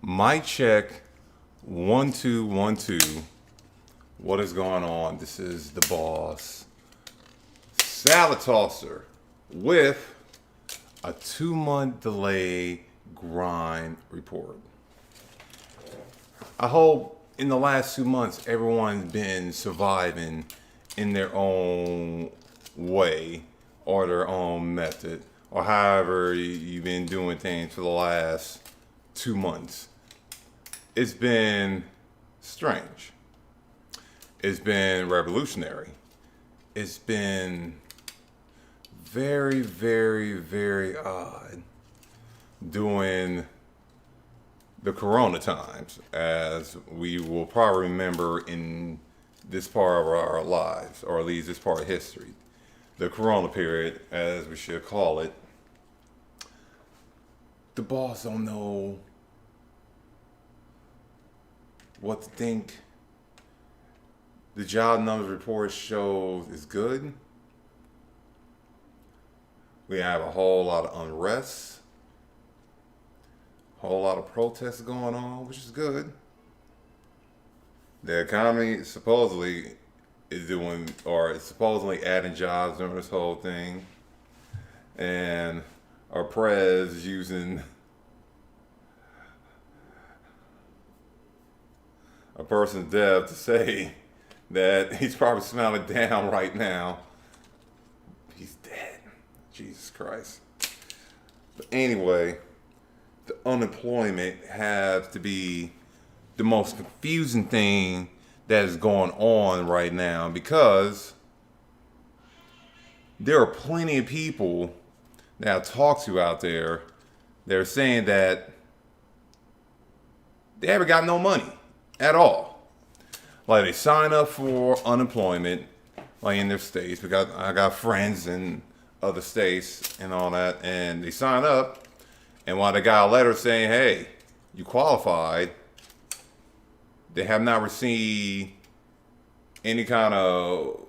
Mic check 1 2 1 2. What is going on? This is the boss, Salad Tosser, with a 2 month delay grind report. I hope in the last 2 months everyone's been surviving in their own way or their own method or however you've been doing things for the last 2 months. It's been strange. It's been revolutionary. It's been very, very, very odd during the Corona times, as we will probably remember in this part of our lives, or at least this part of history. The Corona period, as we should call it. The boss don't know what to think. The job numbers report shows is good. We have a whole lot of unrest, a whole lot of protests going on, which is good. The economy supposedly is doing, or is supposedly adding jobs during this whole thing. And our prez is using a person's death to say that he's probably smiling down right now. He's dead. Jesus Christ. But anyway, the unemployment has to be the most confusing thing that is going on right now, because there are plenty of people that I talk to out there that are saying that they haven't got no money at all. Like, they sign up for unemployment, like in their states. I got friends in other states and all that, and they sign up, and while they got a letter saying, "Hey, you qualified," they have not received any kind of,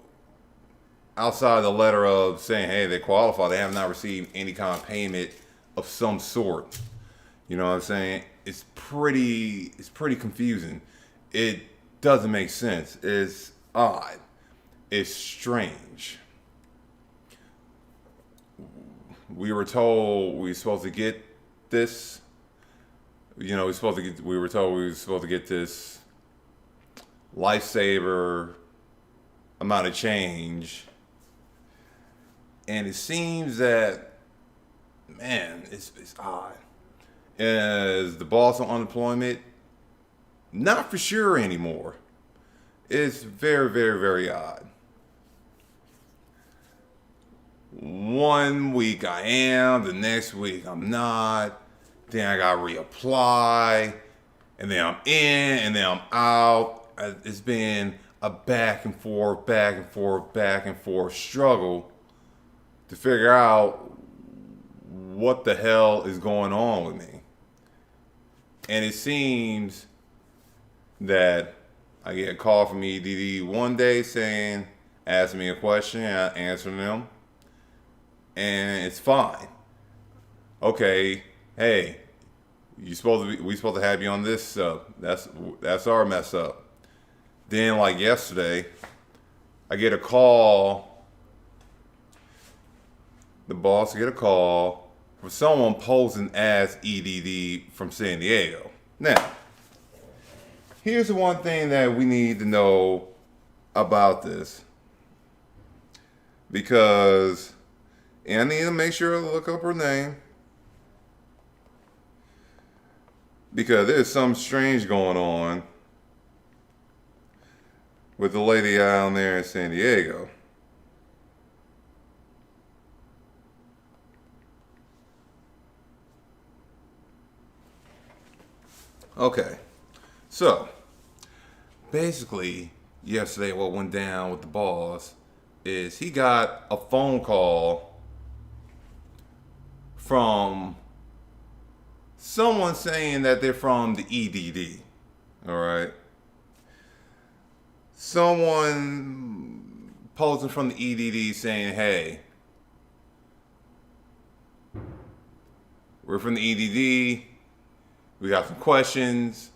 outside the letter of saying, "Hey, they qualify." They have not received any kind of payment of some sort. You know what I'm saying? It's pretty confusing. It doesn't make sense. It's odd. It's strange. We were told we were supposed to get this. We were told we were supposed to get this lifesaver amount of change. And it seems that, man, it's odd. As the boss on unemployment, not for sure anymore. It's very, very, very odd. 1 week I am, the next week I'm not. Then I got to reapply, and then I'm in, and then I'm out. It's been a back and forth, back and forth, back and forth struggle to figure out what the hell is going on with me. And it seems that I get a call from EDD one day saying, asking me a question, and I answer them, and it's fine. Okay, hey, we supposed to have you on this stuff. That's our mess up. Then, like yesterday, I get a call. The boss get a call for someone posing as EDD from San Diego. Now, here's the one thing that we need to know about this, because, and I need to make sure to look up her name, because there's something strange going on with the lady down there in San Diego. Okay, so basically yesterday what went down with the boss is he got a phone call from someone saying that they're from the EDD. All right. Someone posing from the EDD saying, "Hey, we're from the EDD. We got some questions.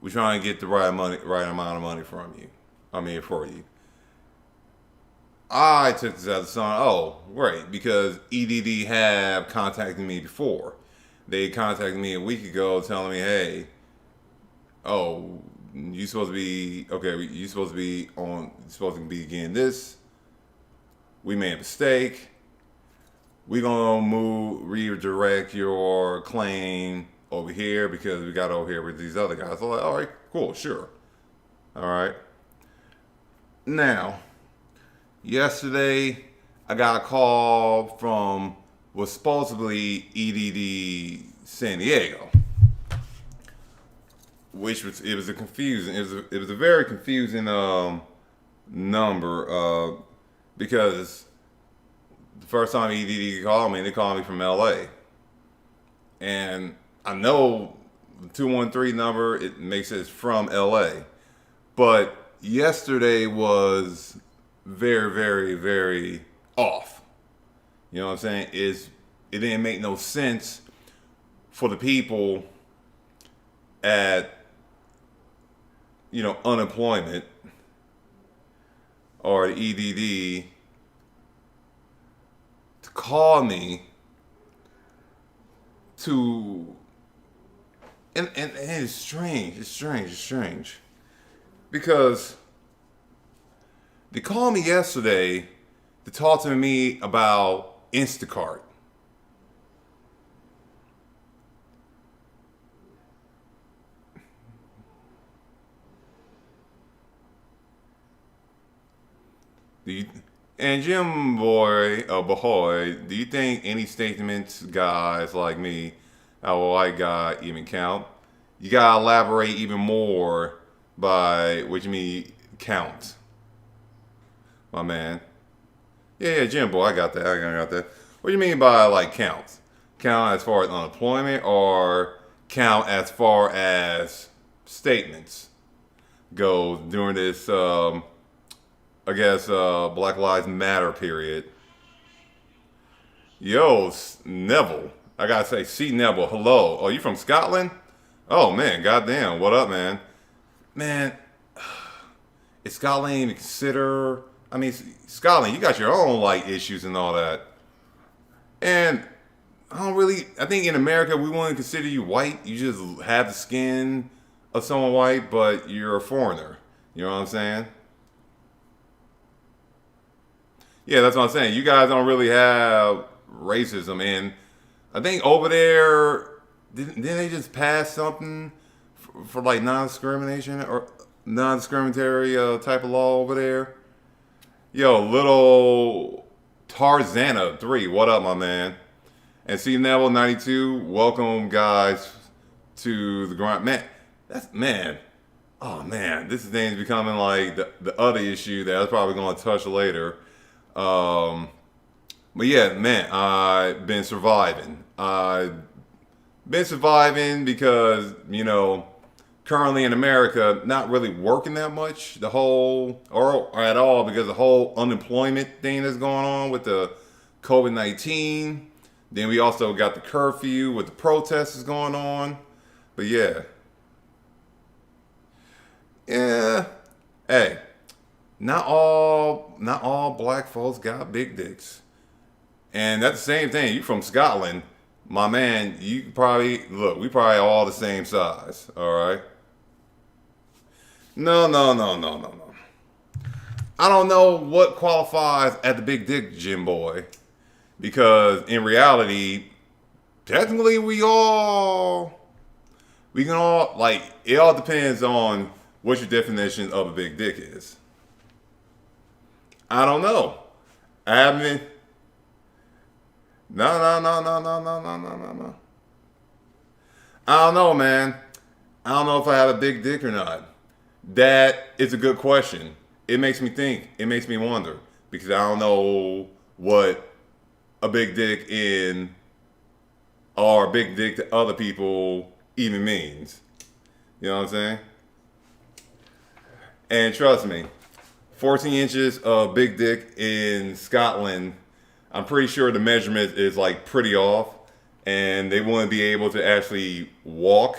We're trying to get the right amount of money from you. I mean, for you. I took this as a sign. Oh, great, because EDD have contacted me before. They contacted me a week ago, telling me, "Hey, oh, you supposed to be okay. You supposed to be on. You supposed to be getting this. We made a mistake. We gonna redirect your claim over here because we got over here with these other guys." I'm like, all right, cool, sure, all right. Now, yesterday I got a call from was supposedly EDD San Diego, which was it was a very confusing number because the first time EDD called me, they called me from LA. And I know the 213 number, it makes it from LA. But yesterday was very, very, very off. You know what I'm saying? It didn't make no sense for the people at, unemployment or the EDD to call me to and it's strange because they called me yesterday to talk to me about Instacart. And Jim Boy, Bahoy, do you think any statements, guys like me, our white guy, even count? You gotta elaborate even more by what you mean count, my man. Yeah, Jim Boy, I got that. I got that. What do you mean by like count? Count as far as unemployment, or count as far as statements go during this? I guess Black Lives Matter period. Yo, Neville. I gotta say, C. Neville, hello. Oh, you from Scotland? Oh man, goddamn. What up, man? Man, is Scotland even consider? I mean, Scotland, you got your own like issues and all that. And I think in America we wouldn't consider you white. You just have the skin of someone white, but you're a foreigner. You know what I'm saying? Yeah, that's what I'm saying. You guys don't really have racism, and I think over there, didn't they just pass something for like non-discrimination or non-discriminatory type of law over there? Yo, little Tarzana 3, what up, my man? And C Neville 92, welcome guys to the grind. Man. Oh man, this thing's becoming like the other issue that I was probably going to touch later. But yeah, man, I've been surviving. I've been surviving because, currently in America, not really working that much, or at all, because the whole unemployment thing that's going on with the COVID-19. Then we also got the curfew with the protests going on. But yeah. Yeah. Hey. Not all black folks got big dicks. And that's the same thing. You from Scotland, my man, we probably all the same size, all right? No. I don't know what qualifies as the big dick, Jim Boy. Because in reality, technically we can all, like, it all depends on what your definition of a big dick is. I don't know. I haven't. No. I don't know, man. I don't know if I have a big dick or not. That is a good question. It makes me think. It makes me wonder. Because I don't know what a big dick or a big dick to other people even means. You know what I'm saying? And trust me, 14 inches of big dick in Scotland, I'm pretty sure the measurement is like pretty off, and they wouldn't be able to actually walk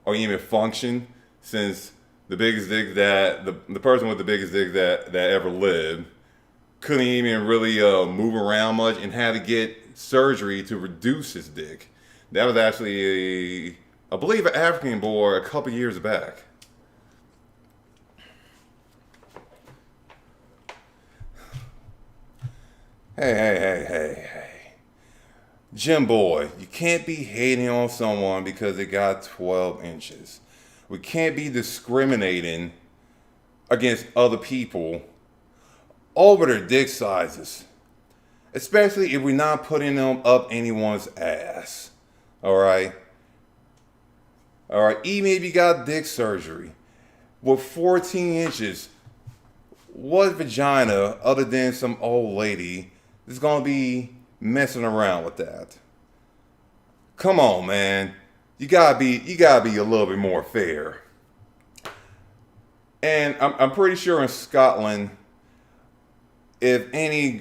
or even function, since the biggest dick that the person with the biggest dick that ever lived couldn't even really move around much and had to get surgery to reduce his dick. That was actually I believe, an African boy a couple years back. Hey. Jim Boy, you can't be hating on someone because they got 12 inches. We can't be discriminating against other people over their dick sizes. Especially if we're not putting them up anyone's ass. Alright? Alright, even if you got dick surgery. With 14 inches, what vagina, other than some old lady, is going to be messing around with that? Come on, man. You gotta be a little bit more fair. And I'm pretty sure in Scotland, if any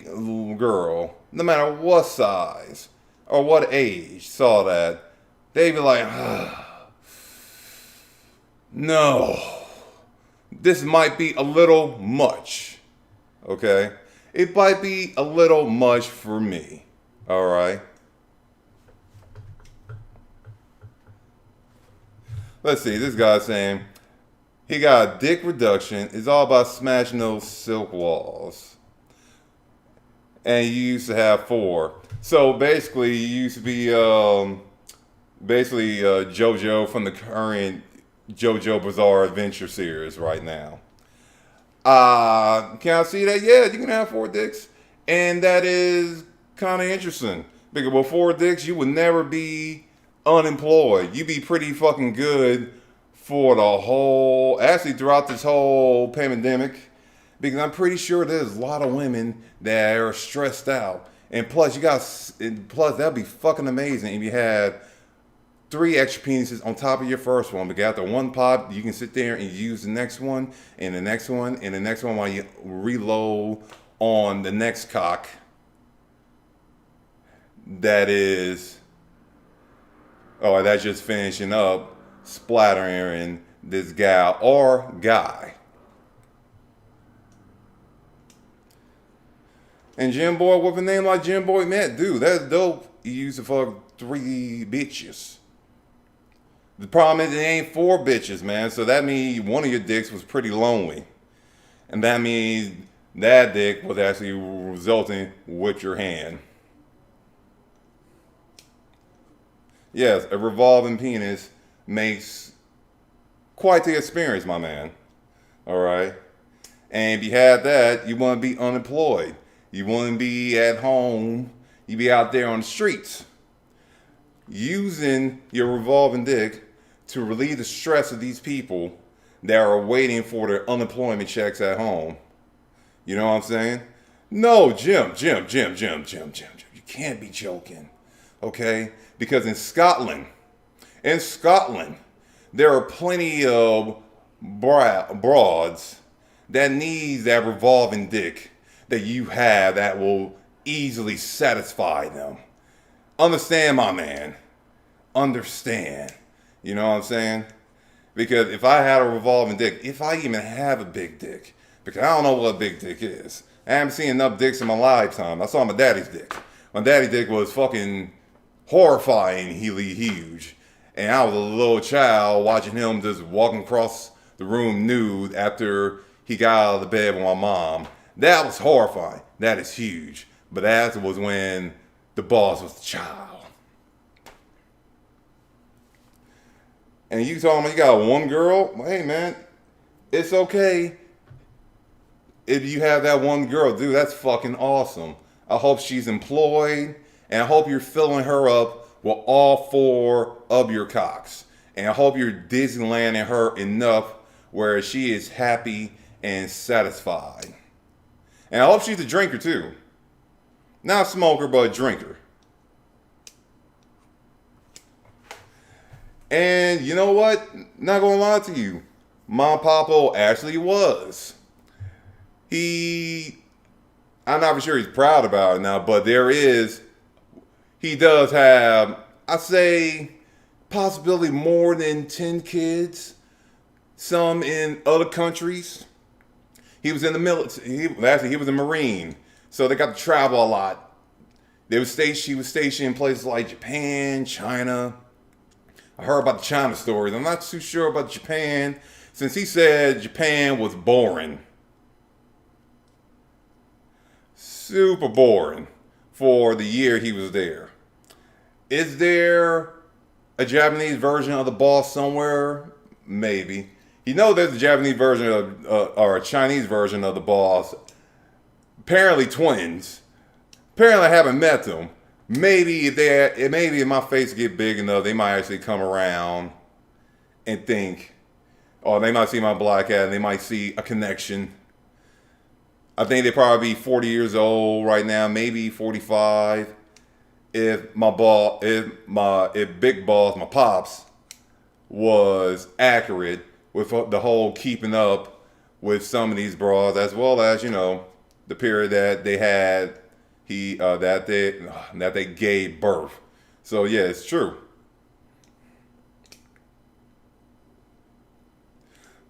girl, no matter what size or what age, saw that, they'd be like, no, this might be a little much. Okay? It might be a little much for me. Alright? Let's see, this guy's saying he got a dick reduction. It's all about smashing those silk walls. And you used to have 4. So basically, you used to be JoJo from the current JoJo Bizarre Adventure series right now. Can I see that? Yeah, you can have 4 dicks. And that is kind of interesting. Because with 4 dicks, you would never be unemployed. You'd be pretty fucking good for the whole, actually throughout this whole pandemic. Because I'm pretty sure there's a lot of women that are stressed out. And plus, that'd be fucking amazing if you had 3 extra penises on top of your first one. Because after one pop, you can sit there and use the next one, and the next one, and the next one while you reload on the next cock. That's just finishing up, splattering this gal or guy. And Jim Boy, with a name like Jim Boy, man, dude, that's dope. You used to fuck 3 bitches. The problem is it ain't 4 bitches, man. So that means one of your dicks was pretty lonely. And that means that dick was actually resulting with your hand. Yes, a revolving penis makes quite the experience, my man. Alright? And if you had that, you wouldn't be unemployed. You wouldn't be at home. You'd be out there on the streets. Using your revolving dick to relieve the stress of these people that are waiting for their unemployment checks at home. You know what I'm saying? No, Jim. You can't be joking. Okay? Because in Scotland, there are plenty of broads that need that revolving dick that you have that will easily satisfy them. Understand, my man. Understand. You know what I'm saying? Because if I had a revolving dick, if I even have a big dick, because I don't know what a big dick is. I haven't seen enough dicks in my lifetime. I saw my daddy's dick. My daddy's dick was fucking horrifyingly huge. And I was a little child watching him just walking across the room nude after he got out of the bed with my mom. That was horrifying. That is huge. But that was when the boss was the child. And you talking about you got one girl? Hey, man, it's okay if you have that one girl. Dude, that's fucking awesome. I hope she's employed, and I hope you're filling her up with all 4 of your cocks. And I hope you're Disneylanding her enough where she is happy and satisfied. And I hope she's a drinker too. Not a smoker, but a drinker. And you know what? Not gonna lie to you. Mom Papa actually was. I'm not sure he's proud about it now, but he does have, I say, possibly more than 10 kids, some in other countries. He was in the military. He was a Marine, so they got to travel a lot. He was stationed in places like Japan, China. I heard about the China stories. I'm not too sure about Japan, since he said Japan was boring. Super boring for the year he was there. Is there a Japanese version of the boss somewhere? Maybe. You know there's a Japanese version of, or a Chinese version of the boss. Apparently twins. Apparently I haven't met them. Maybe if my face get big enough, they might actually come around and think, or they might see my black hat and they might see a connection. I think they probably be 40 years old right now, maybe 45. If Big Boss, my pops, was accurate with the whole keeping up with some of these bras, as well as, you know, the period that they had, that they gave birth. So yeah, it's true.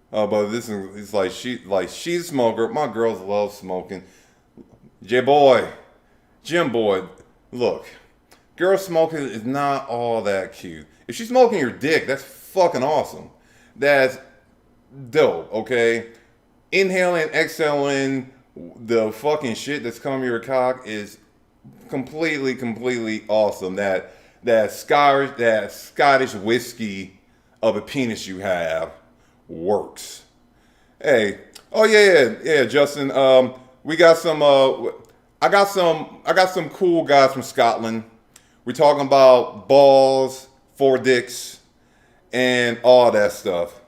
But this is, it's she's a smoker. My girls love smoking. Jim boy, look, girl smoking is not all that cute. If she's smoking your dick, that's fucking awesome. That's dope. Okay, inhaling, exhaling the fucking shit that's coming your cock is completely awesome. That Scottish whiskey of a penis you have works. Hey, oh yeah, Justin. We got some. I got some cool guys from Scotland. We're talking about balls, four dicks, and all that stuff.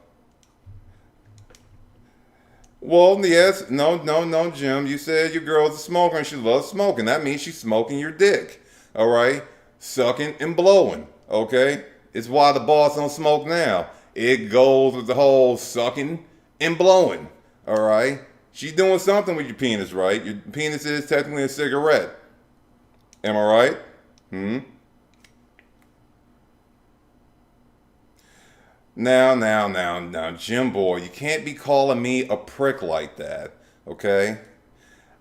Well, yes, no, Jim. You said your girl's a smoker and she loves smoking. That means she's smoking your dick. All right, sucking and blowing. Okay, it's why the boss don't smoke now. It goes with the whole sucking and blowing. All right, she's doing something with your penis, right? Your penis is technically a cigarette. Am I right? Now, Jim boy, you can't be calling me a prick like that, okay?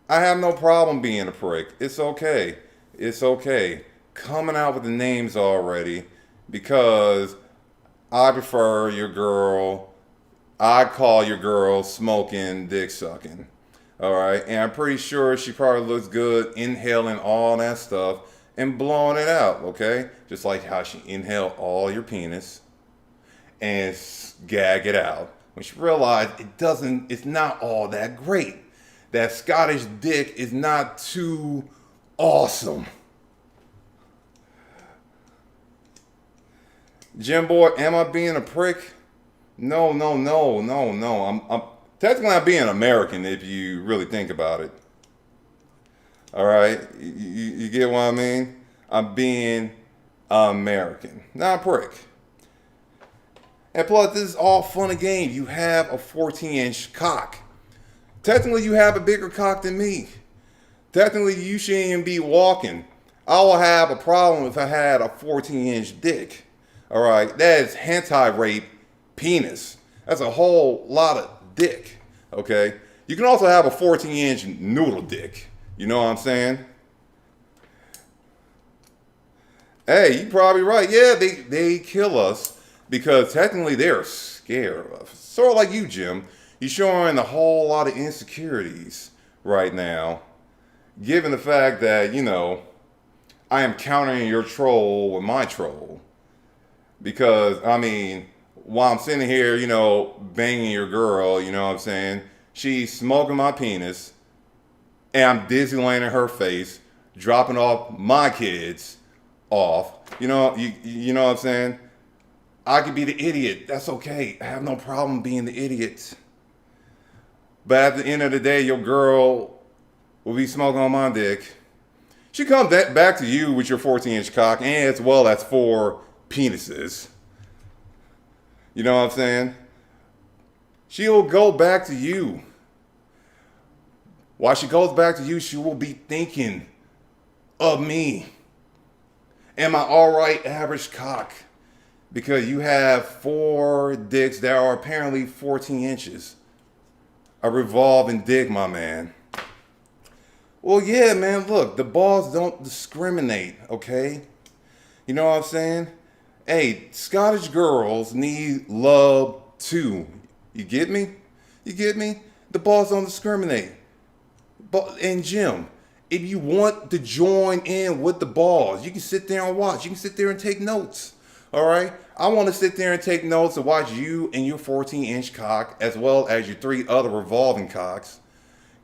I have no problem being a prick. It's okay. It's okay. Coming out with the names already, because I prefer your girl. I call your girl smoking, dick sucking. All right, and I'm pretty sure she probably looks good inhaling all that stuff and blowing it out. Okay, just like how she inhaled all your penis and gag it out when she realized it's not all that great. That Scottish dick is not too awesome. Jim boy, am I being a prick? No. I'm technically I'm being American if you really think about it. All right, you get what I mean? I'm being American, not a prick. And plus, this is all fun and game. You have a 14-inch cock. Technically, you have a bigger cock than me. Technically, you shouldn't even be walking. I will have a problem if I had a 14-inch dick. All right, that is hentai rape penis. That's a whole lot of dick. Okay, you can also have a 14-inch noodle dick. You know what I'm saying? Hey, you're probably right. Yeah, they kill us because technically they're scared of us. Sort of like you, Jim. You're showing a whole lot of insecurities right now, given the fact that, you know, I am countering your troll with my troll. Because, I mean, while I'm sitting here, you know, banging your girl, you know what I'm saying? She's smoking my penis, and I'm Disneylanding her face, dropping off my kids off. You know what I'm saying? I could be the idiot. That's okay. I have no problem being the idiot. But at the end of the day, your girl will be smoking on my dick. She comes back to you with your 14-inch cock, and as well as 4 penises. You know what I'm saying? She'll go back to you. While she goes back to you, she will be thinking of me and my alright average cock. because you have four dicks that are apparently 14 inches. A revolving dick, my man. Well, yeah, man, look, the balls don't discriminate, okay? You know what I'm saying? Hey, Scottish girls need love too. You get me? You get me? The balls don't discriminate. But and Jim, if you want to join in with the balls, you can sit there and watch. You can sit there and take notes. All right? I want to sit there and take notes and watch you and your 14-inch cock, as well as your three other revolving cocks,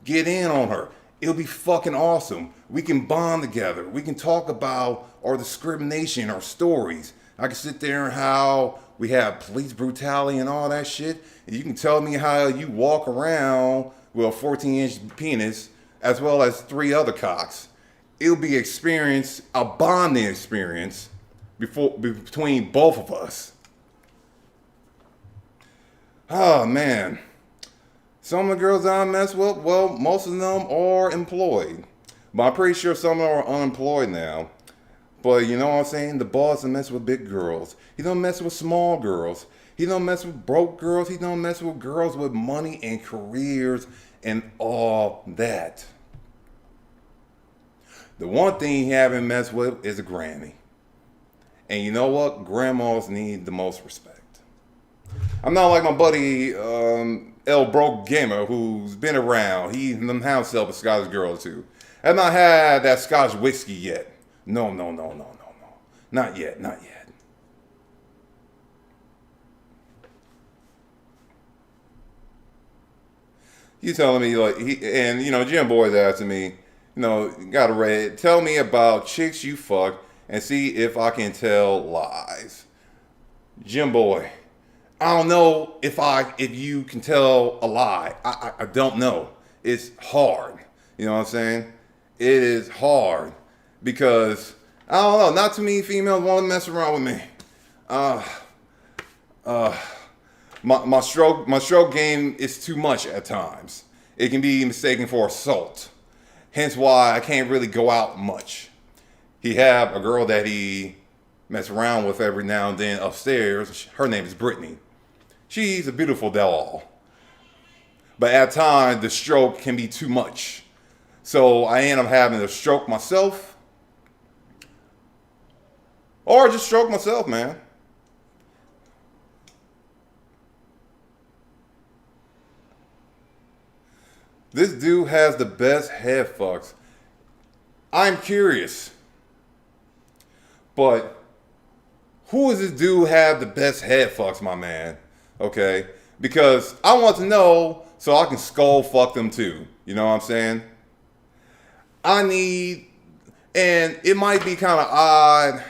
get in on her. It'll be fucking awesome. We can bond together. We can talk about our discrimination, our stories. I can sit there and how we have police brutality and all that shit. And you can tell me how you walk around with a 14-inch penis as well as three other cocks. It'll be a bonding experience between both of us. Oh man. Some of the girls I mess with, well, most of them are employed. But I'm pretty sure some of them are unemployed now. But you know what I'm saying? The boss don't mess with big girls. He don't mess with small girls. He don't mess with broke girls. He don't mess with girls with money and careers and all that. The one thing he haven't messed with is a Grammy. And you know what? Grandmas need the most respect. I'm not like my buddy El Broke Gamer, who's been around. He done house help a Scottish girl too. I've not had that Scotch whiskey yet. No. Not yet. He's telling me like Jim Boy's asking me, got a read. Tell me about chicks you fuck and see if I can tell lies. Jim Boy, I don't know if you can tell a lie. I don't know. It's hard. You know what I'm saying? It is hard because I don't know. Not too many females want to mess around with me. My stroke game is too much at times. It can be mistaken for assault. Hence why I can't really go out much. He have a girl that he mess around with every now and then upstairs. Her name is Brittany. She's a beautiful doll. But at times, the stroke can be too much. So I end up having to stroke myself. Or just stroke myself, man. This dude has the best head fucks. I'm curious. But who does this dude have the best head fucks, my man? Okay? Because I want to know so I can skull fuck them too. You know what I'm saying? And it might be kind of odd,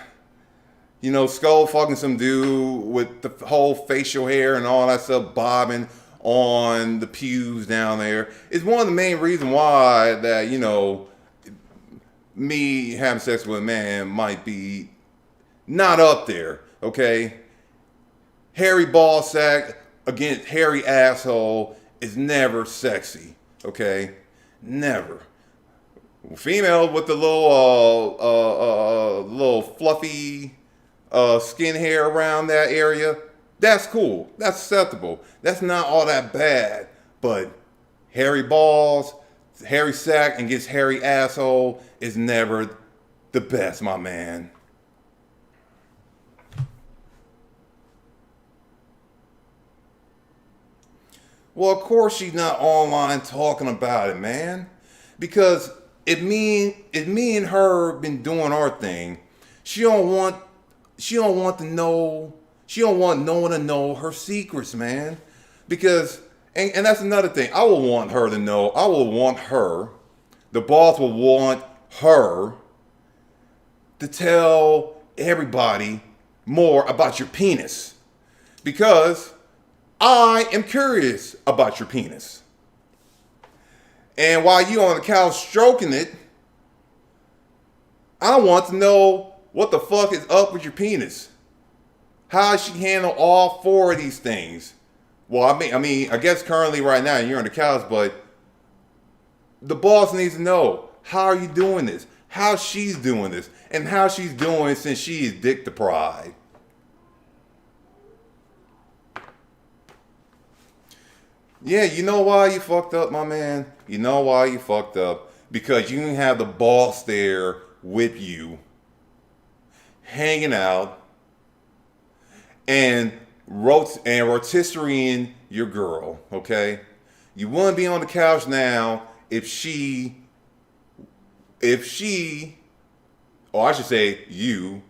skull fucking some dude with the whole facial hair and all that stuff bobbing on the pews down there. It's one of the main reasons why that, me having sex with a man might be not up there, okay? Hairy ball sack against hairy asshole is never sexy, okay? Never. Females with the little fluffy skin hair around that area, that's cool. That's acceptable. That's not all that bad. But hairy balls, hairy sack, and gets hairy asshole is never the best, my man. Well, of course she's not online talking about it, man. Because if me and her been doing our thing, she don't want no one to know her secrets, man. Because and that's another thing. I will want her to know. I will want her. The boss will want her to tell everybody more about your penis. Because I am curious about your penis. And while you on the couch stroking it, I want to know what the fuck is up with your penis. How does she handle all four of these things? Well, I guess currently right now you're on the couch, but the boss needs to know, how are you doing this? How she's doing this, and how she's doing since she is dick deprived. Yeah, you know why you fucked up, my man? You know why you fucked up? Because you didn't have the boss there with you, hanging out, and rotisserieing your girl, okay? You wouldn't be on the couch now if she, or I should say you,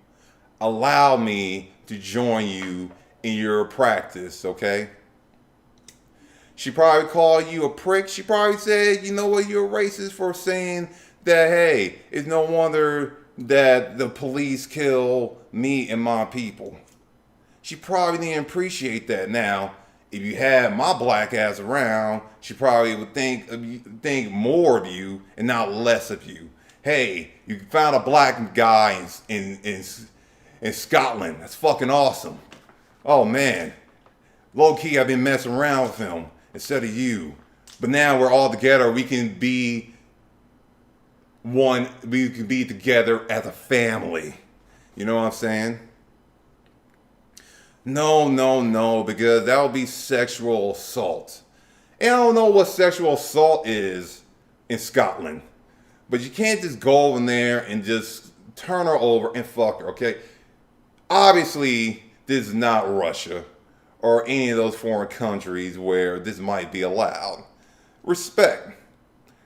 allow me to join you in your practice, okay? She probably called you a prick. She probably said, you know what, you're a racist for saying that, hey, it's no wonder that the police kill me and my people. She probably didn't appreciate that. Now, if you had my black ass around, she probably would think more of you and not less of you. Hey, you found a black guy in Scotland. That's fucking awesome. Oh man, low key, I've been messing around with him instead of you. But now we're all together. We can be one. We can be together as a family. You know what I'm saying? No, no, no, because that would be sexual assault. And I don't know what sexual assault is in Scotland. But you can't just go in there and just turn her over and fuck her, okay? Obviously, this is not Russia or any of those foreign countries where this might be allowed. Respect.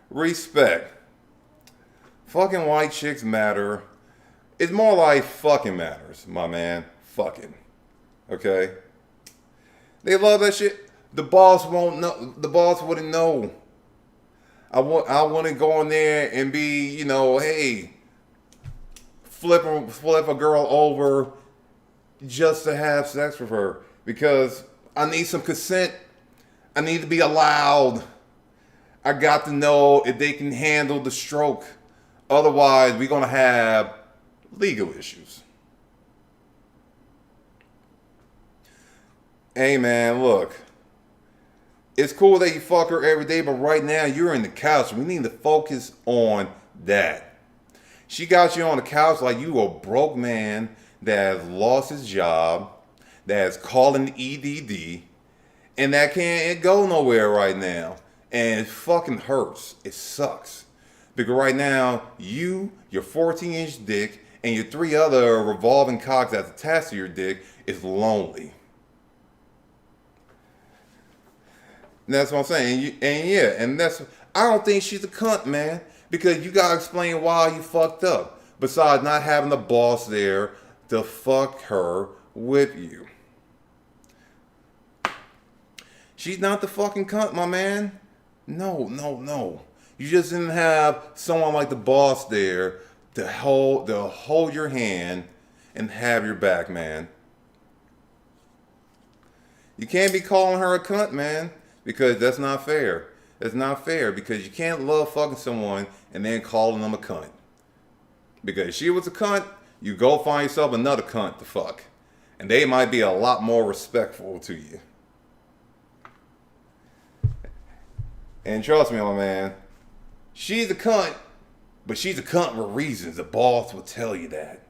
Respect. Fucking white chicks matter. It's more like fucking matters, my man. Fucking. Okay? They love that shit. The boss won't know. The boss wouldn't know. I wouldn't go in there and be, you know, hey, flip a girl over just to have sex with her. Because I need some consent. I need to be allowed. I got to know if they can handle the stroke. Otherwise, we're going to have legal issues. Hey, man, look. It's cool that you fuck her every day, but right now you're in the couch. We need to focus on that. She got you on the couch like you a broke man that has lost his job, that is calling EDD, and that can't go nowhere right now. And it fucking hurts. It sucks. Because right now, your 14-inch dick, and your 3 other revolving cocks that's attached to your dick is lonely. And that's what I'm saying. I don't think she's a cunt, man. Because you gotta explain why you fucked up. Besides not having the boss there to fuck her with you. She's not the fucking cunt, my man. No, no, no. You just didn't have someone like the boss there to hold your hand and have your back, man. You can't be calling her a cunt, man. Because that's not fair. It's not fair because you can't love fucking someone and then calling them a cunt. Because if she was a cunt, you go find yourself another cunt to fuck. And they might be a lot more respectful to you. And trust me, my man, she's a cunt, but she's a cunt with reasons. The boss will tell you that.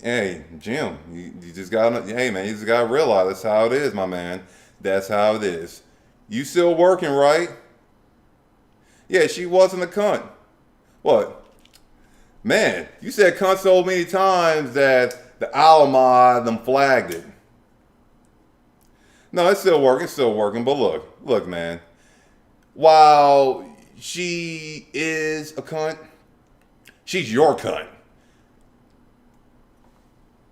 Hey, Jim, you just gotta, hey man, you just gotta realize that's how it is, my man. That's how it is. You still working, right? Yeah, she wasn't a cunt. What? Man, you said cunt so many times that the Alamod them flagged it. No, it's still working, but look, man. While she is a cunt, she's your cunt.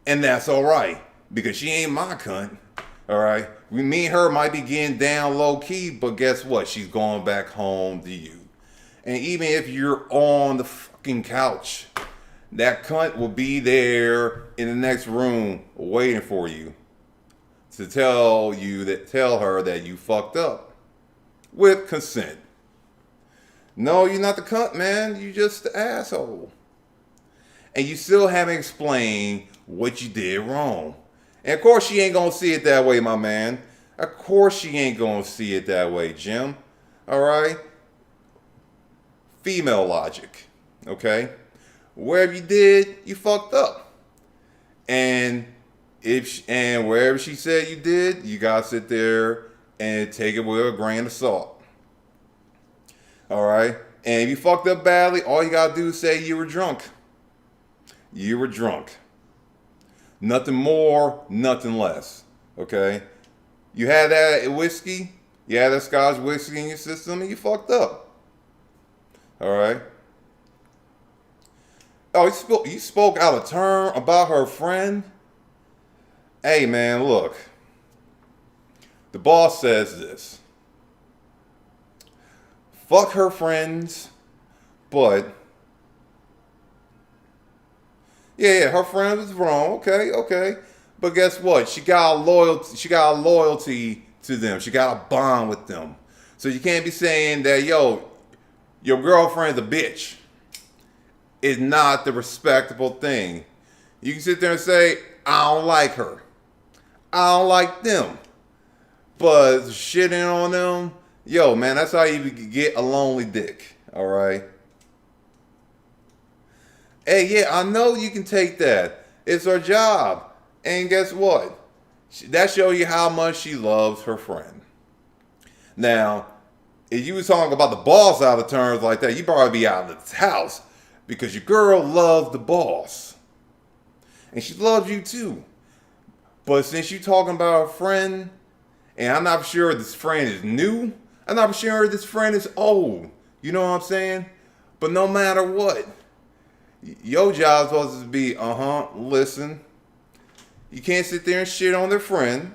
And that's alright. Because she ain't my cunt. Alright? Me and her might be getting down low key, but guess what? She's going back home to you. And even if you're on the fucking couch, that cunt will be there in the next room waiting for you to tell her that you fucked up with consent. No, you're not the cunt, man. You just the asshole. And you still haven't explained what you did wrong. And of course she ain't gonna see it that way, my man. Of course she ain't gonna see it that way, Jim. Alright? Female logic. Okay? Wherever you did, you fucked up. And wherever she said you did, you gotta sit there and take it with a grain of salt. All right? And if you fucked up badly, all you gotta do is say you were drunk. You were drunk. Nothing more, nothing less. Okay? You had that whiskey, you had that Scotch whiskey in your system, and you fucked up. All right? Oh, you spoke out of turn about her friend? Hey, man, look. The boss says this. Fuck her friends, but... Yeah, her friend was wrong. Okay. But guess what? She got a loyalty to them. She got a bond with them. So you can't be saying that, yo, your girlfriend's a bitch. It's not the respectable thing. You can sit there and say, I don't like her. I don't like them. But shitting on them, yo, man, that's how you get a lonely dick. All right? Hey, yeah, I know you can take that. It's her job. And guess what? That shows you how much she loves her friend. Now, if you was talking about the boss out of turns like that, you'd probably be out of this house. Because your girl loves the boss. And she loves you too. But since you're talking about a friend, and I'm not sure this friend is new, I'm not sure this friend is old. You know what I'm saying? But no matter what, your job is supposed to be, listen. You can't sit there and shit on their friend.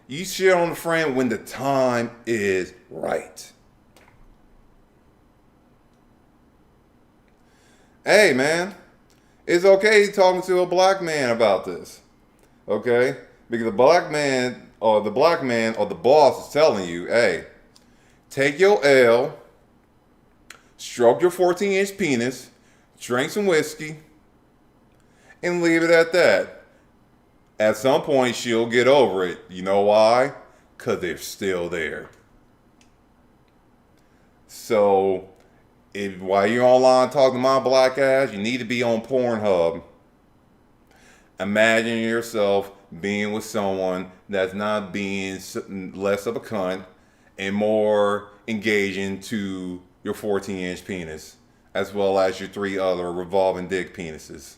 You shit on the friend when the time is right. Hey, man, it's okay talking to a black man about this, okay? Because the black man or the boss is telling you, hey, take your L, stroke your 14-inch penis, drink some whiskey, and leave it at that. At some point, she'll get over it. You know why? Because they're still there. So... while you're online talking to my black ass, you need to be on Pornhub. Imagine yourself being with someone that's not being less of a cunt and more engaging to your 14-inch penis, as well as your 3 other revolving dick penises.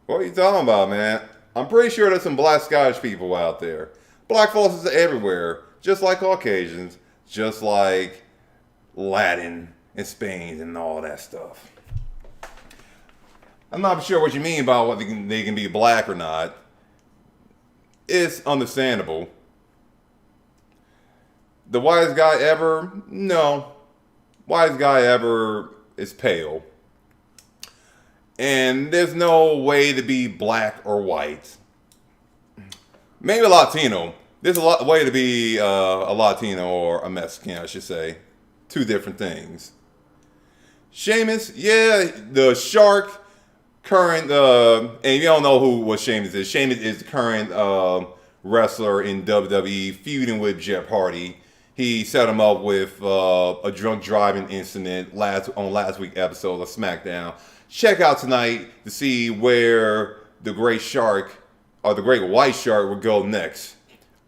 What are you talking about, man? I'm pretty sure there's some black Scottish people out there. Black folks are everywhere, just like Caucasians. Just like Latin and Spain and all that stuff. I'm not sure what you mean about whether they can be black or not. It's understandable. The whitest guy ever? No. Whitest guy ever is pale. And there's no way to be black or white. Maybe Latino. There's a way to be a Latino or a Mexican, I should say. 2 different things. Sheamus, yeah, the Shark, current, and you don't know what Sheamus is. Sheamus is the current wrestler in WWE, feuding with Jeff Hardy. He set him up with a drunk driving incident on last week's episode of SmackDown. Check out tonight to see where the Great Shark, or the Great White Shark, will go next.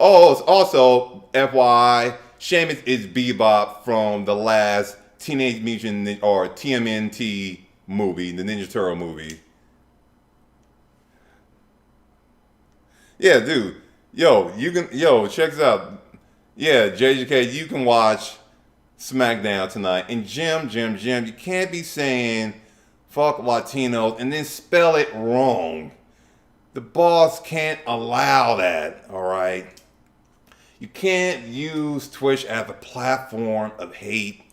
Oh, it's also, FYI, Sheamus is Bebop from the last Teenage Mutant or TMNT movie, the Ninja Turtle movie. Yeah, dude. Check this out. Yeah, JJK, you can watch SmackDown tonight. And Jim, you can't be saying fuck Latinos and then spell it wrong. The boss can't allow that, all right? You can't use Twitch as a platform of hate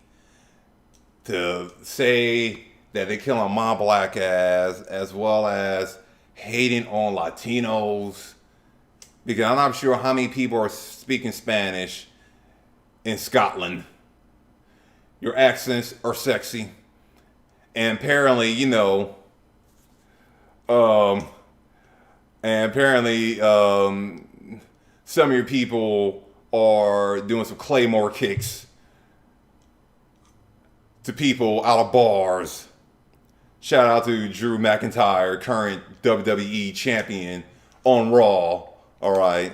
to say that they're killing my black ass as well as hating on Latinos. Because I'm not sure how many people are speaking Spanish in Scotland. Your accents are sexy. And apparently, some of your people are doing some Claymore kicks to people out of bars. Shout out to Drew McIntyre, current WWE champion on Raw. All right.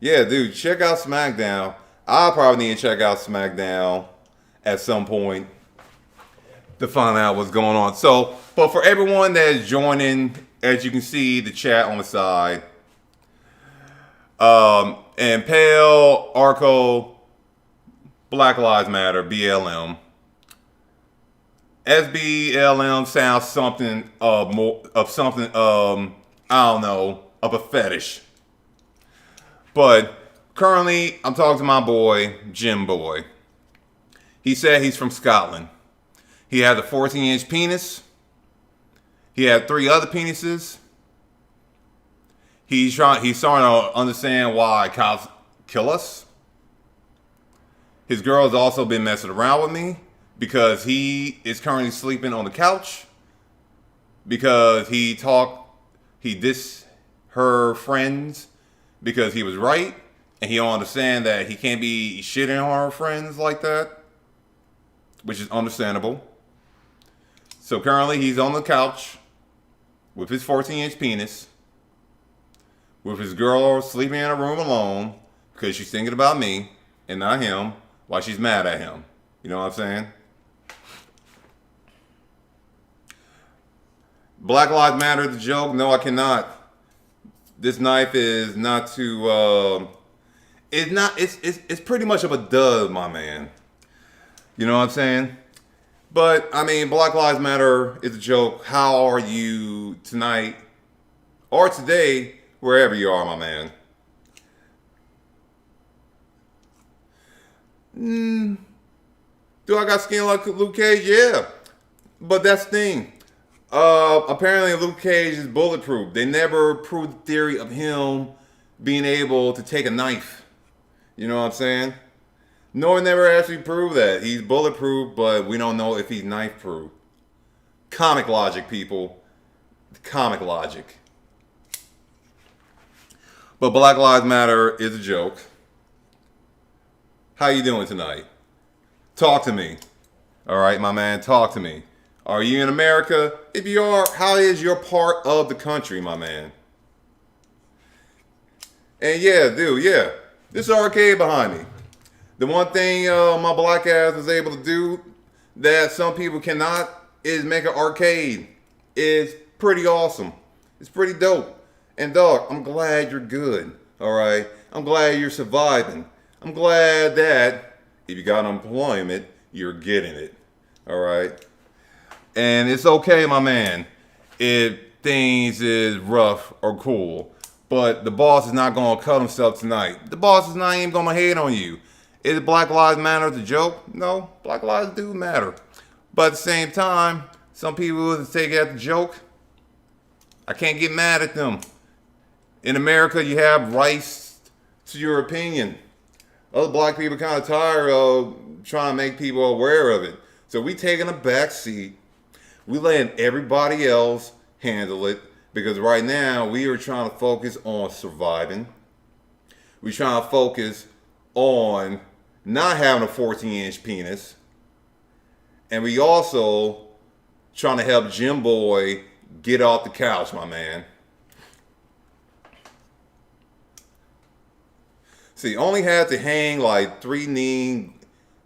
Yeah, dude, check out SmackDown. I'll probably need to check out SmackDown at some point to find out what's going on. So, but for everyone that is joining, as you can see the chat on the side, and Pale, Arco, Black Lives Matter, BLM. SBLM sounds something more of something I don't know, of a fetish. But currently I'm talking to my boy, Jim Boy. He said he's from Scotland. He has a 14-inch penis. He had 3 other penises. He's starting to understand why cops kill us. His girl has also been messing around with me because he is currently sleeping on the couch because he dissed her friends because he was right and he don't understand that he can't be shitting on her friends like that, which is understandable. So currently he's on the couch with his 14-inch penis, with his girl sleeping in a room alone because she's thinking about me and not him while she's mad at him. You know what I'm saying? Black Lives Matter, the joke? No, I cannot. This knife is not too. It's not. It's pretty much of a dud, my man. You know what I'm saying? But I mean, Black Lives Matter is a joke. How are you tonight or today, wherever you are, my man? Do I got skin like Luke Cage? Yeah, but that's the thing. Apparently Luke Cage is bulletproof. They never proved the theory of him being able to take a knife. You know what I'm saying? No one never actually proved that. He's bulletproof, but we don't know if he's knife proof. Comic logic, people. Comic logic. But Black Lives Matter is a joke. How you doing tonight? Talk to me. All right, my man, talk to me. Are you in America? If you are, how is your part of the country, my man? And yeah, dude, yeah. This arcade behind me. The one thing my black ass was able to do that some people cannot is make an arcade. It's pretty awesome. It's pretty dope. And dog, I'm glad you're good. All right? I'm glad you're surviving. I'm glad that if you got unemployment, you're getting it. All right? And it's okay, my man, if things is rough or cool. But the boss is not going to cut himself tonight. The boss is not even going to hate on you. Is Black Lives Matter the joke? No, Black Lives do matter. But at the same time, some people will take it as a joke. I can't get mad at them. In America, you have rights to your opinion. Other black people are kind of tired of trying to make people aware of it. So we taking a back seat. We letting everybody else handle it because right now we are trying to focus on surviving. We're trying to focus on not having a 14-inch penis. And we also trying to help Jim Boy get off the couch, my man. See, only had to hang like 3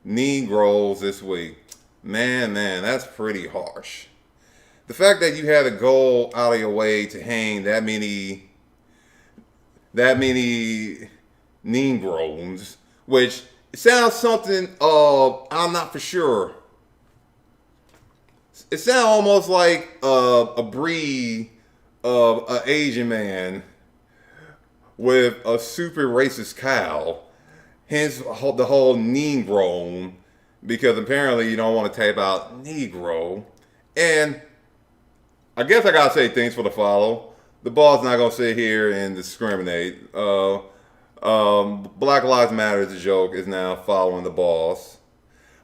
Negroes this week. Man, that's pretty harsh. The fact that you had to go out of your way to hang that many Negroes, which sounds something I'm not for sure. It sounds almost like a breed of an Asian man with a super racist cow. Hence the whole Negro, because apparently you don't want to type out Negro. And I guess I gotta say things for the follow. The boss not gonna sit here and discriminate. Black Lives Matter is a joke is now following the boss,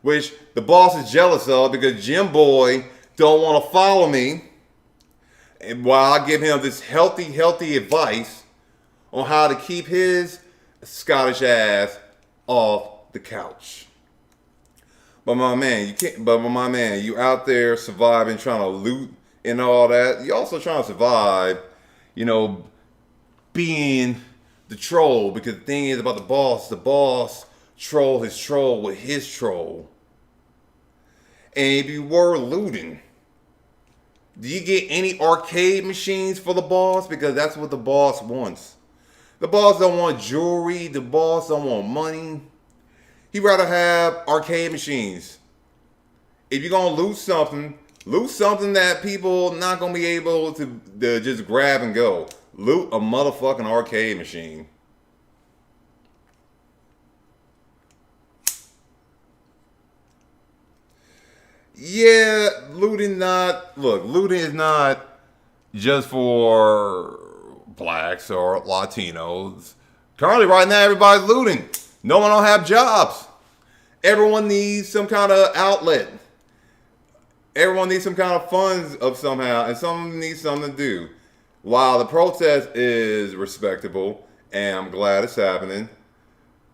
which the boss is jealous of because Jim Boy don't want to follow me. And while I give him this healthy advice on how to keep his Scottish ass off the couch. But my man, you out there surviving, trying to loot and all that. You also trying to survive, being the troll, because the thing is about the boss troll his troll with his troll. And if you were looting, do you get any arcade machines for the boss? Because that's what the boss wants. The boss don't want jewelry. The boss don't want money. He'd rather have arcade machines. If you're going to loot something that people not going to be able to just grab and go. Loot a motherfucking arcade machine. Yeah, looting is not just for blacks or Latinos. Currently, right now, everybody's looting. No one don't have jobs. Everyone needs some kind of outlet. Everyone needs some kind of funds of somehow, and someone needs something to do. While the protest is respectable, and I'm glad it's happening,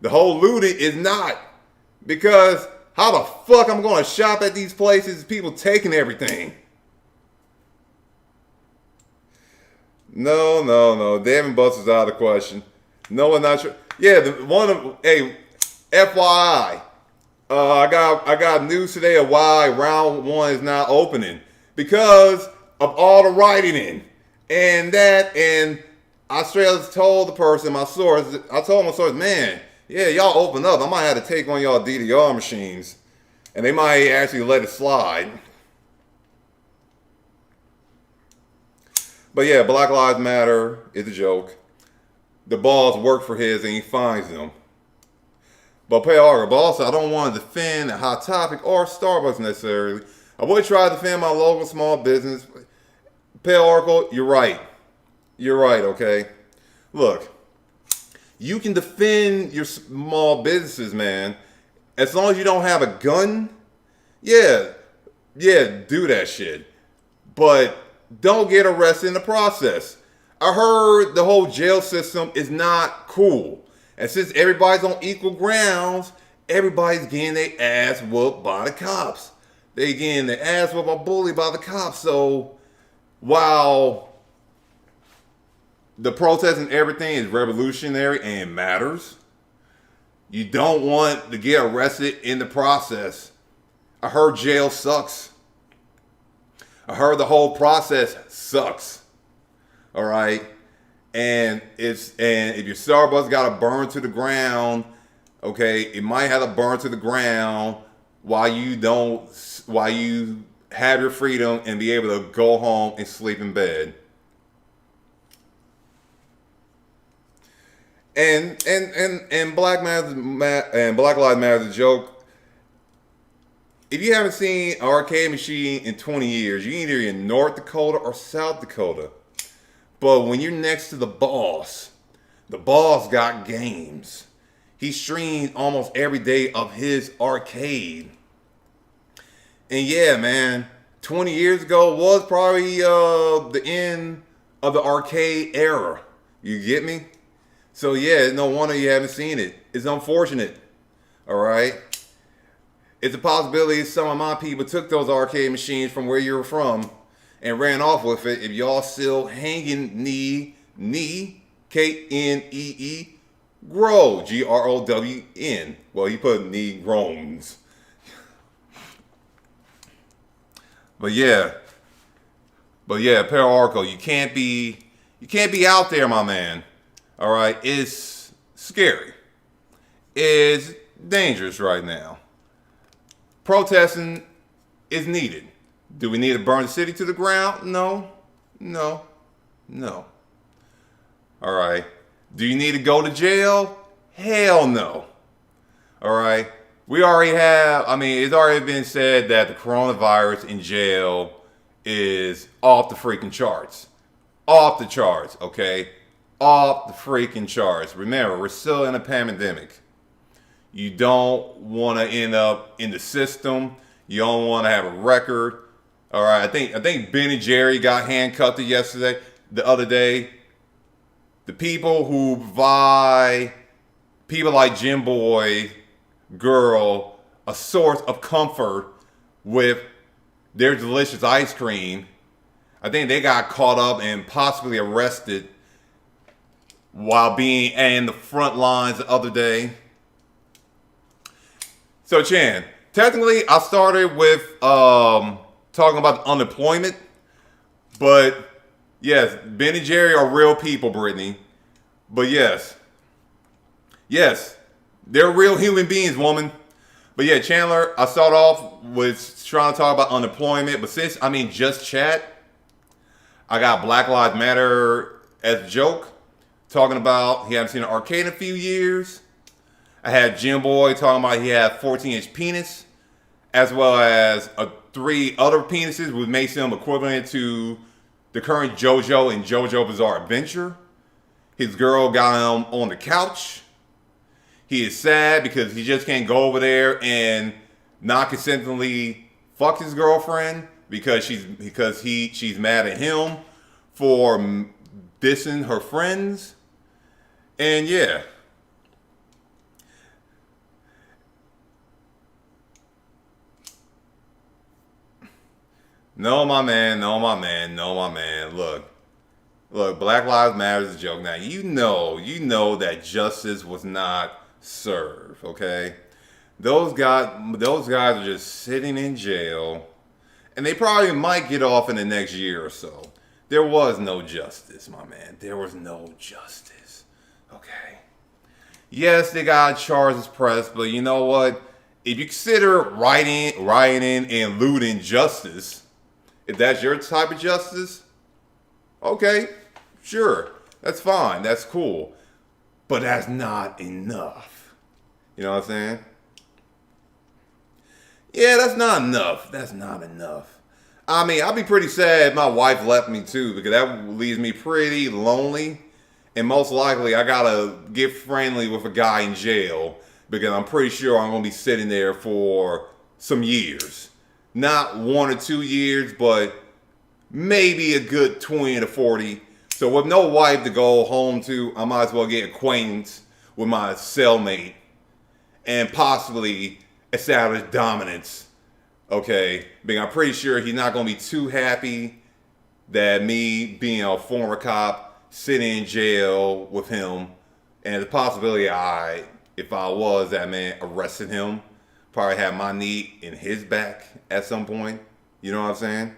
the whole looting is not. Because how the fuck I'm going to shop at these places, people taking everything? No. Dave and Buster's out of the question. No one not sure. Yeah, hey, FYI. I got news today of why round one is not opening. Because of all the writing and I straight up told the person, my source, man, yeah, y'all open up. I might have to take on y'all DDR machines. And they might actually let it slide. But yeah, Black Lives Matter is a joke. The boss worked for his and he finds them. But also, I don't want to defend a Hot Topic or Starbucks necessarily. I would try to defend my local small business. Pale Oracle, you're right. You're right, okay? Look, you can defend your small businesses, man. As long as you don't have a gun, yeah, do that shit. But don't get arrested in the process. I heard the whole jail system is not cool. And since everybody's on equal grounds, everybody's getting their ass whooped by the cops. They getting their ass whooped or bullied by the cops. So while the protest and everything is revolutionary and matters, you don't want to get arrested in the process. I heard jail sucks. I heard the whole process sucks. All right. And if your Starbucks got to burn to the ground, okay, it might have to burn to the ground while you have your freedom and be able to go home and sleep in bed. And Black Lives Matter is a joke. If you haven't seen an arcade machine in 20 years, you're either in North Dakota or South Dakota. But when you're next to the boss got games. He streams almost every day of his arcade. And yeah, man, 20 years ago was probably the end of the arcade era. You get me? So yeah, no wonder you haven't seen it. It's unfortunate. All right? It's a possibility some of my people took those arcade machines from where you're from and ran off with it. If y'all still hanging knee, Knee, grow, GROWN. Well, he put knee groans. But yeah, Paraarco, you can't be out there, my man. All right, it's scary. It's dangerous right now. Protesting is needed. Do we need to burn the city to the ground? No. All right. Do you need to go to jail? Hell no. All right. It's already been said that the coronavirus in jail is off the freaking charts. Off the charts, okay? Off the freaking charts. Remember, we're still in a pandemic. You don't want to end up in the system. You don't want to have a record. All right, I think Ben and Jerry got handcuffed the other day. The people who provide people like Jim Boy, Girl, a source of comfort with their delicious ice cream, I think they got caught up and possibly arrested while being in the front lines the other day. So Chan, technically I started with talking about unemployment, but yes, Ben and Jerry are real people, Brittany. But yes, they're real human beings, woman. But yeah, Chandler, I start off with trying to talk about unemployment, but since I mean just chat, I got Black Lives Matter as a joke, talking about he hasn't seen an arcade in a few years. I had Jim Boy talking about he had 14-inch penis, as well as three other penises, which makes him equivalent to the current JoJo in JoJo Bizarre Adventure. His girl got him on the couch. He is sad because he just can't go over there and not consensually fuck his girlfriend because she's mad at him for dissing her friends. And yeah. No, my man, no, my man, no, my man. Look, Black Lives Matter is a joke. Now, you know that justice was not served, okay? Those guys are just sitting in jail, and they probably might get off in the next year or so. There was no justice, my man. There was no justice, okay? Yes, they got charges pressed, but you know what? If you consider rioting, and looting justice, if that's your type of justice, okay, sure, that's fine, that's cool. But that's not enough. You know what I'm saying? Yeah, that's not enough. That's not enough. I mean, I'll be pretty sad if my wife left me too, because that leaves me pretty lonely. And most likely, I gotta get friendly with a guy in jail, because I'm pretty sure I'm gonna be sitting there for some years. Not 1 or 2 years, but maybe a good 20 to 40. So with no wife to go home to, I might as well get acquaintance with my cellmate and possibly establish dominance. Okay, because I'm pretty sure he's not going to be too happy that me being a former cop sitting in jail with him, and the possibility if I was that man, arresting him, probably have my knee in his back at some point. You know what I'm saying?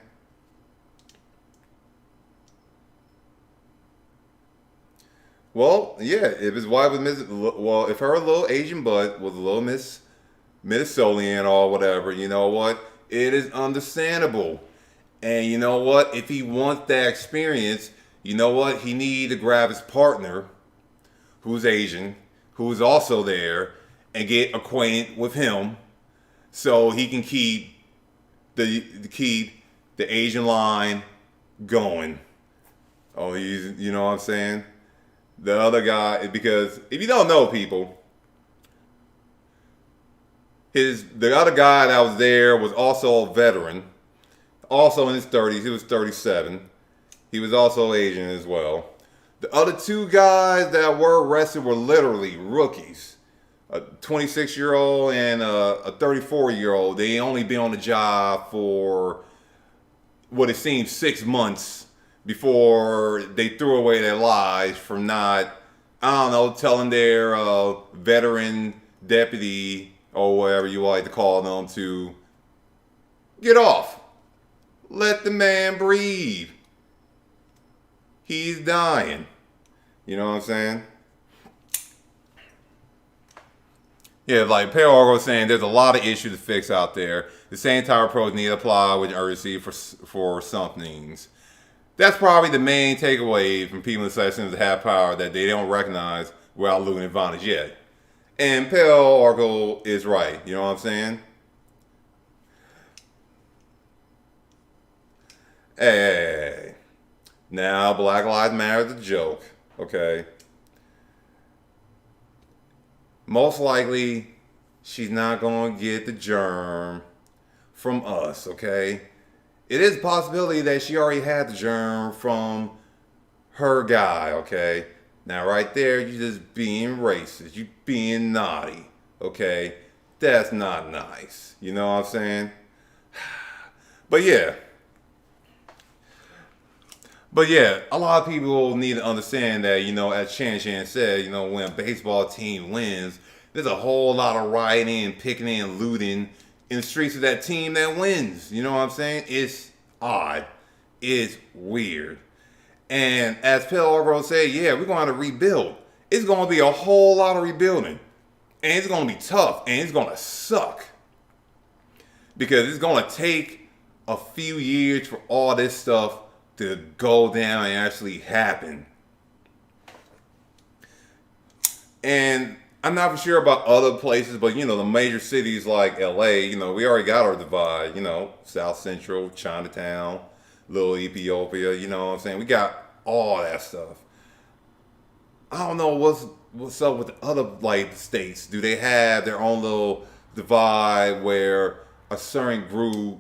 Well, yeah, if his wife was if her little Asian butt was a little Miss Minnesotan or whatever, you know what? It is understandable. And you know what? If he wants that experience, you know what? He need to grab his partner, who's Asian, who's also there, and get acquainted with him, so he can keep the Asian line going. Oh, you know what I'm saying? The other guy, because if you don't know, people, the other guy that was there was also a veteran, also in his 30s. He was 37. He was also Asian as well. The other two guys that were arrested were literally rookies. A 26-year-old and a 34-year-old. They only been on the job for what it seems 6 months before they threw away their lives for not, I don't know, telling their veteran deputy or whatever you like to call them to get off. Let the man breathe. He's dying. You know what I'm saying? Yeah, like Pale was saying, there's a lot of issues to fix out there. The same type of approach need to apply with urgency for some things. That's probably the main takeaway from people in sessions that have power that they don't recognize without losing advantage yet. And Pale Oracle is right. You know what I'm saying? Hey. Now, Black Lives Matter is a joke. Okay. Most likely, she's not going to get the germ from us. Okay. It is a possibility that she already had the germ from her guy, okay? Now, right there, you just being racist. You being naughty, okay? That's not nice. You know what I'm saying? But yeah. But yeah, a lot of people need to understand that, as Chan Chan said, when a baseball team wins, there's a whole lot of rioting and picketing and looting in the streets of that team that wins. You know what I'm saying? It's odd. It's weird. And as Phil Orville said, yeah, we're going to rebuild. It's going to be a whole lot of rebuilding. And it's going to be tough. And it's going to suck. Because it's going to take a few years for all this stuff to go down and actually happen. And I'm not for sure about other places, but the major cities like LA, we already got our divide, South Central, Chinatown, Little Ethiopia, you know what I'm saying? We got all that stuff. I don't know what's up with the other states. Do they have their own little divide where a certain group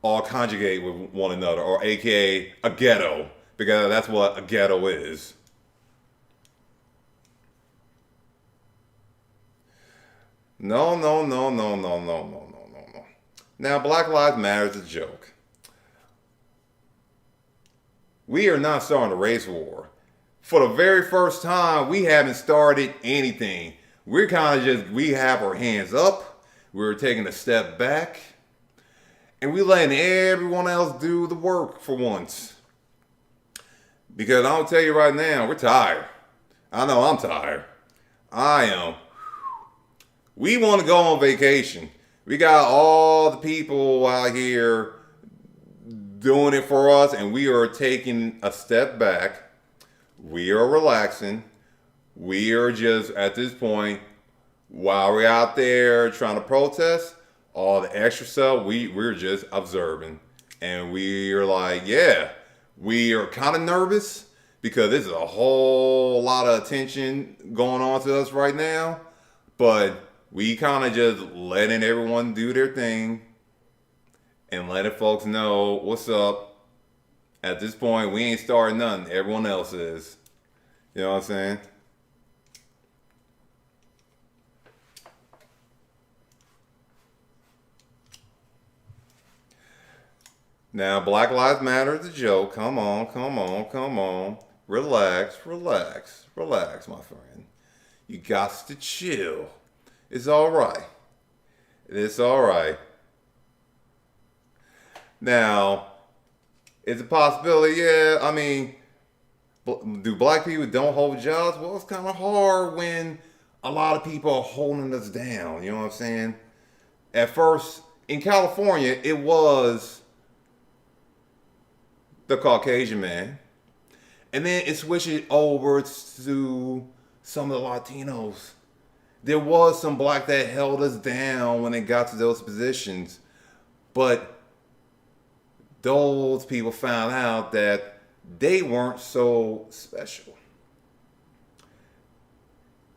all conjugate with one another, or aka a ghetto, because that's what a ghetto is. No, no, no, no, no, no, no, no, no, no. Now, Black Lives Matter is a joke. We are not starting a race war. For the very first time, we haven't started anything. We're kind of we have our hands up. We're taking a step back. And we letting everyone else do the work for once. Because I'll tell you right now, we're tired. I know I'm tired. I am. We want to go on vacation. We got all the people out here doing it for us, and we are taking a step back. We are relaxing. We are just, at this point, while we're out there trying to protest, all the extra stuff, we're just observing. And we are like, yeah, we are kind of nervous because there's a whole lot of attention going on to us right now. But we kind of just letting everyone do their thing and letting folks know what's up. At this point, we ain't starting nothing. Everyone else is. You know what I'm saying? Now, Black Lives Matter is a joke. Come on, come on, come on. Relax, relax, relax, my friend. You got to chill. It's all right. It's all right. Now, it's a possibility, yeah. I mean, do black people don't hold jobs? Well, it's kind of hard when a lot of people are holding us down. You know what I'm saying? At first, in California, it was the Caucasian man. And then it switched it over to some of the Latinos. There was some black that held us down when it got to those positions. But those people found out that they weren't so special.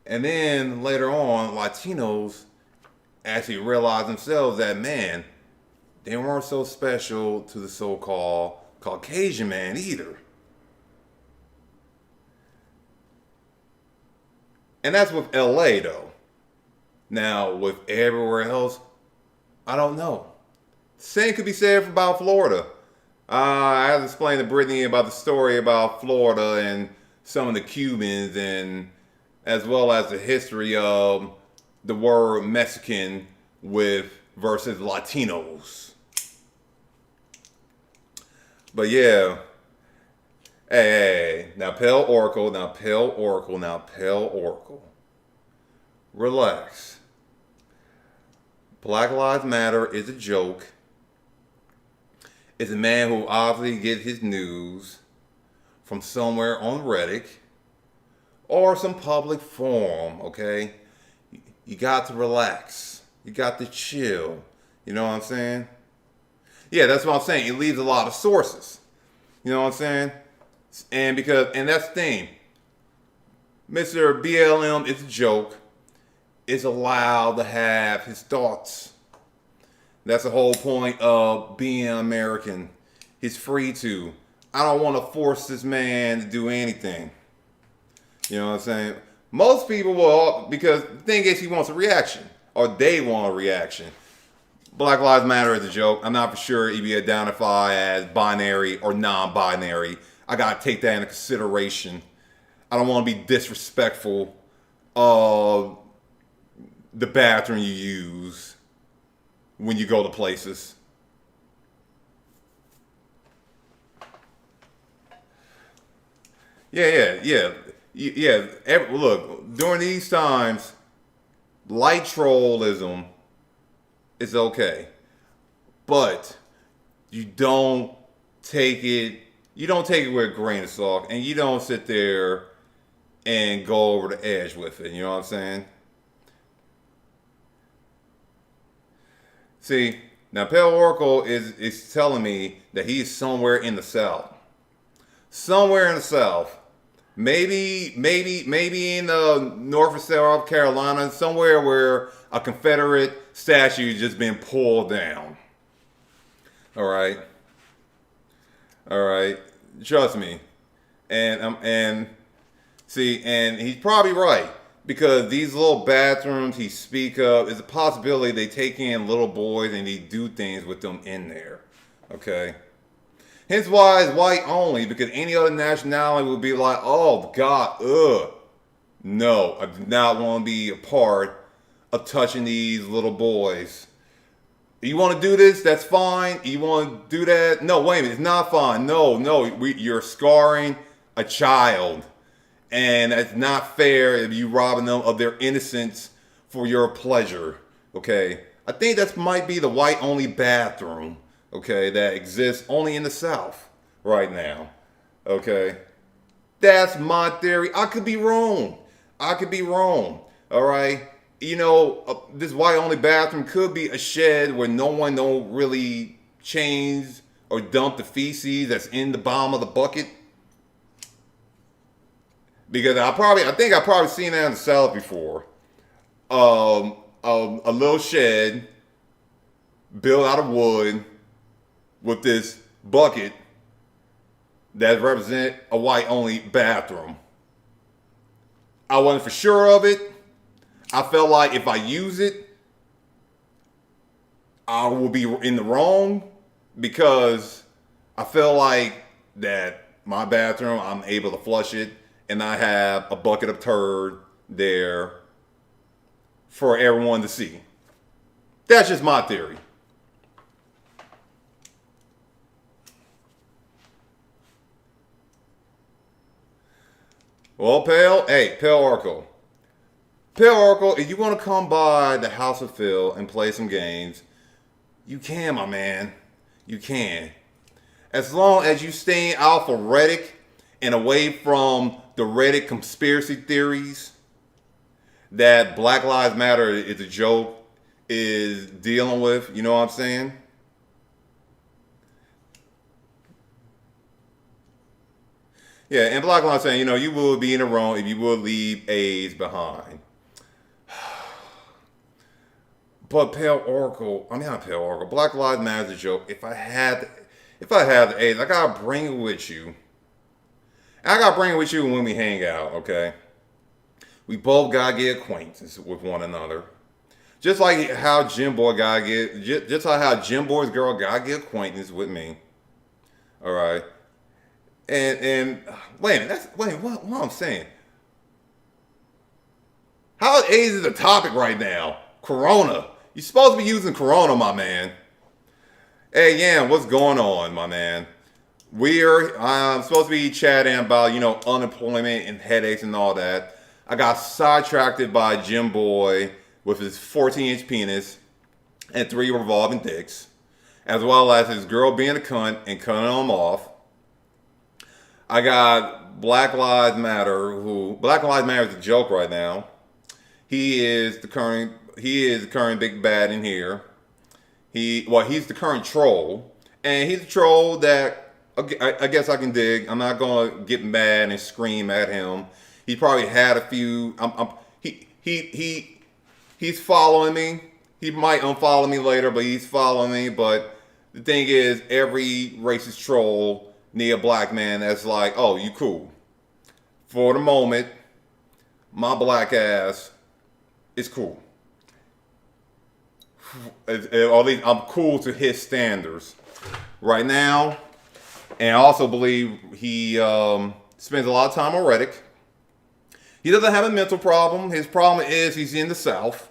And then later on, Latinos actually realized themselves that, man, they weren't so special to the so-called Caucasian man either. And that's with LA though. Now with everywhere else, I don't know. Same could be said about Florida. I had to explain to Brittany about the story about Florida and some of the Cubans, and as well as the history of the word Mexican with versus Latinos. But yeah, hey, now Pale Oracle, relax. Black Lives Matter is a joke. It's a man who obviously gets his news from somewhere on Reddit or some public forum, okay? You got to relax. You got to chill. You know what I'm saying? Yeah, that's what I'm saying. It leaves a lot of sources. You know what I'm saying? And that's the thing. Mr. BLM is a joke. Is allowed to have his thoughts. That's the whole point of being American. He's free to. I don't want to force this man to do anything. You know what I'm saying? Most people will, because the thing is he wants a reaction. Or they want a reaction. Black Lives Matter is a joke. I'm not for sure if you identify as binary or non-binary. I gotta take that into consideration. I don't want to be disrespectful of the bathroom you use when you go to places. Yeah. Look, during these times, light trollism is okay, but you don't take it. You don't take it with a grain of salt, and you don't sit there and go over the edge with it. You know what I'm saying? See, now Pale Oracle is telling me that he's somewhere in the South. Somewhere in the South. Maybe in North or South Carolina, somewhere where a Confederate statue just been pulled down. All right, all right. Trust me, and see, and he's probably right because these little bathrooms he speak of is a possibility they take in little boys and they do things with them in there. Okay. Hence why it's white only, because any other nationality would be like, oh God, ugh. No, I do not want to be a part of touching these little boys. You want to do this? That's fine. You want to do that? No, wait a minute. It's not fine. No. You're scarring a child. And it's not fair if you robbing them of their innocence for your pleasure. Okay? I think that might be the white only bathroom. Okay, that exists only in the South right now. Okay, that's my theory. I could be wrong. All right, this white only bathroom could be a shed where no one don't really change or dump the feces that's in the bottom of the bucket. Because I think I probably seen that in the South before. A little shed built out of wood with this bucket that represent a white only bathroom. I wasn't for sure of it. I felt like if I use it, I will be in the wrong because I feel like that my bathroom, I'm able to flush it and I have a bucket of turd there for everyone to see. That's just my theory. Well, Pale Oracle. Pale Oracle, if you want to come by the House of Phil and play some games, you can, my man. You can. As long as you stay out of Reddit and away from the Reddit conspiracy theories that Black Lives Matter is a joke, is dealing with, you know what I'm saying? Yeah, and Black Lives saying, you will be in the wrong if you will leave AIDS behind. But not Pale Oracle, Black Lives Matter is a joke. If I had the AIDS, I gotta bring it with you. I gotta bring it with you when we hang out, okay? We both gotta get acquaintance with one another. Just like how Jim Boy gotta just like how Jim Boy's girl gotta get acquaintance with me. All right. And wait a minute, what I'm saying? How AIDS is a topic right now? Corona. You're supposed to be using Corona, my man. Hey, Yan, what's going on, my man? I'm supposed to be chatting about, unemployment and headaches and all that. I got sidetracked by Jim Boy with his 14-inch penis and 3 revolving dicks, as well as his girl being a cunt and cutting them off. I got Black Lives Matter, Black Lives Matter is a joke right now. He is the current big bad in here. He's the current troll. And he's a troll that I guess I can dig. I'm not gonna get mad and scream at him. He probably had a few he's following me. He might unfollow me later, but he's following me. But the thing is, every racist troll need a black man that's like, oh, you cool. For the moment, my black ass is cool. at least I'm cool to his standards right now. And I also believe he spends a lot of time on Reddit. He doesn't have a mental problem. His problem is he's in the South.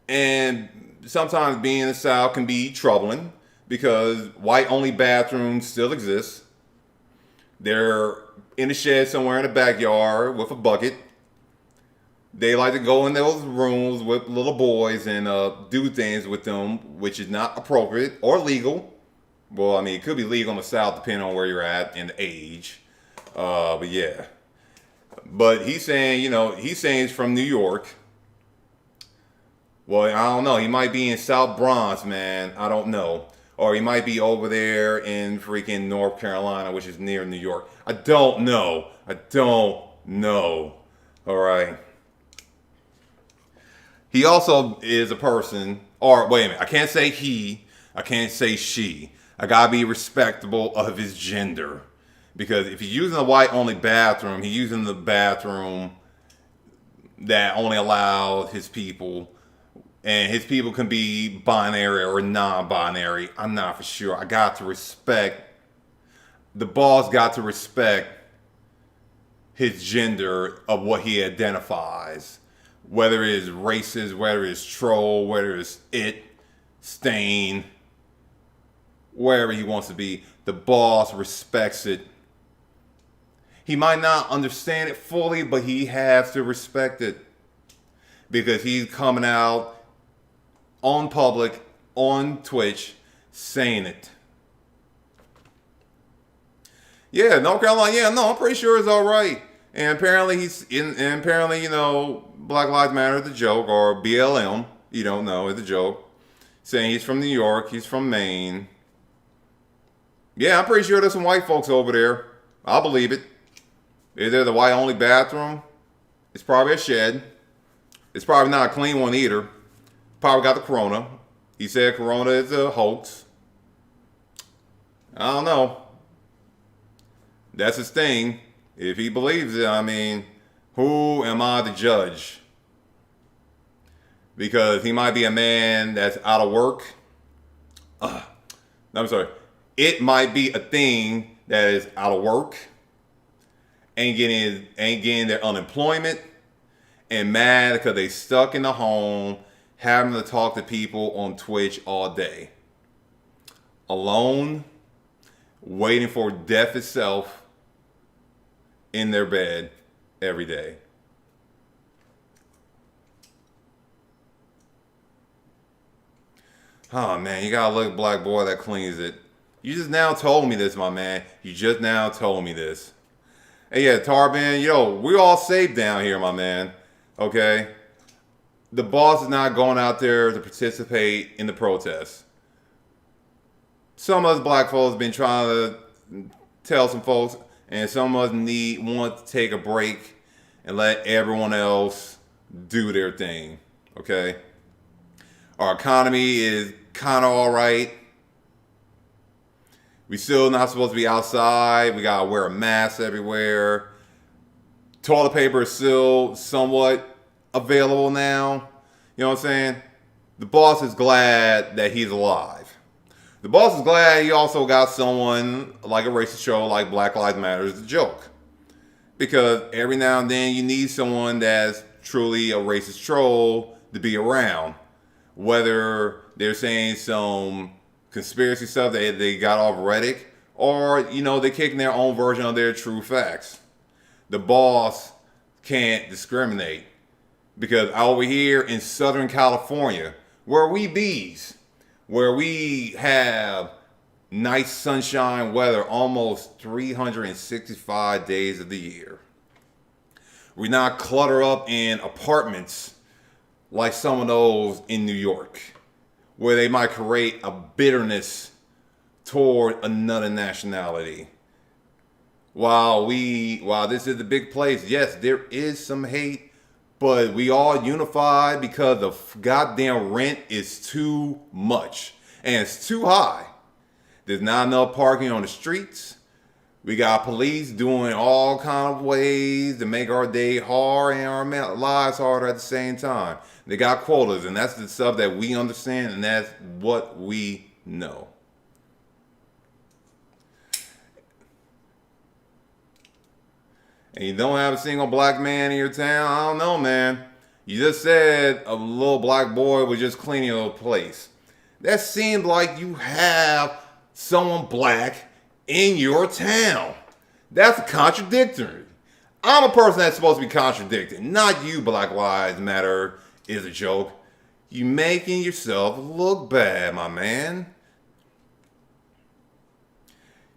And sometimes being in the South can be troubling because white-only bathrooms still exist. They're in the shed somewhere in the backyard with a bucket. They like to go in those rooms with little boys and do things with them, which is not appropriate or legal. Well, I mean, it could be legal in the South depending on where you're at and the age. But yeah. But he's saying, he's from New York. Well, I don't know. He might be in South Bronx, man. I don't know. Or he might be over there in freaking North Carolina, which is near New York. I don't know. All right. He also is a person, or wait a minute. I can't say he. I can't say she. I gotta be respectable of his gender. Because if he's using a white-only bathroom, he's using the bathroom that only allows his people. And his people can be binary or non-binary. I'm not for sure. I got to respect. The boss got to respect his gender of what he identifies. Whether it's racist, whether it's troll, whether it's stain, wherever he wants to be. The boss respects it. He might not understand it fully, but he has to respect it. Because he's coming out on public, on Twitch, saying it. Yeah, North Carolina, I'm pretty sure it's all right. And apparently Black Lives Matter is a joke, or BLM, you don't know, it's a joke. Saying he's from New York, he's from Maine. Yeah, I'm pretty sure there's some white folks over there. I'll believe it. Is there the white-only bathroom? It's probably a shed. It's probably not a clean one either. Probably got the corona. He said corona is a hoax. I don't know. That's his thing. If he believes it, I mean, who am I to judge? Because he might be a man that's out of work. I'm sorry. It might be a thing that is out of work, ain't getting their unemployment, and mad because they stuck in the home, having to talk to people on Twitch all day. Alone, waiting for death itself in their bed every day. Oh man, you gotta look at Black Boy that cleans it. You just now told me this, my man. You just now told me this. Hey, yeah, Tarbin, we're all safe down here, my man. Okay? The boss is not going out there to participate in the protests. Some of us black folks been trying to tell some folks, and some of us want to take a break and let everyone else do their thing. Okay? Our economy is kind of all right. We still not supposed to be outside. We gotta wear a mask everywhere. Toilet paper is still somewhat available now. You know what I'm saying? The boss is glad that he's alive. The boss is glad he also got someone like a racist show like Black Lives Matter as a joke. Because every now and then you need someone that's truly a racist troll to be around. Whether they're saying some conspiracy stuff that they got off Reddit, or, they're kicking their own version of their true facts. The boss can't discriminate. Because over here in Southern California, where we bees, where we have nice sunshine weather almost 365 days of the year. We're not cluttered up in apartments like some of those in New York, where they might create a bitterness toward another nationality. While this is the big place, yes, there is some hate, but we all unified because the goddamn rent is too much and it's too high. There's not enough parking on the streets. We got police doing all kind of ways to make our day hard and our lives harder at the same time. They got quotas, and that's the stuff that we understand, and that's what we know. And you don't have a single black man in your town? I don't know, man. You just said a little black boy was just cleaning a place. That seemed like you have someone black in your town. That's contradictory. I'm a person that's supposed to be contradicted, not you. Black Lives Matter is a joke. You making yourself look bad, my man.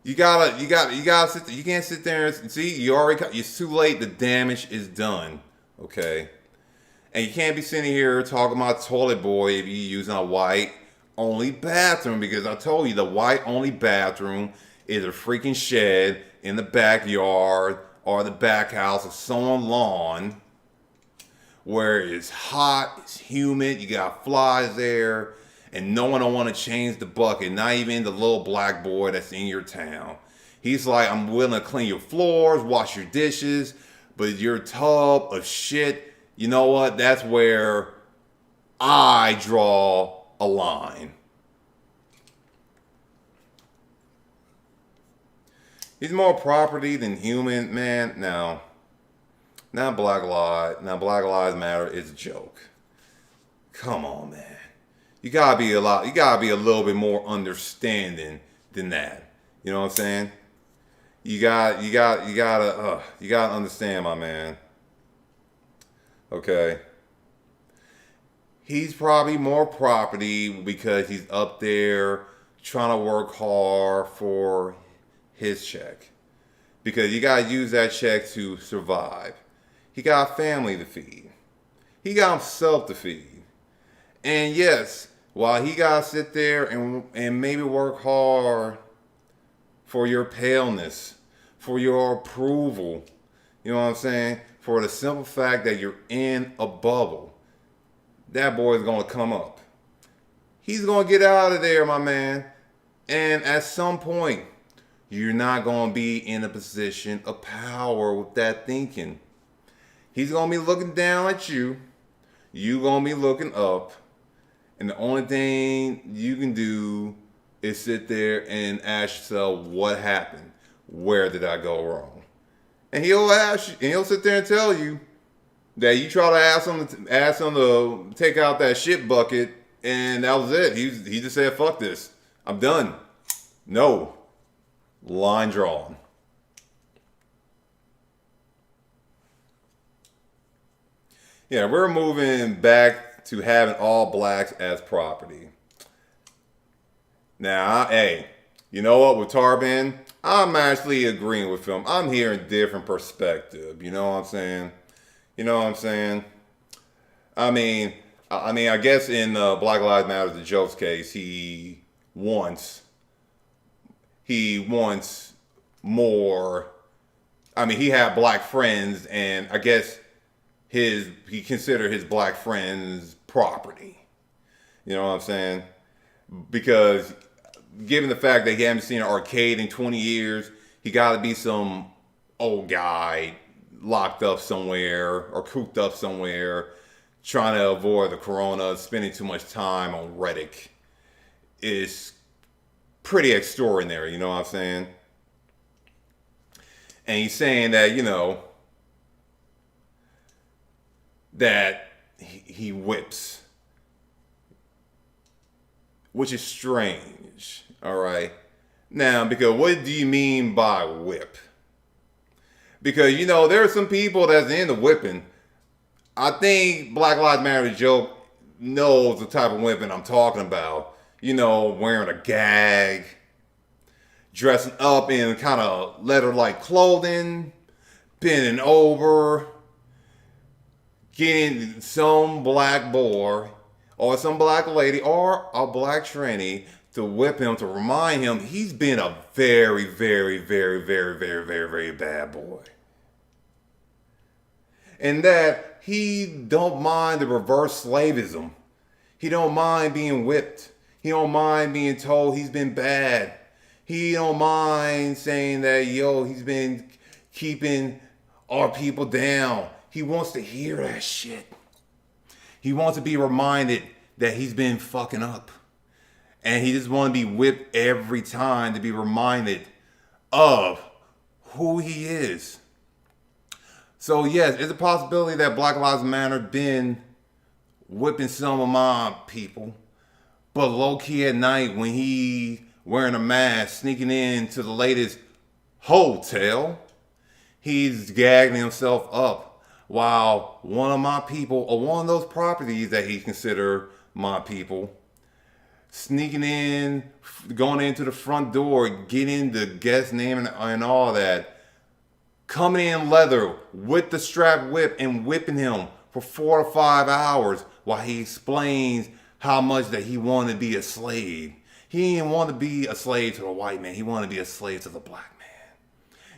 You gotta sit there. You can't sit there and see, it's too late. The damage is done. Okay? And you can't be sitting here talking about toilet boy if you're using a white only bathroom, because I told you the white only bathroom is a freaking shed in the backyard or the back house of someone's lawn where it's hot, it's humid, you got flies there, and no one don't want to change the bucket, not even the little black boy that's in your town. He's like, I'm willing to clean your floors, wash your dishes, but your tub of shit, you know what? That's where I draw a line. He's more property than human, man. Now Black Lives Matter is a joke. Come on, man. You gotta be a little bit more understanding than that. You know what I'm saying? You gotta understand, my man. Okay. He's probably more property because he's up there trying to work hard for his check. Because you gotta use that check to survive. He got a family to feed. He got himself to feed. And yes, while he gotta sit there and maybe work hard for your paleness, for your approval, you know what I'm saying? For the simple fact that you're in a bubble. That boy is going to come up. He's going to get out of there, my man. And at some point, you're not going to be in a position of power with that thinking. He's going to be looking down at you. You're going to be looking up. And the only thing you can do is sit there and ask yourself, what happened? Where did I go wrong? And he'll ask you, and he'll sit there and tell you that you try to ask him to take out that shit bucket, and that was it. He just said, fuck this. I'm done. No. Line drawn. Yeah, we're moving back to having all blacks as property. Now, hey, you know what, with Tarbin, I'm actually agreeing with him. I'm hearing different perspective. You know what I'm saying? You know what I'm saying? I mean, I guess in Black Lives Matter, the Joke's case, he wants more. I mean, he had black friends, and I guess he considered his black friends property. You know what I'm saying? Because given the fact that he hasn't seen an arcade in 20 years, he got to be some old guy locked up somewhere or cooped up somewhere trying to avoid the corona, spending too much time on Reddit. Is pretty extraordinary, you know what I'm saying? And he's saying that, you know, that he whips, which is strange, all right? Now, because what do you mean by whip? Because, you know, there are some people that's into whipping. I think Black Lives Matter joke knows the type of whipping I'm talking about. You know, wearing a gag, dressing up in kind of leather-like clothing, bending over, getting some black boy or some black lady or a black tranny to whip him to remind him he's been a very, very, very, very, very, very, very bad boy. And that he don't mind the reverse slavism. He don't mind being whipped. He don't mind being told he's been bad. He don't mind saying that, yo, he's been keeping our people down. He wants to hear that shit. He wants to be reminded that he's been fucking up. And he just want to be whipped every time to be reminded of who he is. So yes, it's a possibility that Black Lives Matter been whipping some of my people. But low key at night when he wearing a mask, sneaking into the latest hotel, he's gagging himself up while one of my people, or one of those properties that he consider my people, sneaking in, going into the front door, getting the guest name and all that, coming in leather with the strap whip and whipping him for 4 to 5 hours while he explains how much that he wanted to be a slave. He didn't want to be a slave to the white man. He wanted to be a slave to the black man.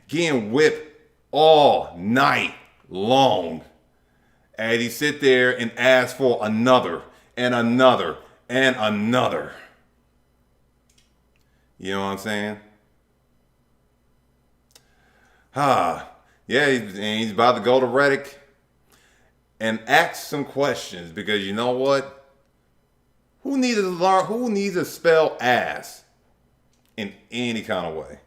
Getting whipped all night long. And he sit there and ask for another and another and another. You know what I'm saying? Yeah, he's about to go to Reddit and ask some questions, because you know what? Who needs to learn? Who needs to spell ass in any kind of way?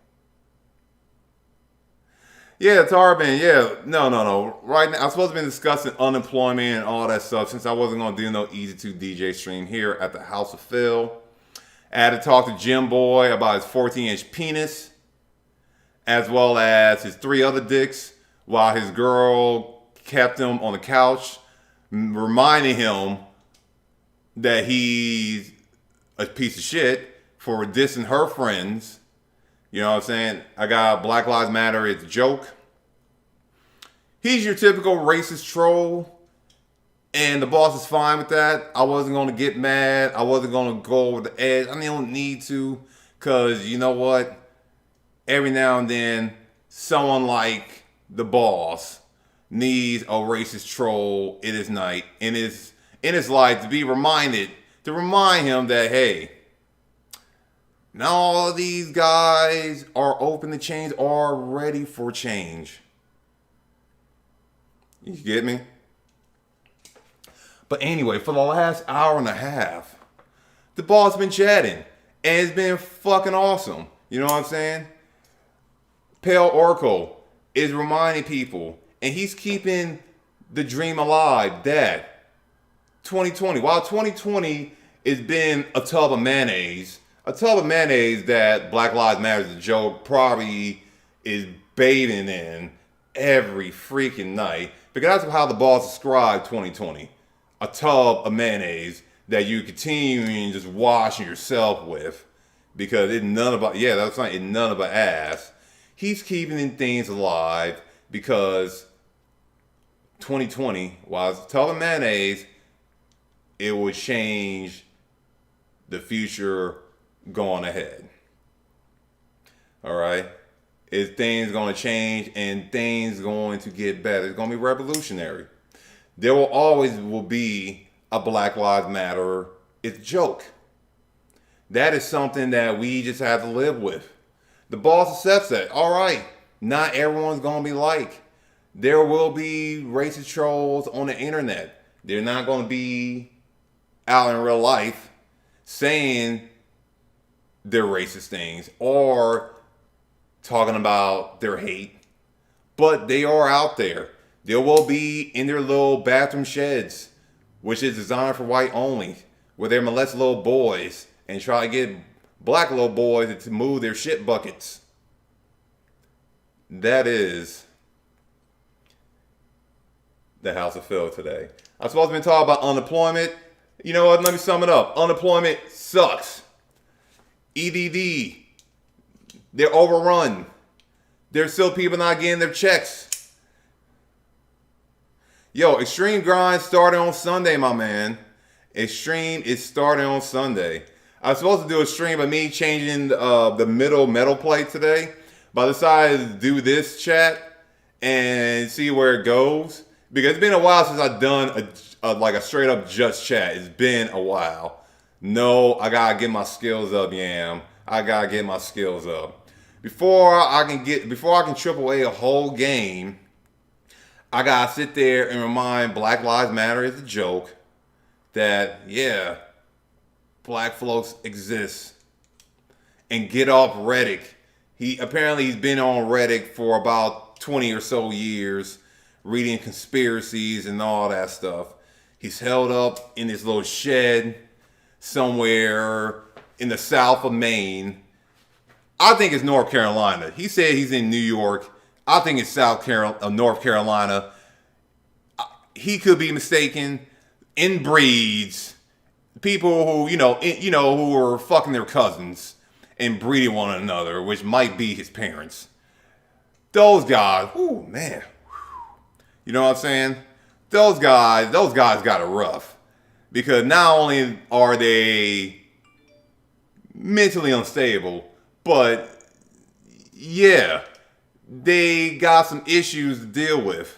Yeah, Tarbin. Yeah, no. Right now, I'm supposed to be discussing unemployment and all that stuff, since I wasn't gonna do no Easy to DJ stream here at the House of Phil. I had to talk to Jim Boy about his 14-inch penis, as well as his 3 other dicks, while his girl kept him on the couch, reminding him that he's a piece of shit for dissing her friends. You know what I'm saying? I got Black Lives Matter, it's a joke. He's your typical racist troll, and the boss is fine with that. I wasn't going to get mad. I wasn't going to go over the edge. I don't need to, because you know what? Every now and then, someone like the boss needs a racist troll in his night, in his life, to be reminded, to remind him that, hey, not all of these guys are open to change or ready for change. You get me? But anyway, for the last hour and a half, the boss been chatting, and it's been fucking awesome. You know what I'm saying? Pale Oracle is reminding people, and he's keeping the dream alive that 2020, while 2020 has been a tub of mayonnaise that Black Lives Matter is a joke probably is bathing in every freaking night, because that's how the boss described 2020. A tub of mayonnaise that you continue just washing yourself with, because it's none about, yeah, that's not, it's none about ass. He's keeping things alive because 2020, while it's a tub of mayonnaise, it would change the future going ahead. All right? Is things going to change and things going to get better. It's going to be revolutionary. There will be a Black Lives Matter. It's a joke. That is something that we just have to live with. The boss accepts that. All right, not everyone's going to be like. There will be racist trolls on the internet. They're not going to be out in real life saying their racist things or talking about their hate. But they are out there. There will be in their little bathroom sheds, which is designed for white only, where they molest little boys and try to get black little boys to move their shit buckets. That is the House of Phil today. I'm supposed to be talking about unemployment. You know what? Let me sum it up. Unemployment sucks. EDD. They're overrun. There's still people not getting their checks. Yo, Extreme Grind started on Sunday, my man. Extreme is starting on Sunday. I was supposed to do a stream of me changing the middle metal plate today, but I decided to do this chat and see where it goes, because it's been a while since I've done a straight up just chat. It's been a while. No, I gotta get my skills up, Yam. I gotta get my skills up. Before I can triple A a whole game, I gotta sit there and remind Black Lives Matter is a joke. That yeah, black folks exist. And get off Reddit. He's been on Reddit for about 20 or so years, reading conspiracies and all that stuff. He's held up in this little shed somewhere in the south of Maine. I think it's North Carolina. He said he's in New York. I think it's North Carolina. He could be mistaken. Inbreeds people who are fucking their cousins and breeding one another, which might be his parents. Those guys, ooh man, you know what I'm saying? Those guys got it rough because not only are they mentally unstable, but yeah, they got some issues to deal with.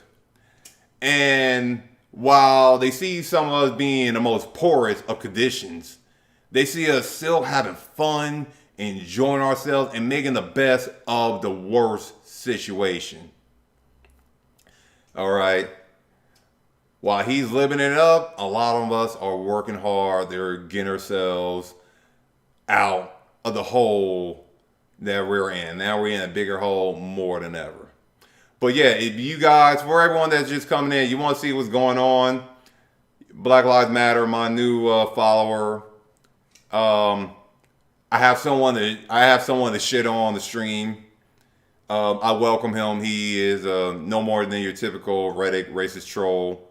And while they see some of us being in the most poorest of conditions, they see us still having fun, enjoying ourselves, and making the best of the worst situation. All right. While he's living it up, a lot of us are working hard. They're getting ourselves out of the hole that we're in. Now we're in a bigger hole more than ever. But yeah, if you guys, for everyone that's just coming in, you want to see what's going on, Black Lives Matter, my new follower. I have someone to shit on the stream. I welcome him. He is no more than your typical Reddit racist troll.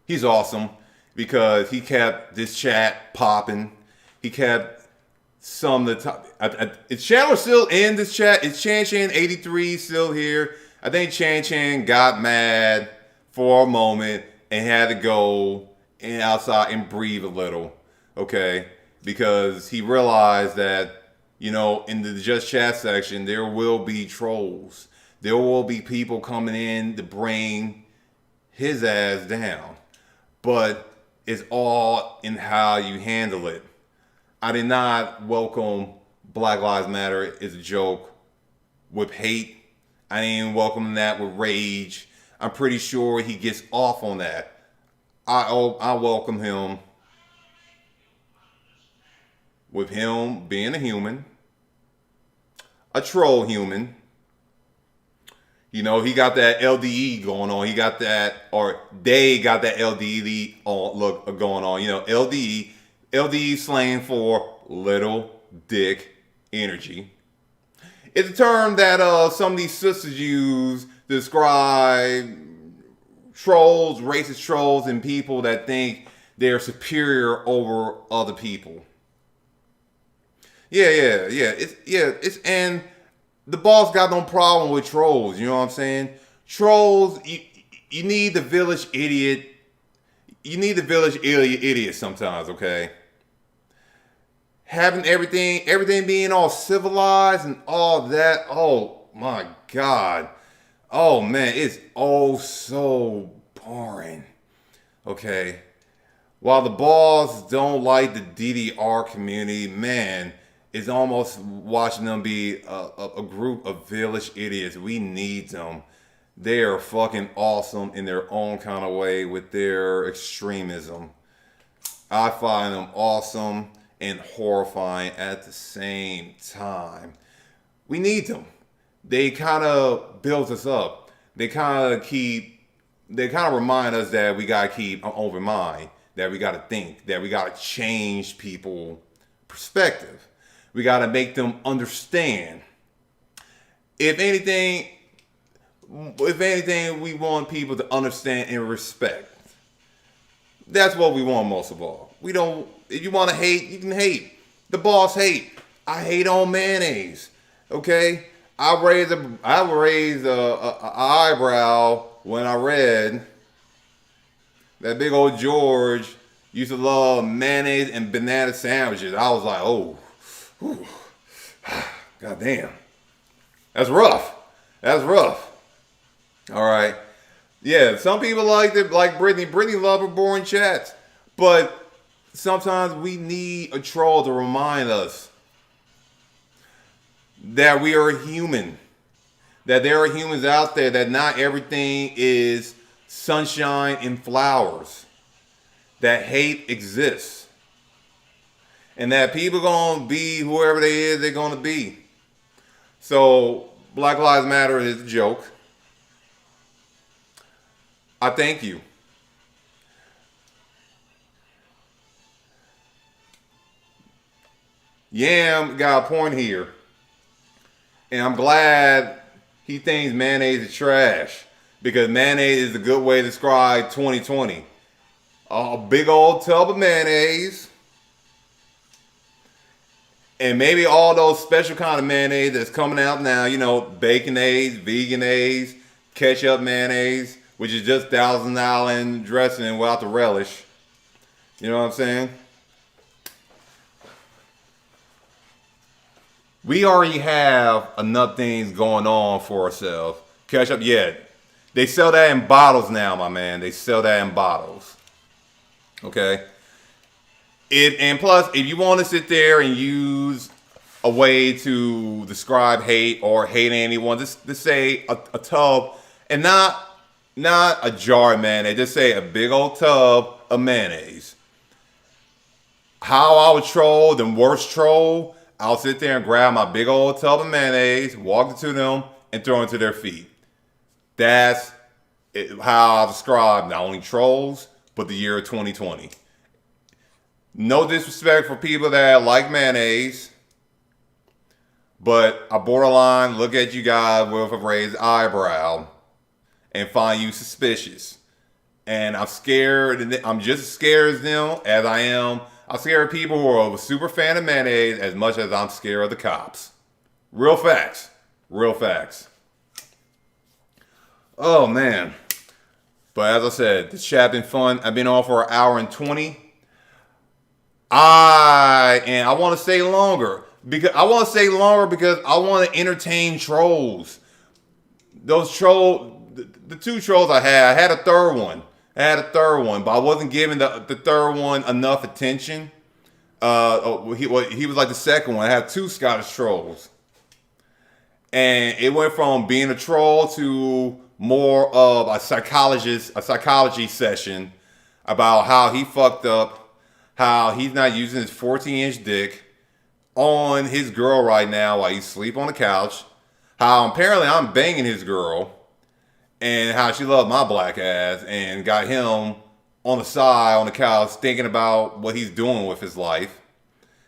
He's awesome because he kept this chat popping. He kept some of the top. Is Chandler still in this chat? Is Chan Chan 83 still here? I think Chan Chan got mad for a moment and had to go outside and breathe a little, okay? Because he realized that, in the Just Chat section, there will be trolls. There will be people coming in to bring his ass down. But it's all in how you handle it. I did not welcome Black Lives Matter is a joke with hate. I didn't welcome that with rage. I'm pretty sure he gets off on that. I welcome him with him being a human, a troll human. He got that LDE going on. He got that, or they got that LDE look going on. LDE slang for little dick energy. It's a term that some of these sisters use to describe trolls, racist trolls, and people that think they're superior over other people. Yeah. It's and the boss got no problem with trolls. You know what I'm saying? Trolls, you need the village idiot. You need the village idiot sometimes, okay? Having everything being all civilized and all that. Oh my God. Oh man, it's oh so boring. Okay. While the boss don't like the DDR community, man, it's almost watching them be a group of village idiots. We need them. They are fucking awesome in their own kind of way with their extremism. I find them awesome and horrifying at the same time. We need them. They kind of build us up. They kind of remind us that we got to keep an open mind, that we got to think, that we got to change people's perspective. We got to make them understand. If anything, we want people to understand and respect. That's what we want most of all. We don't. If you want to hate, you can hate. The boss hate. I hate on mayonnaise. Okay, I raised a eyebrow when I read that big old George used to love mayonnaise and banana sandwiches. I was like, oh, whew, god damn, that's rough. That's rough. All right. Yeah, some people like Brittany. Brittany love her boring chats. But sometimes we need a troll to remind us that we are human, that there are humans out there, that not everything is sunshine and flowers, that hate exists, and that people gonna be whoever they is they're gonna be. So Black Lives Matter is a joke. I thank you. Yam got a point here. And I'm glad he thinks mayonnaise is trash. Because mayonnaise is a good way to describe 2020. A big old tub of mayonnaise. And maybe all those special kind of mayonnaise that's coming out now, you know, baconaise, veganase, ketchup mayonnaise, which is just Thousand Island dressing without the relish. You know what I'm saying? We already have enough things going on for ourselves. Ketchup, yeah. They sell that in bottles now, my man. They sell that in bottles. Okay? And plus, if you want to sit there and use a way to describe hate or hate anyone, just say a tub, and not a jar of mayonnaise. Just say a big old tub of mayonnaise. How I would troll, the worst troll, I'll sit there and grab my big old tub of mayonnaise, walk it to them, and throw it to their feet. That's how I describe not only trolls, but the year 2020. No disrespect for people that like mayonnaise, but I borderline look at you guys with a raised eyebrow and find you suspicious. And I'm scared. I'm just as scared as them as I am. I'm scared of people who are a super fan of mayonnaise as much as I'm scared of the cops. Real facts. Real facts. Oh, man. But as I said, this chat been fun. I've been on for an hour and 20. I want to stay longer because I want to entertain trolls. Those the two trolls I had a third one. But I wasn't giving the third one enough attention. He was like the second one. I had two Scottish trolls, and it went from being a troll to more of a psychology session about how he fucked up. How he's not using his 14-inch dick on his girl right now while he's asleep on the couch. How apparently I'm banging his girl. And how she loved my black ass and got him on the side, on the couch, thinking about what he's doing with his life.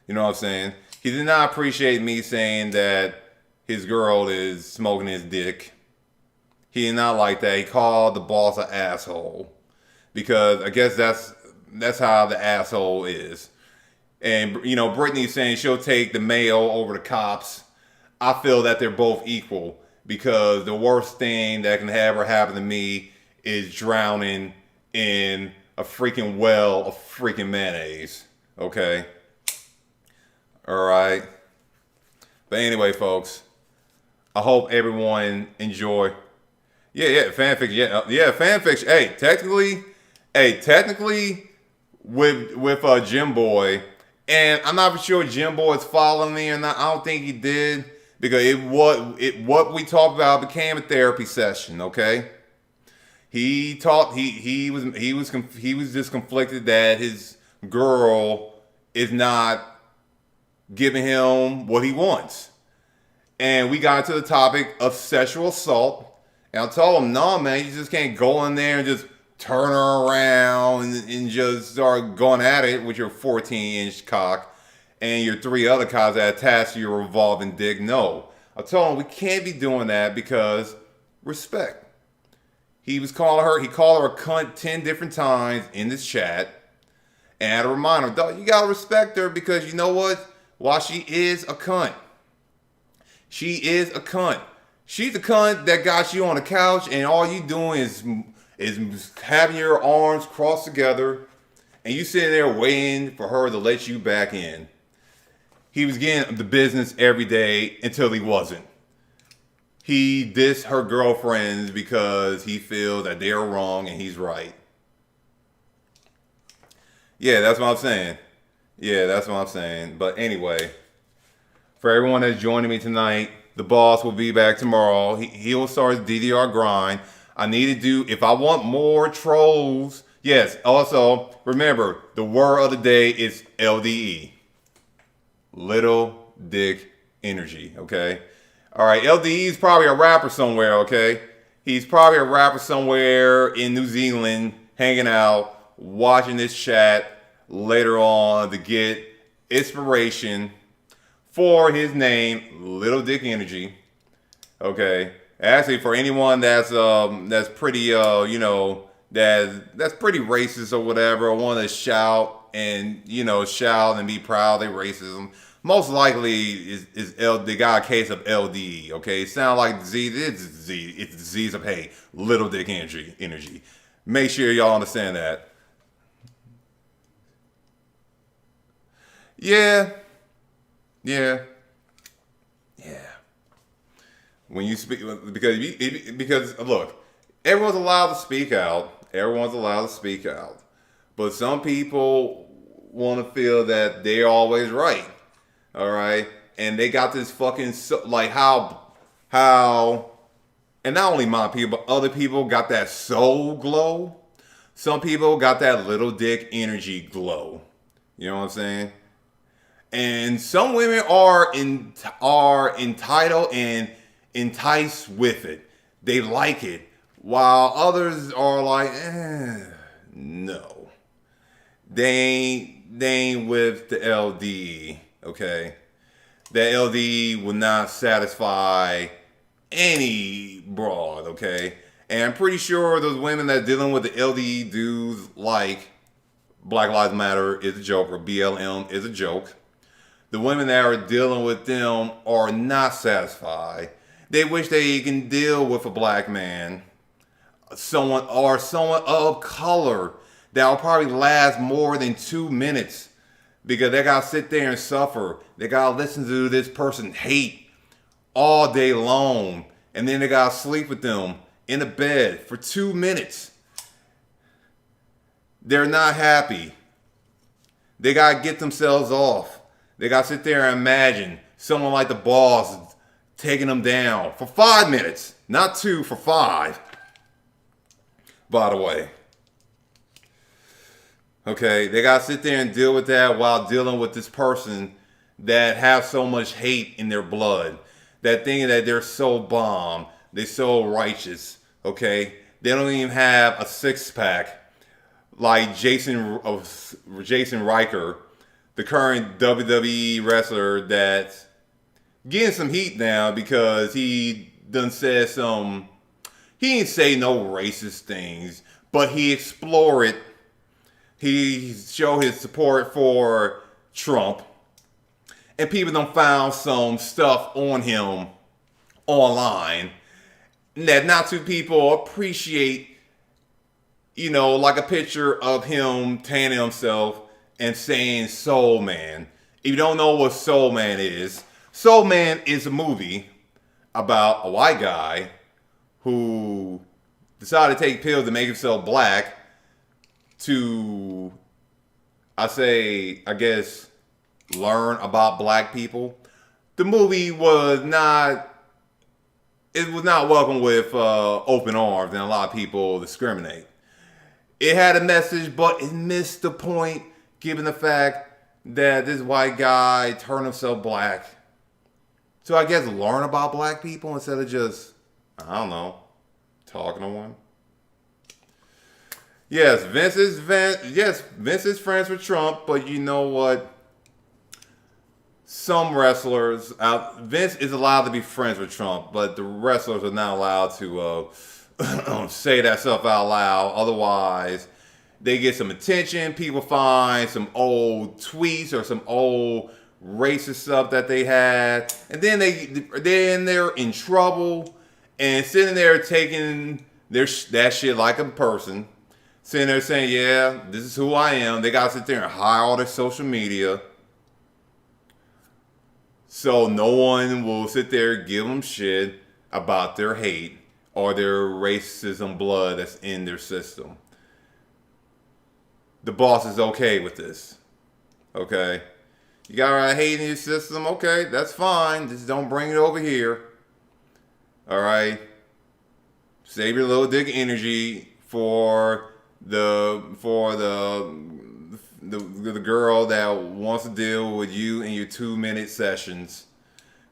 You know what I'm saying? He did not appreciate me saying that his girl is smoking his dick. He did not like that. He called the boss an asshole. Because I guess that's how the asshole is. And, you know, Brittany's saying she'll take the mayo over the cops. I feel that they're both equal because the worst thing that can ever happen to me is drowning in a freaking well of freaking mayonnaise. Okay? Alright? But anyway, folks, I hope everyone enjoy. Yeah, fanfiction. Yeah, fanfiction. Hey, technically, with Jim Boy, and I'm not sure Jim Boy is following me or not. I don't think he did because what we talked about became a therapy session. Okay, he was just conflicted that his girl is not giving him what he wants, and we got to the topic of sexual assault. And I told him, no, man, you just can't go in there and just turn her around and just start going at it with your 14-inch cock and your three other cocks that attach to your revolving dick. No. I told him we can't be doing that because respect. He called her a cunt 10 different times in this chat. And I had to remind him, dog, you gotta respect her because you know what? While she is a cunt. She is a cunt. She's a cunt that got you on the couch and all you doing is having your arms crossed together and you sitting there waiting for her to let you back in. He was getting the business every day until he wasn't. He dissed her girlfriends because he feels that they're wrong and he's right. Yeah, that's what I'm saying. But anyway, For everyone that's joining me tonight, the boss will be back tomorrow. He'll start his DDR grind. I need to do, if I want more trolls, yes, also, remember, the word of the day is LDE. Little Dick Energy, okay? All right, LDE is probably a rapper somewhere, okay? He's probably a rapper somewhere in New Zealand, hanging out, watching this chat later on to get inspiration for his name, Little Dick Energy. Okay, actually, for anyone that's pretty that's pretty racist or whatever, or want to shout and shout and be proud they racism. Most likely they got a case of LD. Okay, it sounds like disease. It's disease. It's disease of hate. Little Dick energy. Make sure y'all understand that. Yeah, yeah, yeah. When you speak, because look, everyone's allowed to speak out. Everyone's allowed to speak out, but some people want to feel that they're always right. All right, and they got this fucking like how, and not only my people, but other people got that soul glow. Some people got that little dick energy glow. You know what I'm saying? And some women are entitled and enticed with it. They like it, while others are like, no, they ain't with the LD. Okay, that LD will not satisfy any broad. Okay, and I'm pretty sure those women that dealing with the LD dudes like Black Lives Matter is a joke or BLM is a joke. The women that are dealing with them are not satisfied. They wish they can deal with a black man, someone of color that will probably last more than 2 minutes because they gotta sit there and suffer. They gotta listen to this person hate all day long, and then they gotta sleep with them in a bed for 2 minutes. They're not happy. They gotta get themselves off. They got to sit there and imagine someone like the boss taking them down for 5 minutes. Not 2, for 5. By the way. Okay, they got to sit there and deal with that while dealing with this person that have so much hate in their blood. That thinking that they're so bomb. They're so righteous. Okay? They don't even have a six-pack like Jason Riker, the current WWE wrestler that's getting some heat now because he done said some, he didn't say no racist things, but he explored it. He showed his support for Trump. And people done found some stuff on him online that not too people appreciate, like a picture of him tanning himself and saying Soul Man. If you don't know what Soul Man is a movie about a white guy who decided to take pills to make himself black to, I guess, learn about black people. The movie was not welcome with open arms, and a lot of people discriminate. It had a message, but it missed the point, given the fact that this white guy turned himself black. So I guess learn about black people instead of just, I don't know, talking to one. Yes, Vince is friends with Trump, but you know what? Some wrestlers, Vince is allowed to be friends with Trump, but the wrestlers are not allowed to say that stuff out loud. Otherwise, they get some attention. People find some old tweets or some old racist stuff that they had, and then they're in trouble and sitting there taking that shit like a person, sitting there saying, "Yeah, this is who I am." They gotta sit there and hide all their social media, so no one will sit there and give them shit about their hate or their racism blood that's in their system. The boss is okay with this. Okay? You got hate in your system. Okay, that's fine. Just don't bring it over here. All right. Save your little dick energy the girl that wants to deal with you in your 2 minute sessions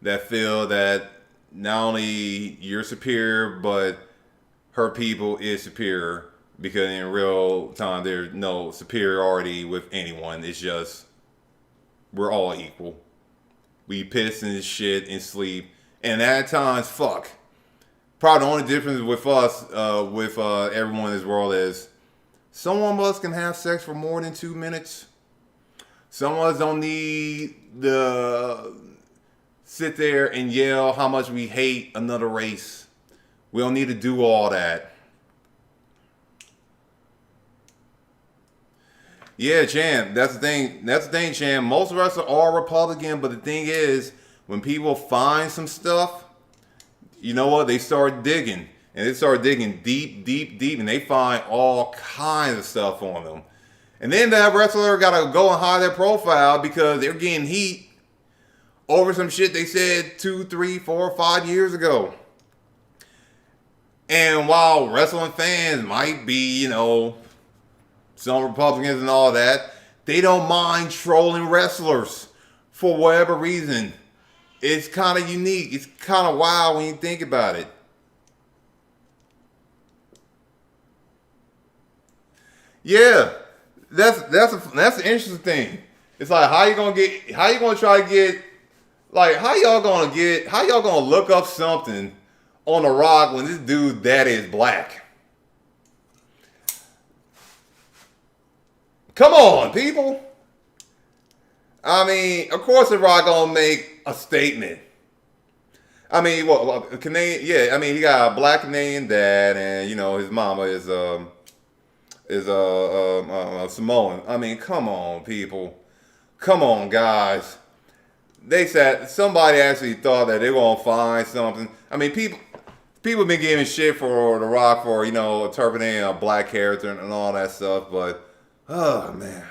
that feel that not only you're superior but her people is superior, because in real time there's no superiority with anyone. It's just we're all equal. We piss and shit and sleep, and at times fuck. Probably the only difference with us, with everyone in this world, is some of us can have sex for more than 2 minutes. Some of us don't need to sit there and yell how much we hate another race. We don't need to do all that. Yeah, Chan, that's the thing. That's the thing, Chan. Most of us are all Republican, but the thing is, when people find some stuff, you know what? They start digging. And they start digging deep, deep, deep, and they find all kinds of stuff on them. And then that wrestler got to go and hide their profile because they're getting heat over some shit they said 2, 3, 4, 5 years ago. And while wrestling fans might be, some Republicans and all that, they don't mind trolling wrestlers for whatever reason. It's kind of unique. It's kind of wild when you think about it. Yeah, that's an interesting thing. It's like how you gonna try to get, like how y'all gonna look up something on The Rock when this dude that is black? Come on, people. I mean, of course The Rock gonna make a statement. I mean, Canadian? Yeah, I mean he got a black Canadian dad, and his mama is Samoan. I mean, come on, people. Come on, guys. They said somebody actually thought that they were gonna find something. I mean, people have been giving shit for The Rock for interpreting a black character and all that stuff, but oh man.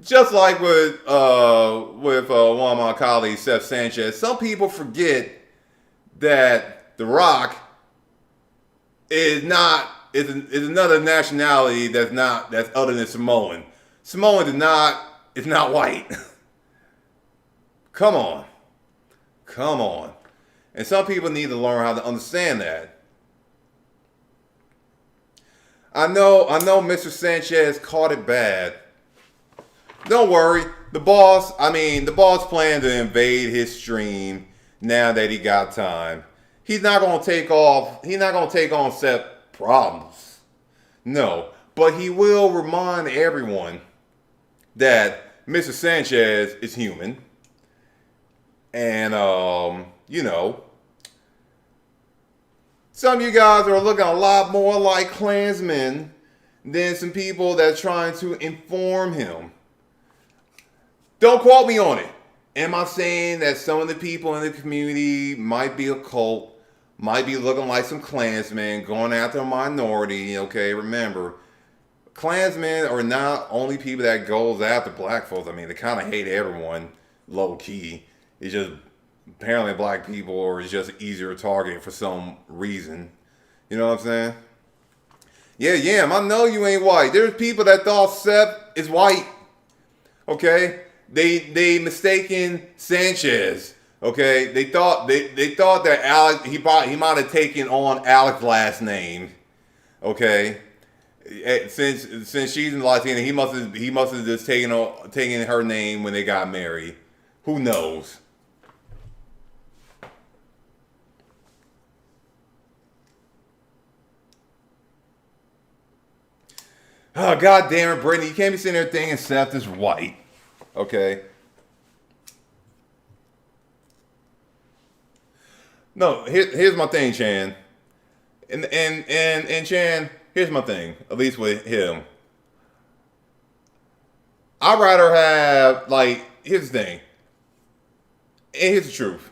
Just like with one of my colleagues, Seth Sanchez, some people forget that The Rock is another nationality that's other than Samoan. Samoan is not white. Come on. And some people need to learn how to understand that. I know Mr. Sanchez caught it bad. Don't worry. The boss planned to invade his stream now that he got time. He's not going to take on Seth problems. No. But he will remind everyone that Mr. Sanchez is human. And, some of you guys are looking a lot more like Klansmen than some people that's trying to inform him. Don't quote me on it. Am I saying that some of the people in the community might be a cult, might be looking like some Klansmen going after a minority? Okay, remember, Klansmen are not only people that goes after black folks. I mean, they kind of hate everyone, low key. It's just apparently black people are just easier target for some reason. You know what I'm saying? Yeah, I know you ain't white. There's people that thought Seth is white. Okay? They mistaken Sanchez. Okay? They thought that Alex he might have taken on Alex's last name. Okay? Since she's in Latina, he must have just taken her name when they got married. Who knows? Oh, God damn it, Brittany. You can't be sitting there thinking Seth is white. Okay? No, here's my thing, Chan. And Chan, here's my thing. At least with him. I'd rather have, here's the thing. And here's the truth.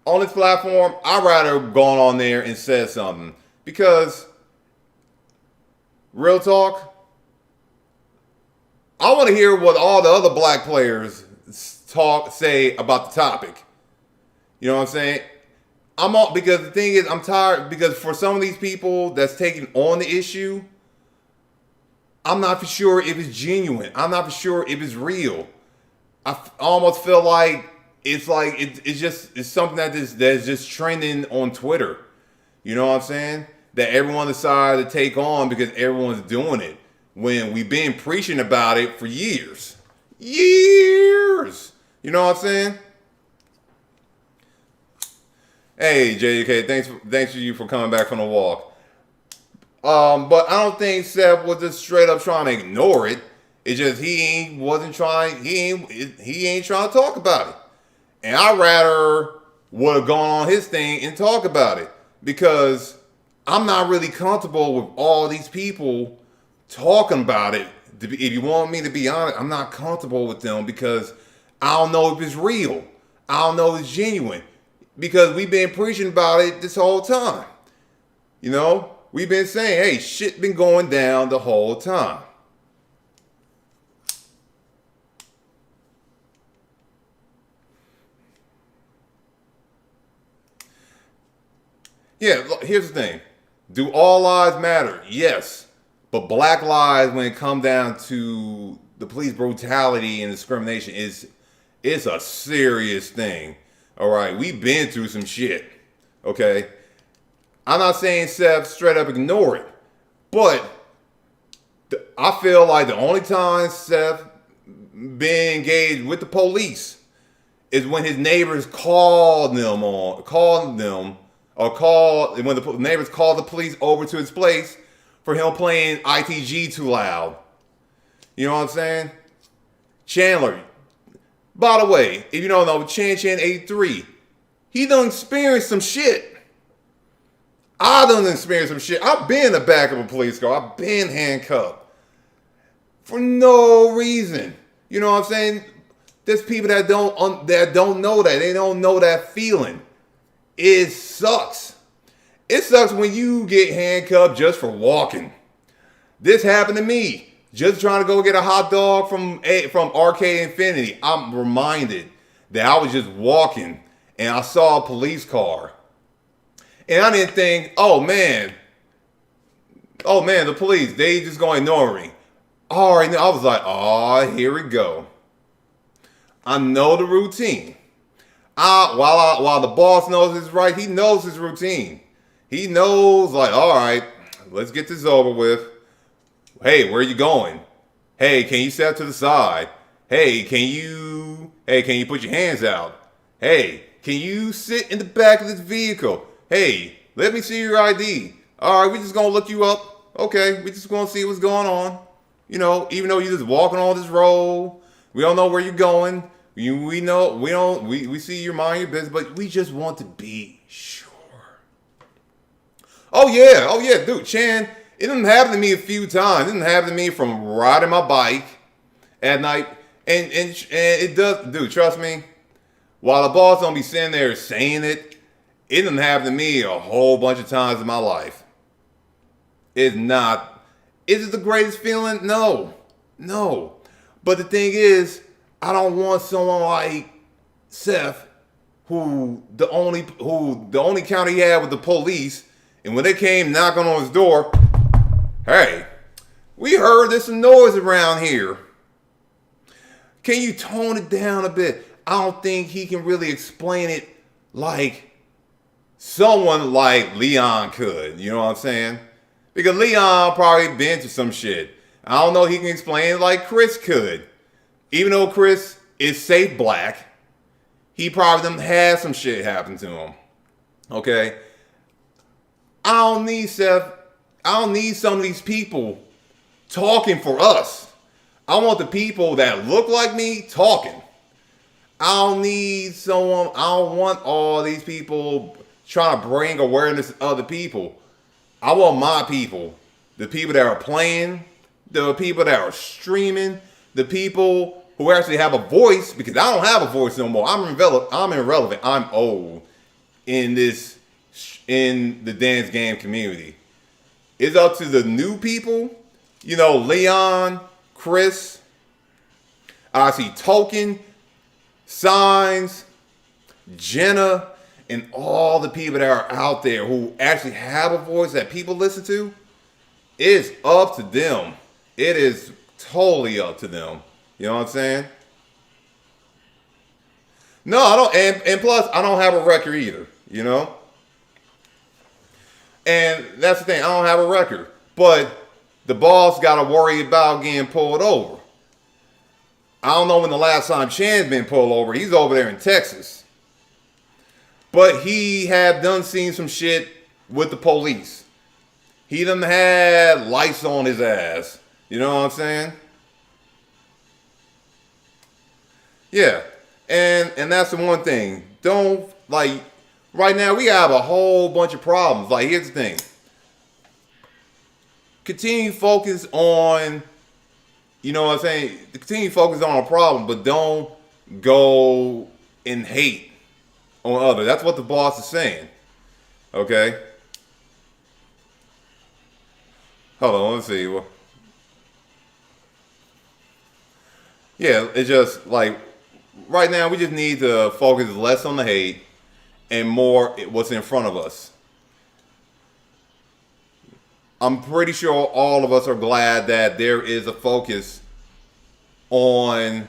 On this platform, I'd rather have gone on there and said something. Because, real talk, I want to hear what all the other black players say about the topic. You know what I'm saying? I'm all, because the thing is, I'm tired because for some of these people that's taking on the issue, I'm not for sure if it's genuine. I'm not for sure if it's real. Almost feel like it's something that's just trending on Twitter. You know what I'm saying? That everyone decided to take on because everyone's doing it. When we've been preaching about it for years. Years! You know what I'm saying? Hey, JK, thanks to you for coming back from the walk. But I don't think Seth was just straight up trying to ignore it. It's just he ain't trying to talk about it. And I rather would have gone on his thing and talk about it. Because I'm not really comfortable with all these people talking about it. If you want me to be honest, I'm not comfortable with them because I don't know if it's real. I don't know if it's genuine. Because we've been preaching about it this whole time. You know, we've been saying, hey, shit been going down the whole time. Yeah, look, here's the thing. Do all lives matter? Yes. But black lives, when it comes down to the police brutality and discrimination, it's a serious thing. All right, we've been through some shit. Okay, I'm not saying Seth straight up ignore it, but I feel like the only time Seth been engaged with the police is when his neighbors called them, when the neighbors called the police over to his place for him playing ITG too loud. You know what I'm saying? Chandler. By the way, if you don't know, Chan 83, he done experienced some shit. I done experienced some shit. I've been in the back of a police car. I've been handcuffed. For no reason. You know what I'm saying? There's people that don't know that. They don't know that feeling. It sucks. It sucks when you get handcuffed just for walking. This happened to me. Just trying to go get a hot dog from Arcade Infinity. I'm reminded that I was just walking and I saw a police car. And I didn't think, oh man, the police, they just gonna ignore me. All right, I was like, oh, here we go. I know the routine. While the boss knows his right, he knows his routine. He knows, like, all right, let's get this over with. Hey, where are you going? Hey, can you step to the side? Hey, can you put your hands out? Hey, can you sit in the back of this vehicle? Hey, let me see your ID. All right, we're just gonna look you up. Okay, we're just gonna see what's going on. You know, even though you're just walking on this road, we don't know where you're going. We see you mind your business, but we just want to be sure. Oh yeah, dude, Chan. It didn't happen to me a few times. It didn't happen to me from riding my bike at night. And it does, dude, trust me. While the boss don't be sitting there saying it, it didn't happen to me a whole bunch of times in my life. It's not. Is it the greatest feeling? No. But the thing is, I don't want someone like Seth, who the only counter he had with the police, and when they came knocking on his door, hey, we heard there's some noise around here. Can you tone it down a bit? I don't think he can really explain it like someone like Leon could. You know what I'm saying? Because Leon probably been through some shit. I don't know if he can explain it like Chris could. Even though Chris is safe black, he probably done had some shit happen to him. Okay? I don't need some of these people talking for us. I want the people that look like me talking. I don't want all these people trying to bring awareness to other people. I want my people. The people that are playing, the people that are streaming, the people who actually have a voice, because I don't have a voice no more. I'm irrelevant. I'm old in the dance game community. It's up to the new people, you know, Leon, Chris, I see Token, Signs, Jenna, and all the people that are out there who actually have a voice that people listen to. It's up to them. It is totally up to them. You know what I'm saying? No, I don't. And plus, I don't have a record either. You know? And that's the thing. I don't have a record. But the boss got to worry about getting pulled over. I don't know when the last time Chan's been pulled over. He's over there in Texas. But he have done seen some shit with the police. He done had lights on his ass. You know what I'm saying? Yeah. And that's the one thing. Don't, like, right now we have a whole bunch of problems. Like, here's the thing. Continue focus on, you know what I'm saying? Continue focus on a problem, but don't go and hate on others. That's what the boss is saying. Okay? Hold on, let's see. Yeah, it's just like right now we just need to focus less on the hate and more what's in front of us. I'm pretty sure all of us are glad that there is a focus on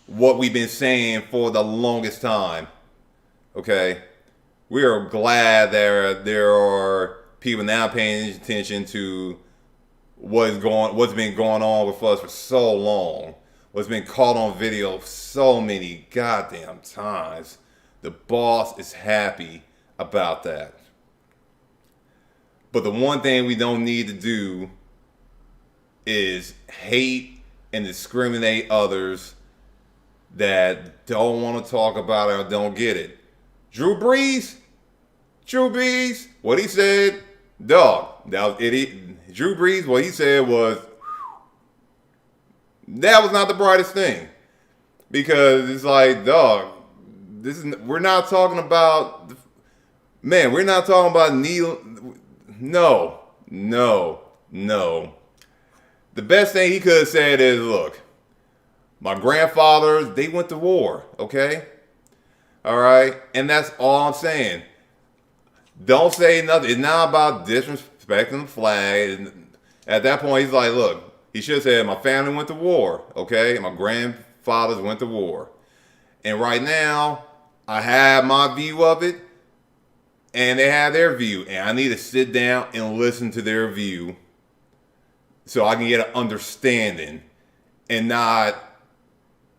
what we've been saying for the longest time. Okay? We are glad there are people now paying attention to what's been going on with us for so long. What's been caught on video so many goddamn times. The boss is happy about that. But the one thing we don't need to do is hate and discriminate others that don't want to talk about it or don't get it. Drew Brees, what he said, dog, that was idiot. Drew Brees, what he said was, that was not the brightest thing. Because it's like, dog, we're not talking about, man, we're not talking about no. The best thing he could have said is, look, my grandfathers, they went to war, okay? All right? And that's all I'm saying. Don't say nothing. It's not about disrespecting the flag. At that point, he's like, look, he should have said, my family went to war, okay? My grandfathers went to war. And right now, I have my view of it, and they have their view. And I need to sit down and listen to their view so I can get an understanding and not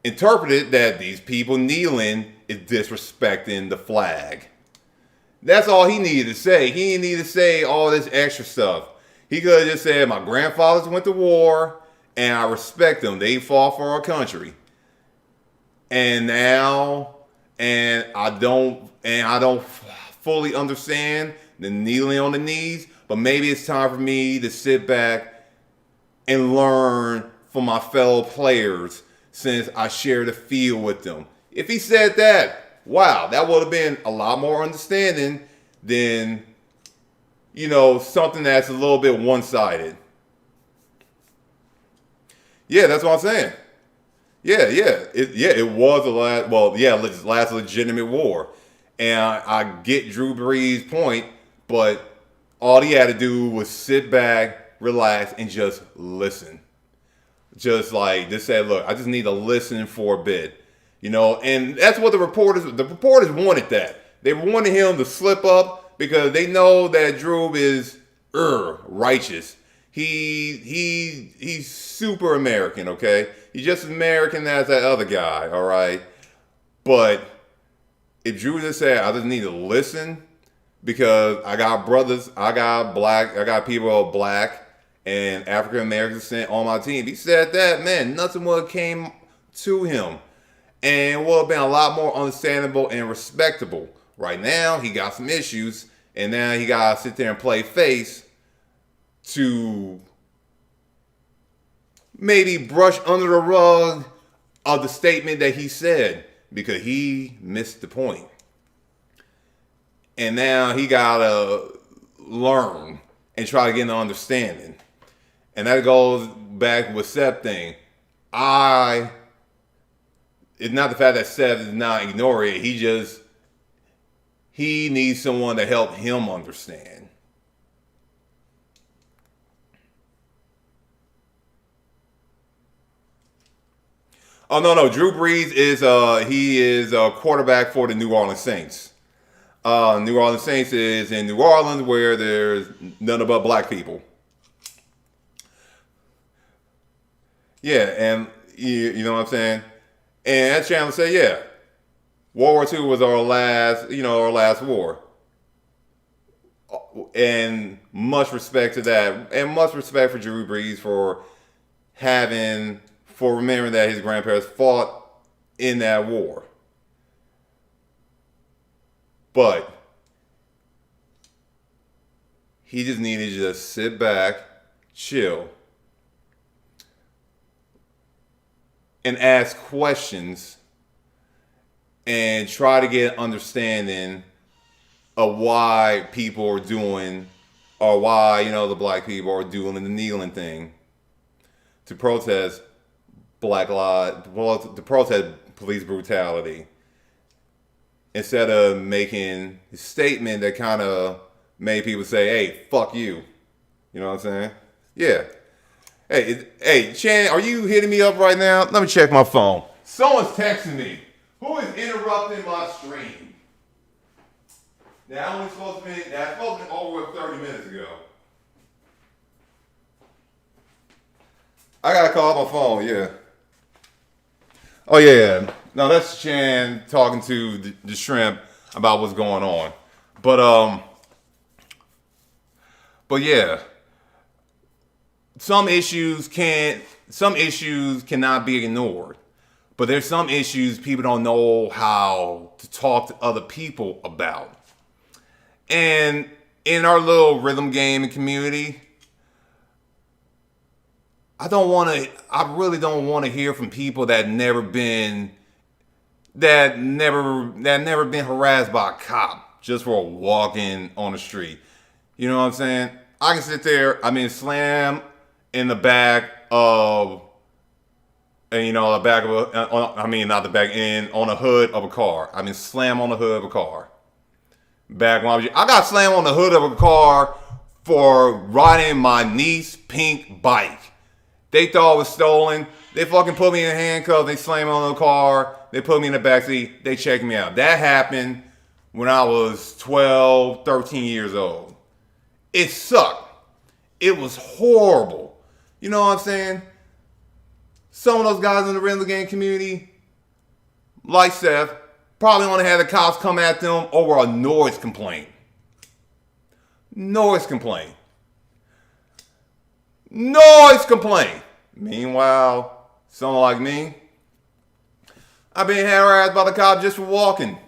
interpret it that these people kneeling is disrespecting the flag. That's all he needed to say. He didn't need to say all this extra stuff. He could have just said, my grandfathers went to war, and I respect them. They fought for our country. And now, I don't fully understand the kneeling on the knees, but maybe it's time for me to sit back and learn from my fellow players since I share the field with them. If he said that, wow, that would have been a lot more understanding than, something that's a little bit one-sided. Yeah, that's what I'm saying. It was last legitimate war. And I get Drew Brees' point, but all he had to do was sit back, relax, and just listen. Just say, look, I just need to listen for a bit. And that's what the reporters wanted that. They wanted him to slip up because they know that Drew is righteous. He's super American, okay? He's just as American as that other guy, all right? But if Drew just said, I just need to listen because I got brothers, I got people who are black and African Americans on my team. He said that, man, nothing would have came to him. And would have been a lot more understandable and respectable. Right now, he got some issues, and now he got to sit there and play face to maybe brush under the rug of the statement that he said because he missed the point. And now he got to learn and try to get an understanding. And that goes back with Seth thing. I it's not the fact that Seth is not ignoring it. He needs someone to help him understand. Oh no, Drew Brees is a quarterback for the New Orleans Saints. New Orleans Saints is in New Orleans where there's none but black people. Yeah, and you know what I'm saying? And that channel said, yeah, World War II was our last war. And much respect to that. And much respect for Drew Brees for remembering that his grandparents fought in that war. But he just needed to just sit back, chill, and ask questions and try to get an understanding of why people are doing, or why, the black people are doing the kneeling thing to protest to protest police brutality, instead of making a statement that kind of made people say, hey, fuck you. You know what I'm saying? Yeah. Hey, Chan, are you hitting me up right now? Let me check my phone. Someone's texting me. Who is interrupting my stream? That's supposed to be over 30 minutes ago. I gotta call my phone, yeah. Oh yeah. No, that's Chan talking to the shrimp about what's going on. But yeah. Some issues cannot be ignored. But there's some issues people don't know how to talk to other people about. And in our little rhythm game community, I really don't want to hear from people that never been harassed by a cop just for walking on the street. You know what I'm saying? I can sit there, slam in the back of, on the hood of a car. Slam on the hood of a car. I got slammed on the hood of a car for riding my niece's pink bike. They thought it was stolen. They fucking put me in handcuffs. They slammed me on the car. They put me in the backseat. They checked me out. That happened when I was 12, 13 years old. It sucked. It was horrible. You know what I'm saying? Some of those guys in the rhythm game community, like Seth, probably want to have the cops come at them over a noise complaint. Noise complaint. Meanwhile, someone like me, I've been harassed by the cops just for walking.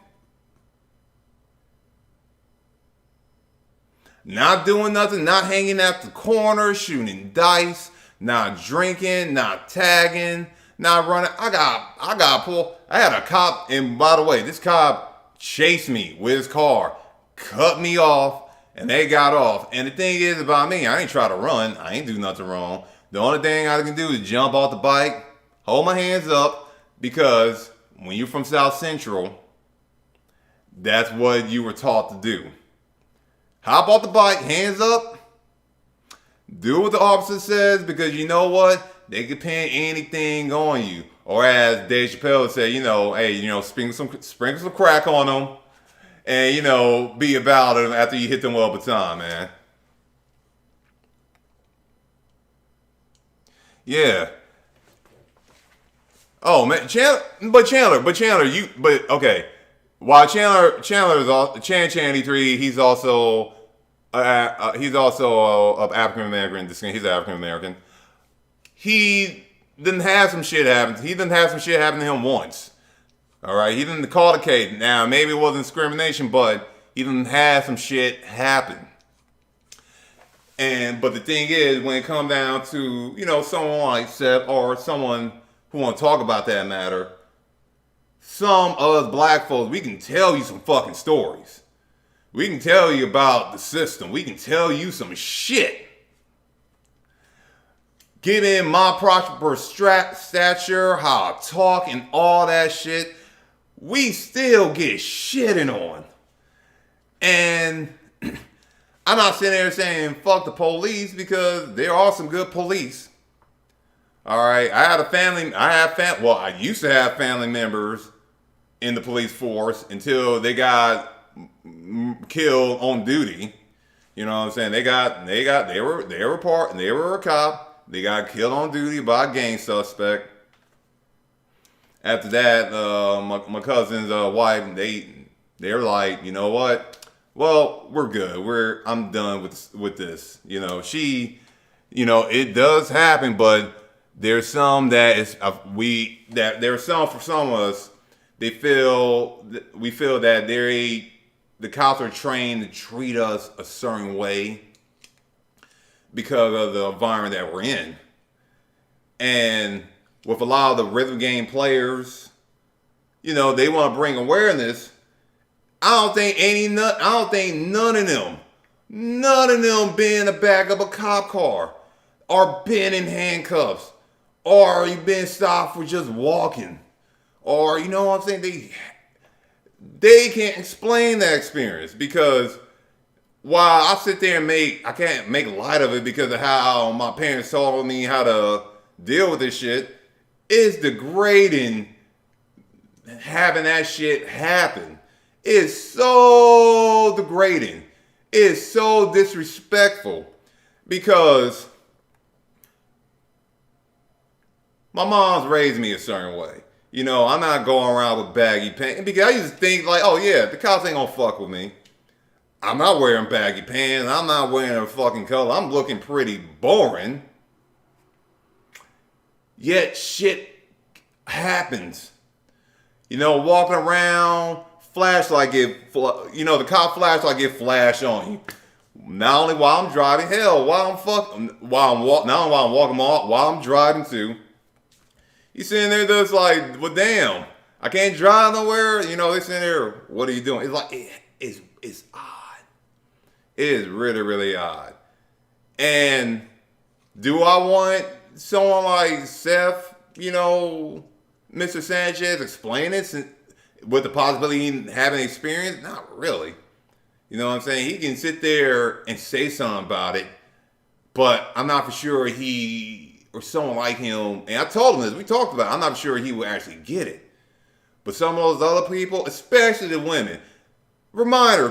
Not doing nothing, not hanging at the corner, shooting dice, not drinking, not tagging, not running. I got pulled. I had a cop, and by the way, this cop chased me with his car, cut me off, and they got off. And the thing is about me, I ain't try to run. I ain't do nothing wrong. The only thing I can do is jump off the bike, hold my hands up, because when you're from South Central, that's what you were taught to do. Hop off the bike, hands up, do what the officer says, because you know what? They can pin anything on you. Or as Dave Chappelle would say, sprinkle some crack on them, and, be about it after you hit them with a baton, man. Yeah. Oh man, Chandler, okay. While Chandler is all Chan 83, he's also of African American descent. He's African American. He didn't have some shit happen. He didn't have some shit happen to him once. All right, he didn't call the case. Now maybe it wasn't discrimination, but he didn't have some shit happen. But the thing is, when it comes down to, someone like Seth or someone who want to talk about that matter, some of us black folks, we can tell you some fucking stories. We can tell you about the system. We can tell you some shit. given my proper stature, how I talk, and all that shit, we still get shitting on. And I'm not sitting there saying fuck the police, because there are some good police. All right, I used to have family members in the police force until they got killed on duty. You know what I'm saying? They were a cop. They got killed on duty by a gang suspect. After that, my cousin's wife, they're like, you know what? Well, we're good. I'm done with this. You know, it does happen, but there's some that there's some for some of us. We feel that the cops are trained to treat us a certain way because of the environment that we're in. And with a lot of the rhythm game players, they want to bring awareness. I don't think none of them been in the back of a cop car, or been in handcuffs, or you been stopped for just walking, or you know what I'm saying? They can't explain that experience, because while I sit there and I can't make light of it because of how my parents taught me how to deal with this shit, it's degrading having that shit happen. It's so degrading. It's so disrespectful, because my mom's raised me a certain way. I'm not going around with baggy pants, because I used to think like, oh yeah, the cops ain't gonna fuck with me. I'm not wearing baggy pants. I'm not wearing a fucking color. I'm looking pretty boring. Yet shit happens. Walking around, flashlight the cop flashlight get flashed on you. Not only while I'm driving, hell, while I'm driving too. You sitting there just like, well, damn, I can't drive nowhere. They sitting there, what are you doing? It's like, it's odd. It is really, really odd. And do I want someone like Seth, Mr. Sanchez, explain it with the possibility of having experience? Not really. You know what I'm saying? He can sit there and say something about it, but I'm not for sure he or someone like him, and I told him this, we talked about it, I'm not sure he would actually get it. But some of those other people, especially the women, reminder,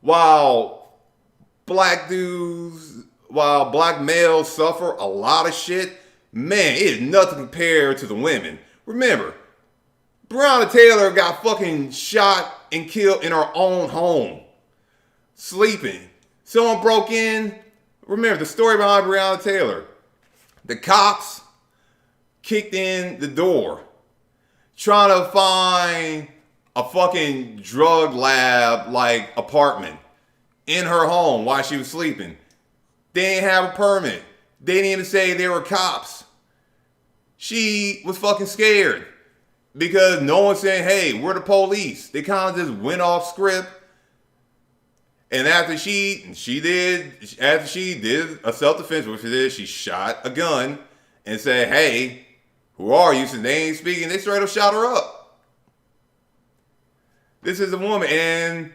while black males suffer a lot of shit, man, it is nothing compared to the women. Remember, Breonna Taylor got fucking shot and killed in her own home, sleeping. Someone broke in. Remember the story behind Breonna Taylor. The cops kicked in the door, trying to find a fucking drug lab like apartment in her home while she was sleeping. They didn't have a permit. They didn't even say they were cops. She was fucking scared because no one said, hey, we're the police. They kind of just went off script. And after she did a self-defense, which she did, she shot a gun and said, hey, who are you? Since they ain't speaking, they straight up shot her up. This is a woman, and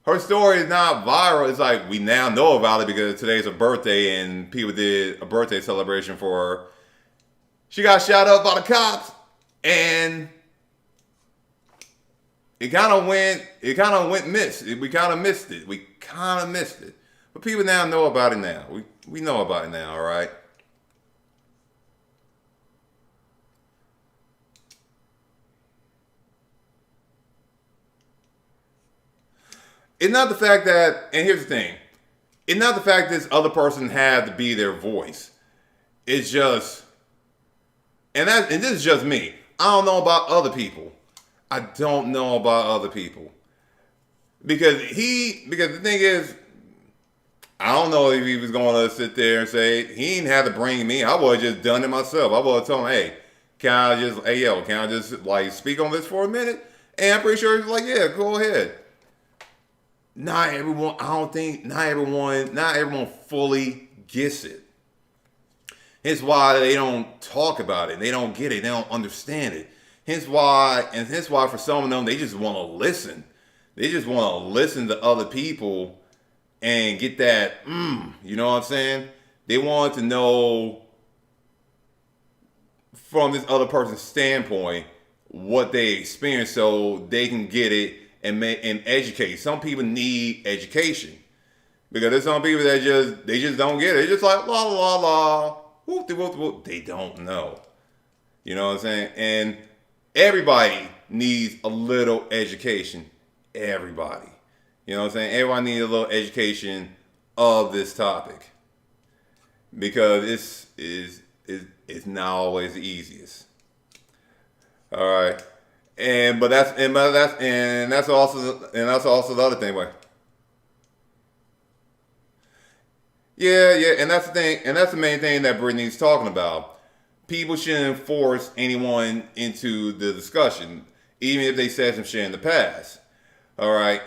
her story is not viral. It's like we now know about it because today's her birthday and people did a birthday celebration for her. She got shot up by the cops, and we kind of missed it. But people now know about it now. We know about it now, all right? It's not the fact that, and here's the thing, it's not the fact this other person had to be their voice. It's just, and this is just me. I don't know about other people. Because the thing is, I don't know if he was going to sit there and say, he didn't have to bring me. I would have just done it myself. I would have told him, hey, can I just like speak on this for a minute? And I'm pretty sure he's like, yeah, go ahead. Not everyone fully gets it. Hence why they don't talk about it. They don't get it. They don't understand it. Hence why for some of them, they just want to listen. They just want to listen to other people and get that, you know what I'm saying? They want to know from this other person's standpoint what they experience so they can get it and educate. Some people need education because there's some people that just don't get it. It's just like la la la, whoop de whoop de whoop. They don't know. You know what I'm saying? And everybody needs a little education. Everybody. You know what I'm saying? Everyone needs a little education of this topic because it's not always the easiest. All right, that's also the other thing. But yeah, and that's the thing, and that's the main thing that Brittany's talking about. People shouldn't force anyone into the discussion, even if they said some shit in the past. All right.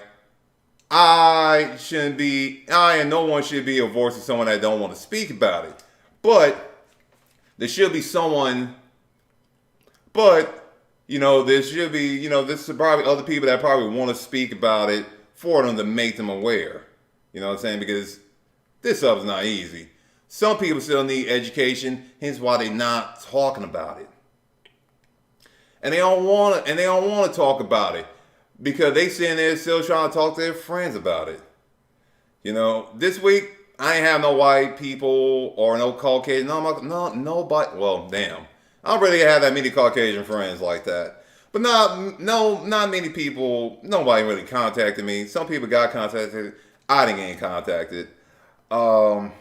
I and no one should be a voice of someone that don't want to speak about it. But there should be someone, there should be, this is probably other people that probably want to speak about it for them to make them aware. You know what I'm saying? Because this stuff is not easy. Some people still need education, hence why they're not talking about it. And they don't want to talk about it. Because they sitting there still trying to talk to their friends about it. This week, I ain't have no white people or no Caucasian. Nobody. Well, damn. I don't really have that many Caucasian friends like that. But not many people, nobody really contacted me. Some people got contacted. I didn't get contacted. I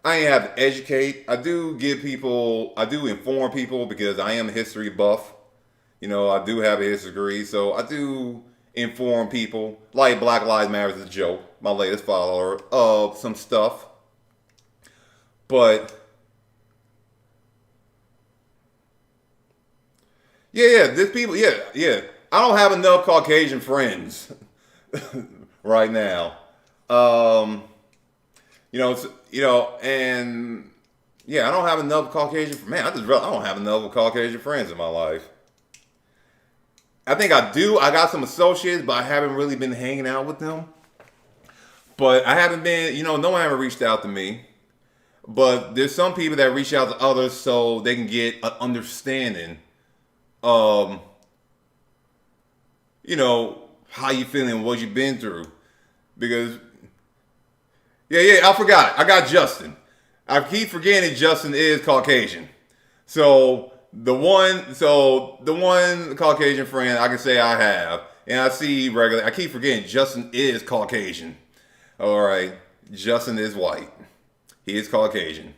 ain't have to educate. I do inform people because I am a history buff. I do have a history degree, so I do inform people, like Black Lives Matter is a joke, my latest follower, of some stuff. But, there's people, I don't have enough Caucasian friends right now. I don't have enough Caucasian, I don't have enough Caucasian friends in my life. I think I do. I got some associates, but I haven't really been hanging out with them. But I haven't been, no one ever reached out to me. But there's some people that reach out to others so they can get an understanding of, how you feeling, what you've been through. Because, I forgot. I got Justin. I keep forgetting that Justin is Caucasian. So the one Caucasian friend I can say I have, and I see regularly, I keep forgetting Justin is Caucasian. All right, Justin is white. He is Caucasian.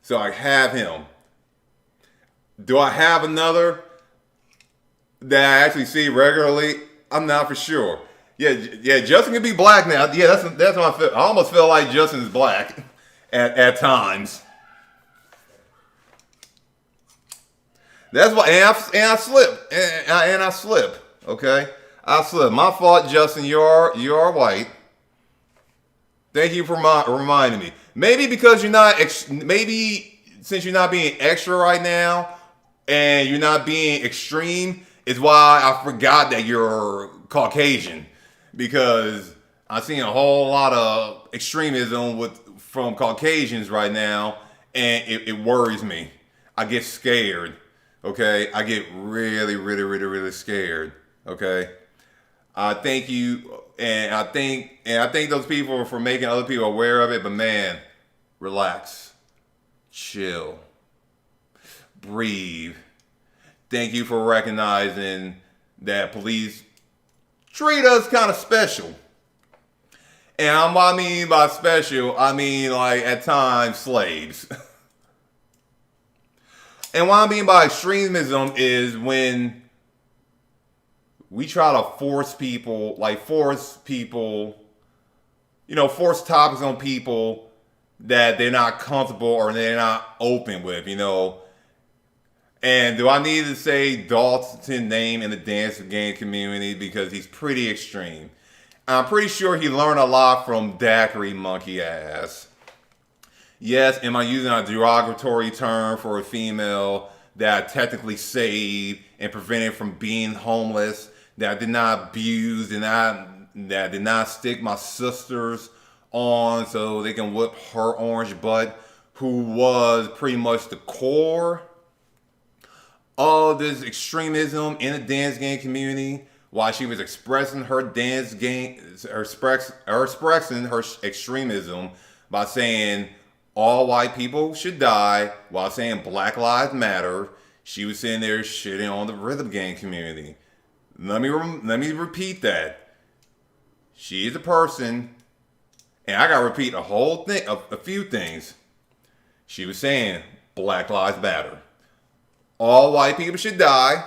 So I have him. Do I have another that I actually see regularly? I'm not for sure. Yeah, Justin can be black now. Yeah, that's what I feel. I almost feel like Justin is black at times. That's why, and I slip, and I slip. Okay, I slip. My fault, Justin. You are white. Thank you for reminding me. Maybe because you're not. Maybe since you're not being extra right now, and you're not being extreme, is why I forgot that you're Caucasian. Because I'm seeing a whole lot of extremism from Caucasians right now, and it worries me. I get scared. Okay, I get really, really, really, really scared. Okay, I thank you, and I thank those people for making other people aware of it. But man, relax, chill, breathe. Thank you for recognizing that police treat us kind of special. And what I mean by special, I mean like at times slaves. And what I mean by extremism is when we try to force topics on people that they're not comfortable or they're not open with, And do I need to say Dalton's name in the dance game community because he's pretty extreme? I'm pretty sure he learned a lot from Daiquiri Monkey Ass. Yes, am I using a derogatory term for a female that I technically saved and prevented from being homeless, that I did not abuse, and that I did not stick my sisters on so they can whip her orange butt, who was pretty much the core of this extremism in the dance game community while she was expressing her dance game, expressing her extremism by saying all white people should die while saying Black Lives Matter. She was sitting there shitting on the rhythm game community. Let me repeat that. She is a person, and I gotta repeat a whole thing, a few things. She was saying Black Lives Matter. All white people should die.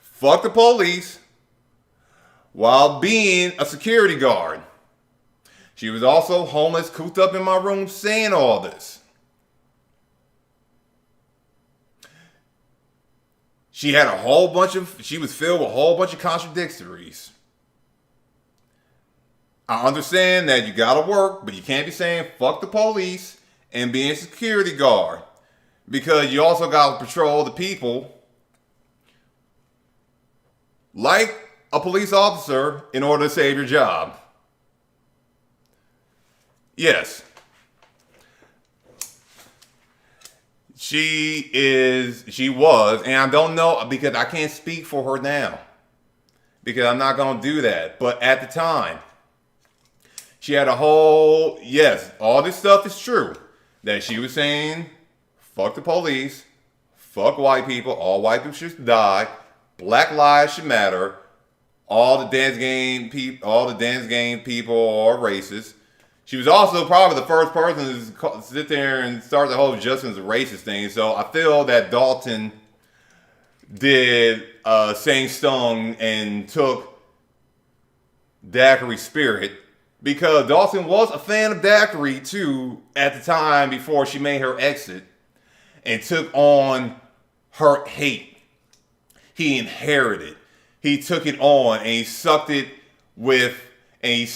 Fuck the police. While being a security guard. She was also homeless, cooped up in my room saying all this. She was filled with a whole bunch of contradictories. I understand that you gotta work, but you can't be saying fuck the police and being a security guard. Because you also gotta patrol the people like a police officer in order to save your job. Yes. She was, and I don't know because I can't speak for her now. Because I'm not going to do that. But at the time, she had yes, all this stuff is true. That she was saying, fuck the police, fuck white people, all white people should die, Black lives should matter, all the dance game people are racist. She was also probably the first person to sit there and start the whole Justin's a racist thing. So I feel that Dalton did Sing Stung and took Daiquiri's spirit, because Dalton was a fan of Daiquiri too at the time before she made her exit and took on her hate. He inherited. He took it on and he sucked it he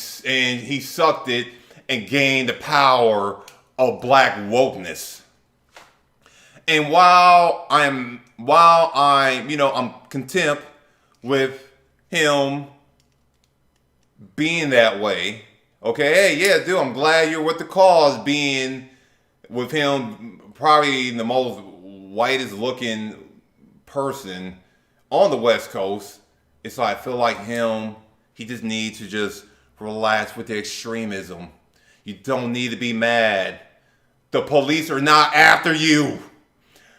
sucked it and gained the power of black wokeness. And while I'm content with him being that way, okay, hey, yeah, dude, I'm glad you're with the cause, being with him, probably the most whitest looking person on the West Coast. It's like, I feel like he just needs to just relax with the extremism. You don't need to be mad. The police are not after you.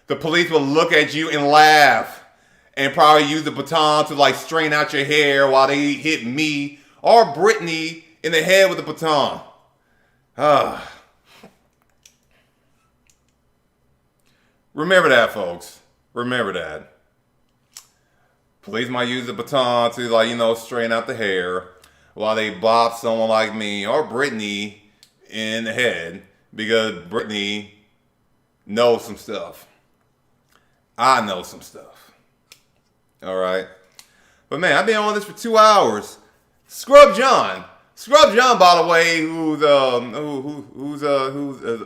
The police will look at you and laugh and probably use the baton to straighten out your hair while they hit me or Brittany in the head with the baton. Remember that, folks. Remember that. Police might use the baton to, straighten out the hair while they bop someone like me or Brittany in the head, because Brittany knows some stuff. I know some stuff. All right. But man, I've been on this for 2 hours. Scrub John, by the way, who's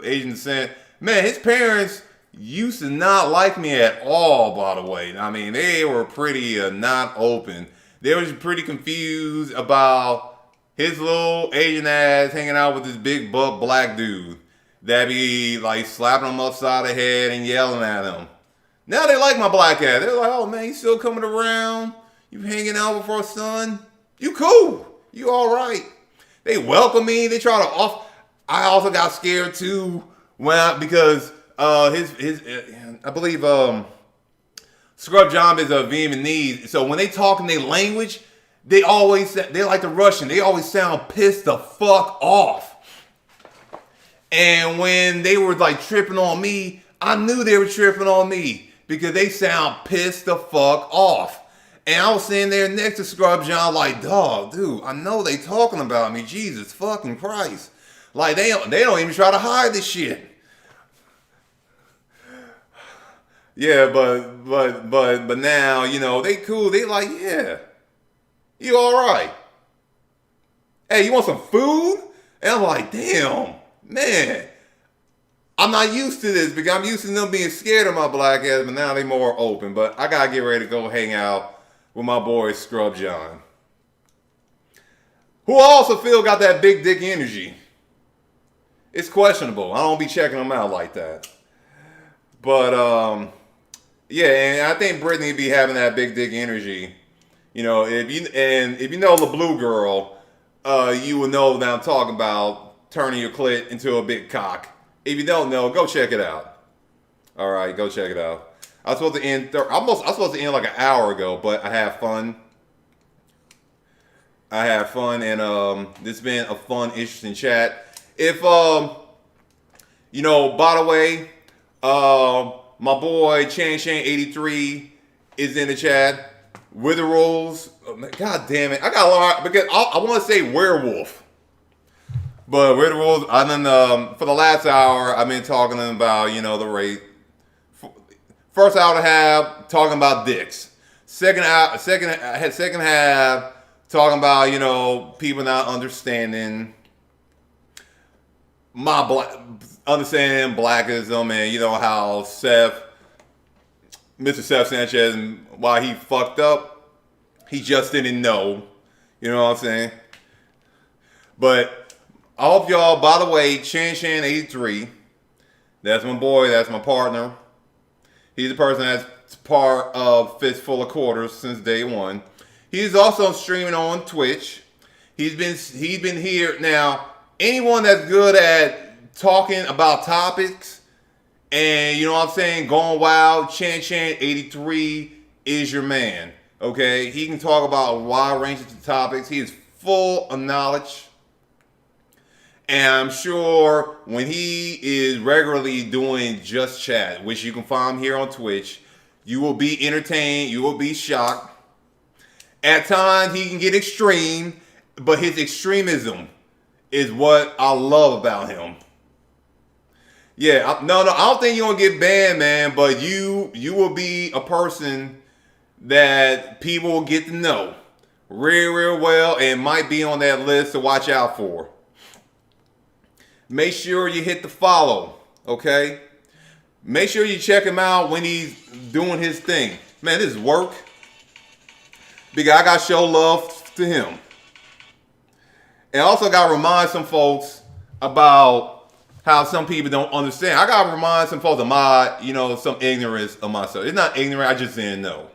Asian descent. Man, his parents used to not like me at all, by the way. I mean, they were pretty not open. They were just pretty confused about his little Asian ass hanging out with this big buck black dude that be slapping him upside the head and yelling at him. Now they like my black ass. They're like, oh man, you still coming around? You hanging out with our son? You cool. You all right. They welcome me. They try to off. I also got scared too because I believe Scrub John is a Vietnamese. So when they talk in their language, they like the Russian. They always sound pissed the fuck off. And when they were tripping on me, I knew they were tripping on me because they sound pissed the fuck off. And I was sitting there next to Scrub John dog, dude, I know they talking about me. Jesus fucking Christ. They don't even try to hide this shit. Yeah, but now, they cool. They yeah. You all right? Hey, you want some food? And I'm like, damn. Man, I'm not used to this because I'm used to them being scared of my black ass, but now they more open. But I gotta get ready to go hang out with my boy Scrub John, who I also feel got that big dick energy. It's questionable. I don't be checking them out like that. But yeah, and I think Brittany be having that big dick energy. You know, if you know the Blue Girl, you will know that I'm talking about turning your clit into a big cock. If you don't know, go check it out. All right, go check it out. I was supposed to end. I was supposed to end like an hour ago, but I had fun. And this has been a fun, interesting chat. If you know, by the way, my boy Chan83 is in the chat. Wither Rules. God damn it, I got a lot because I want to say werewolf. But Wither Rules, for the last hour, I've been talking about, you know, the race. First hour and a half, talking about dicks. Second half, talking about, you know, people not understanding understanding blackism and, you know, how Mr. Seth Sanchez, while he fucked up, he just didn't know. You know what I'm saying? But I hope y'all, by the way, Chan83, that's my boy, that's my partner. He's the person that's part of Fistful of Quarters since day one. He's also streaming on Twitch. He's been here. Now, anyone that's good at talking about topics and, you know what I'm saying, going wild, Chan83 is your man. Okay? He can talk about a wide range of topics. He is full of knowledge. And I'm sure when he is regularly doing Just Chat, which you can find here on Twitch, you will be entertained, you will be shocked. At times, he can get extreme, but his extremism is what I love about him. Yeah, I don't think you're going to get banned, man, but you will be a person that people will get to know real well and might be on that list to watch out for. Make sure you hit the follow, okay? Make sure you check him out when he's doing his thing. Man, this is work. Because I got to show love to him. And I also got to remind some folks about how some people don't understand. I got to remind some folks of my, you know, some ignorance of myself. It's not ignorant, I just didn't know.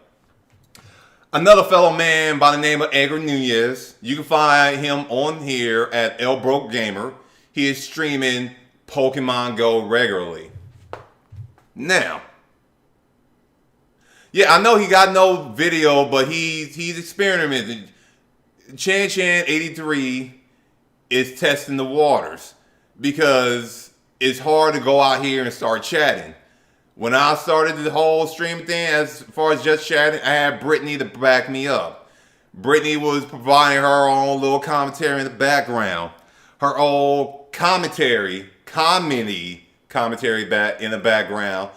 Another fellow man by the name of Edgar Nunez. You can find him on here at El Broke Gamer. He is streaming Pokemon Go regularly. Now, yeah, I know he got no video, but he's experimenting. Chan83 is testing the waters because it's hard to go out here and start chatting. When I started the whole streaming thing, as far as just chatting, I had Brittany to back me up. Brittany was providing her own little commentary in the background. Her old commentary back in the background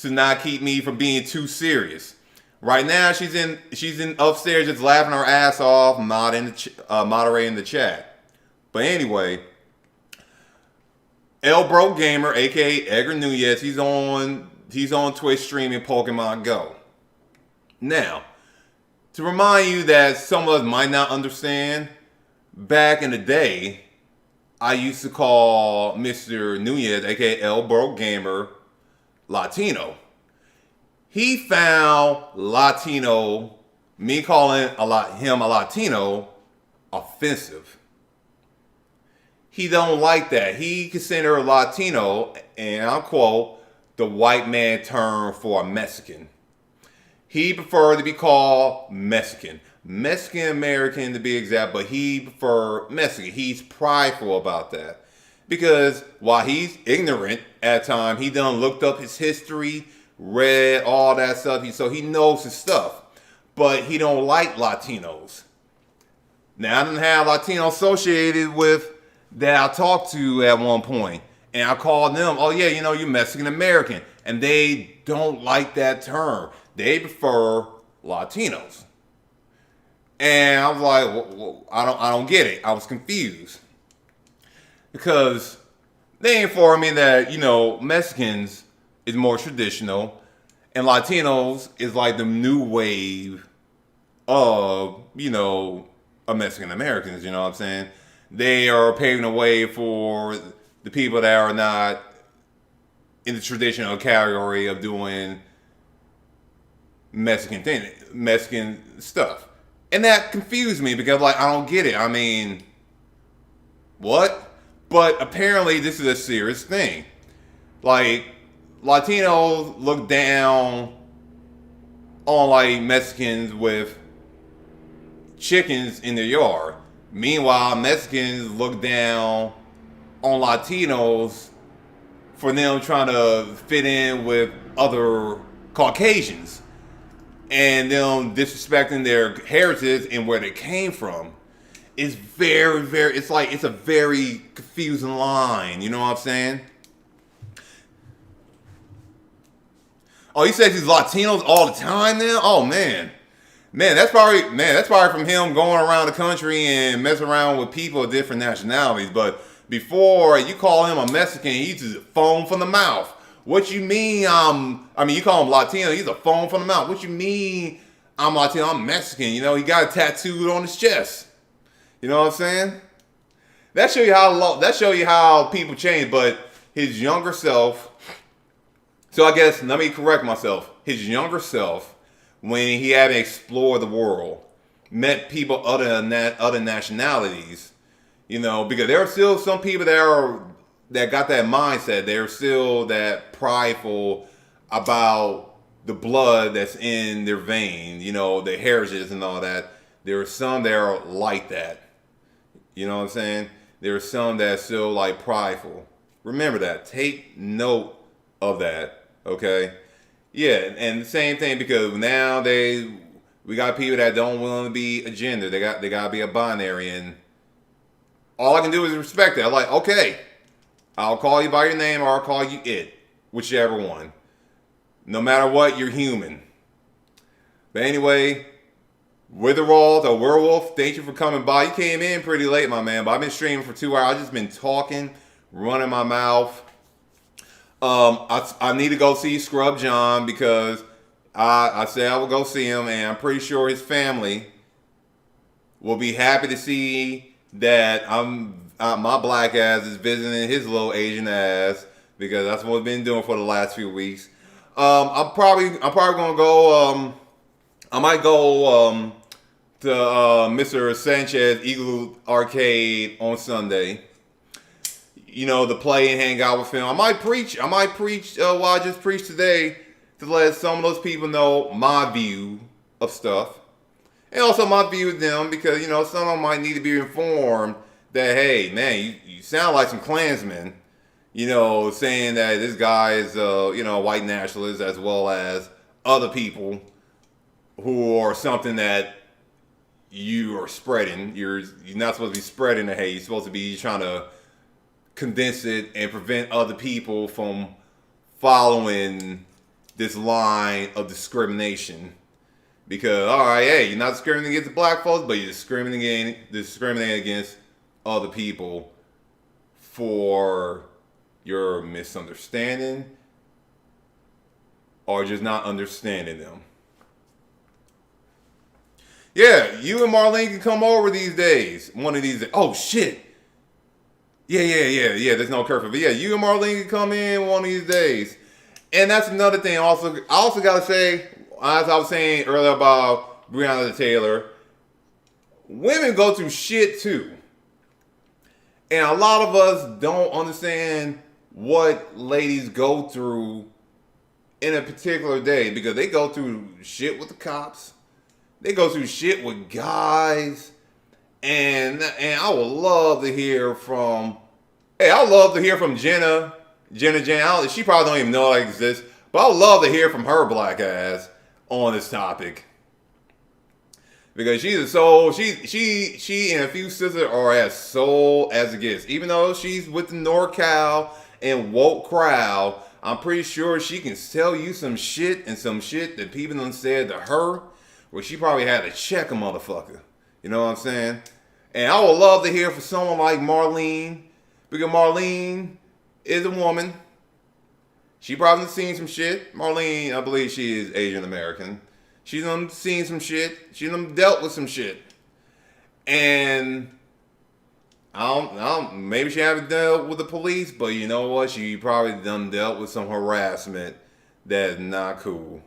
to not keep me from being too serious. Right now, she's in upstairs just laughing her ass off, moderating the chat. But anyway, El Broke Gamer, aka Edgar Nunez, he's on Twitch streaming Pokemon Go. Now, to remind you that some of us might not understand, back in the day, I used to call Mr. Nunez, aka El Broke Gamer, Latino. He found Latino, me calling him a Latino, offensive. He don't like that. He considered Latino, and I'll quote, the white man term for a Mexican. He preferred to be called Mexican. Mexican American to be exact, but he preferred Mexican. He's prideful about that. Because while he's ignorant at times, he done looked up his history, read all that stuff, so he knows his stuff. But he don't like Latinos. Now, I didn't have Latino associated with that I talked to at one point. And I called them, oh yeah, you know, you're Mexican American. And they don't like that term. They prefer Latinos. And I was like, well, I don't get it. I was confused. Because they informed me that, Mexicans is more traditional and Latinos is like the new wave of, of Mexican Americans, you know what I'm saying? They are paving the way for the people that are not in the traditional category of doing Mexican stuff. And that confused me because like I don't get it. I mean, what? But apparently this is a serious thing. Like Latinos look down on like Mexicans with chickens in their yard. Meanwhile, Mexicans look down on Latinos for them trying to fit in with other Caucasians and them disrespecting their heritage and where they came from. It's very, very, it's a very confusing line. You know what I'm saying? Oh, he says he's Latinos all the time now? Oh, man. Man, that's probably from him going around the country and messing around with people of different nationalities. But before you call him a Mexican, he's just foam from the mouth. What you mean? You call him Latino, he's a foam from the mouth. What you mean? I'm Latino, I'm Mexican. He got a tattooed on his chest. You know what I'm saying? That show you how people change. But his younger self. So I guess let me correct myself. His younger self, when he hadn't explored the world, met people other than that, other nationalities, because there are still some people that got that mindset. They're still that prideful about the blood that's in their vein, their heritage and all that. There are some that are like that. You know what I'm saying? There are some that are still like prideful. Remember that. Take note of that. Okay? Yeah, and the same thing because now we got people that don't want to be a gender. They got to be a binary, and all I can do is respect it. I'm like, okay, I'll call you by your name or I'll call you it, whichever one. No matter what, you're human. But anyway, Witherall, the werewolf, thank you for coming by. You came in pretty late, my man, but I've been streaming for 2 hours. I've just been talking, running my mouth. I need to go see Scrub John because I said I will go see him, and I'm pretty sure his family will be happy to see that my black ass is visiting his little Asian ass because that's what I've been doing for the last few weeks. I'm probably gonna go. I might go to Mr. Sanchez Eagle Arcade on Sunday. To play and hang out with him. I might preach what I just preached today to let some of those people know my view of stuff. And also my view of them because, some of them might need to be informed that, hey, man, you sound like some Klansmen, saying that this guy is, a white nationalist as well as other people who are something that you are spreading. You're not supposed to be spreading the hate. You're supposed to be trying to condense it and prevent other people from following this line of discrimination. Because, all right, hey, you're not discriminating against the black folks, but you're discriminating against other people for your misunderstanding or just not understanding them. Yeah, you and Marlene can come over these days. One of these days. Oh, shit. Yeah. There's no curfew. But yeah, you and Marlene can come in one of these days. And that's another thing. I also got to say, as I was saying earlier about Breonna Taylor, women go through shit too. And a lot of us don't understand what ladies go through in a particular day because they go through shit with the cops. They go through shit with guys. And I would love to hear from Jenna. She probably don't even know I exist, but I would love to hear from her black ass on this topic because she's a soul. She and a few sisters are as soul as it gets. Even though she's with the NorCal and woke crowd, I'm pretty sure she can tell you some shit that people done said to her, where she probably had to check a motherfucker. You know what I'm saying? And I would love to hear from someone like Marlene, because Marlene is a woman. She probably seen some shit. Marlene, I believe she is Asian American. She's seen some shit. She's dealt with some shit. And I don't, maybe she haven't dealt with the police, but you know what? She probably done dealt with some harassment that's not cool.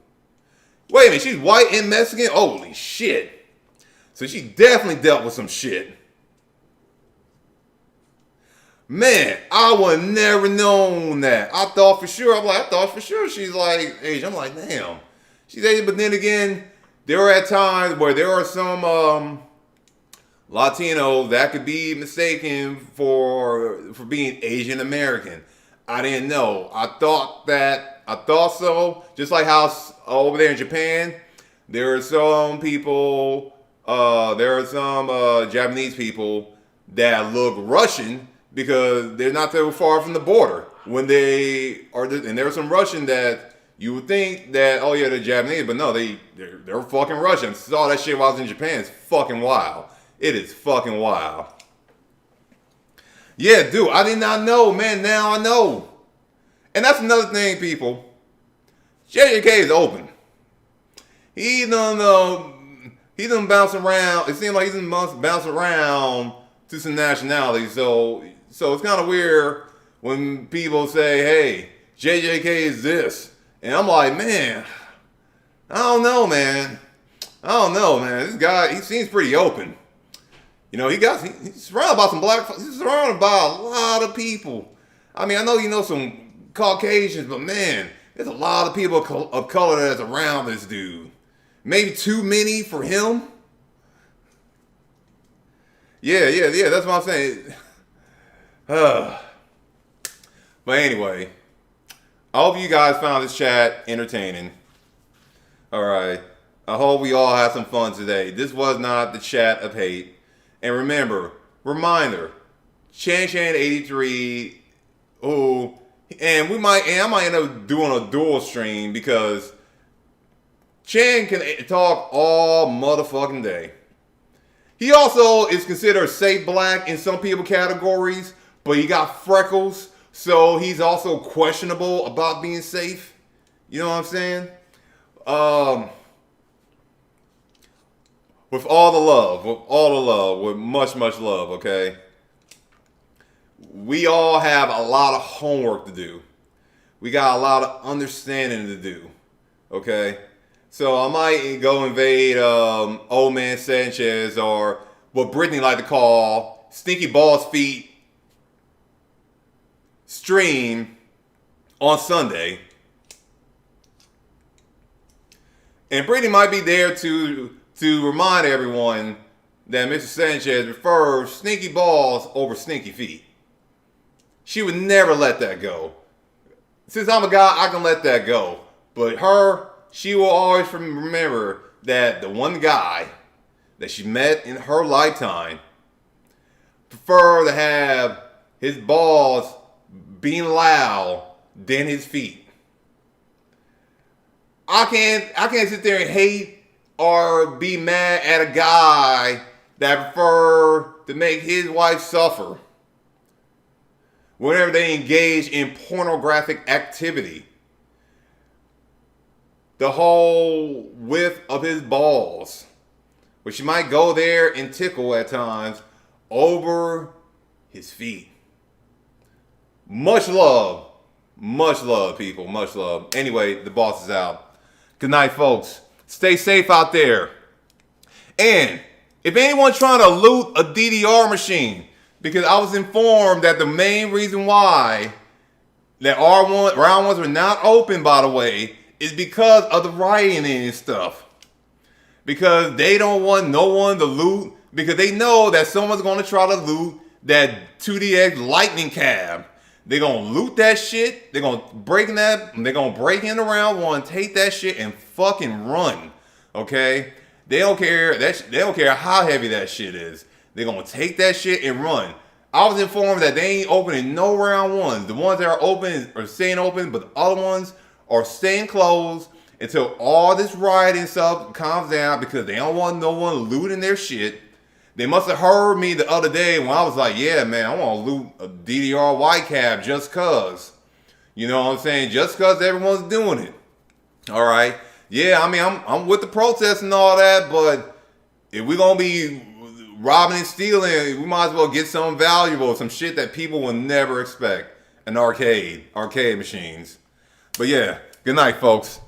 Wait a minute, she's white and Mexican? Holy shit. So she definitely dealt with some shit. Man, I would never known that. I thought for sure she's like Asian. I'm like, damn. She's Asian, but then again, there are at times where there are some Latinos that could be mistaken for being Asian American. I didn't know. I thought so. Just like how over there in Japan, there are some people, there are some Japanese people that look Russian because they're not too far from the border. When they are, and there are some Russian that you would think that, oh yeah, they're Japanese, but no, they're fucking Russian. Saw that shit while I was in Japan. It's fucking wild. It is fucking wild. Yeah, dude, I did not know, man. Now I know. And that's another thing, people. JJK is open. He done bounce around. It seems like he's done bounce around to some nationalities. So it's kind of weird when people say, hey, JJK is this. And I'm like, man, I don't know, man. This guy, he seems pretty open. You know, he's surrounded by some black folks. He's surrounded by a lot of people. I mean, I know you know some Caucasians, but man, there's a lot of people of color that's around this dude. Maybe too many for him. Yeah, that's what I'm saying. But anyway, I hope you guys found this chat entertaining. All right. I hope we all had some fun today. This was not the chat of hate. And remember, reminder, Chan83, and I might end up doing a dual stream because Chan can talk all motherfucking day. He also is considered safe black in some people categories, but he got freckles, so he's also questionable about being safe. You know what I'm saying? With all the love, with much love, okay? We all have a lot of homework to do. We got a lot of understanding to do, okay? So I might go invade Old Man Sanchez or what Brittany like to call Stinky Balls Feet stream on Sunday. And Brittany might be there to remind everyone that Mr. Sanchez prefers stinky balls over stinky feet. She would never let that go. Since I'm a guy, I can let that go. But her, she will always remember that the one guy that she met in her lifetime prefer to have his balls being loud than his feet. I can't sit there and hate or be mad at a guy that prefer to make his wife suffer whenever they engage in pornographic activity. The whole width of his balls, which you might go there and tickle at times, over his feet. Much love, people, much love. Anyway, the boss is out. Good night, folks. Stay safe out there. And if anyone's trying to loot a DDR machine, because I was informed that the main reason why that round ones were not open, by the way, is because of the rioting and stuff. Because they don't want no one to loot, because they know that someone's going to try to loot that 2DX Lightning cab. They're going to loot that shit. They're going to break into round one, take that shit, and fucking run. Okay? They don't care. They don't care how heavy that shit is. They're going to take that shit and run. I was informed that they ain't opening no round ones. The ones that are open are staying open, but the other ones are staying closed until all this rioting stuff calms down, because they don't want no one looting their shit. They must have heard me the other day when I was like, yeah, man, I want to loot a DDR white cab just cause. You know what I'm saying? Just cause everyone's doing it. All right. Yeah, I mean, I'm with the protests and all that, but if we're gonna be robbing and stealing, we might as well get something valuable, some shit that people will never expect. An arcade machines. But yeah, good night, folks.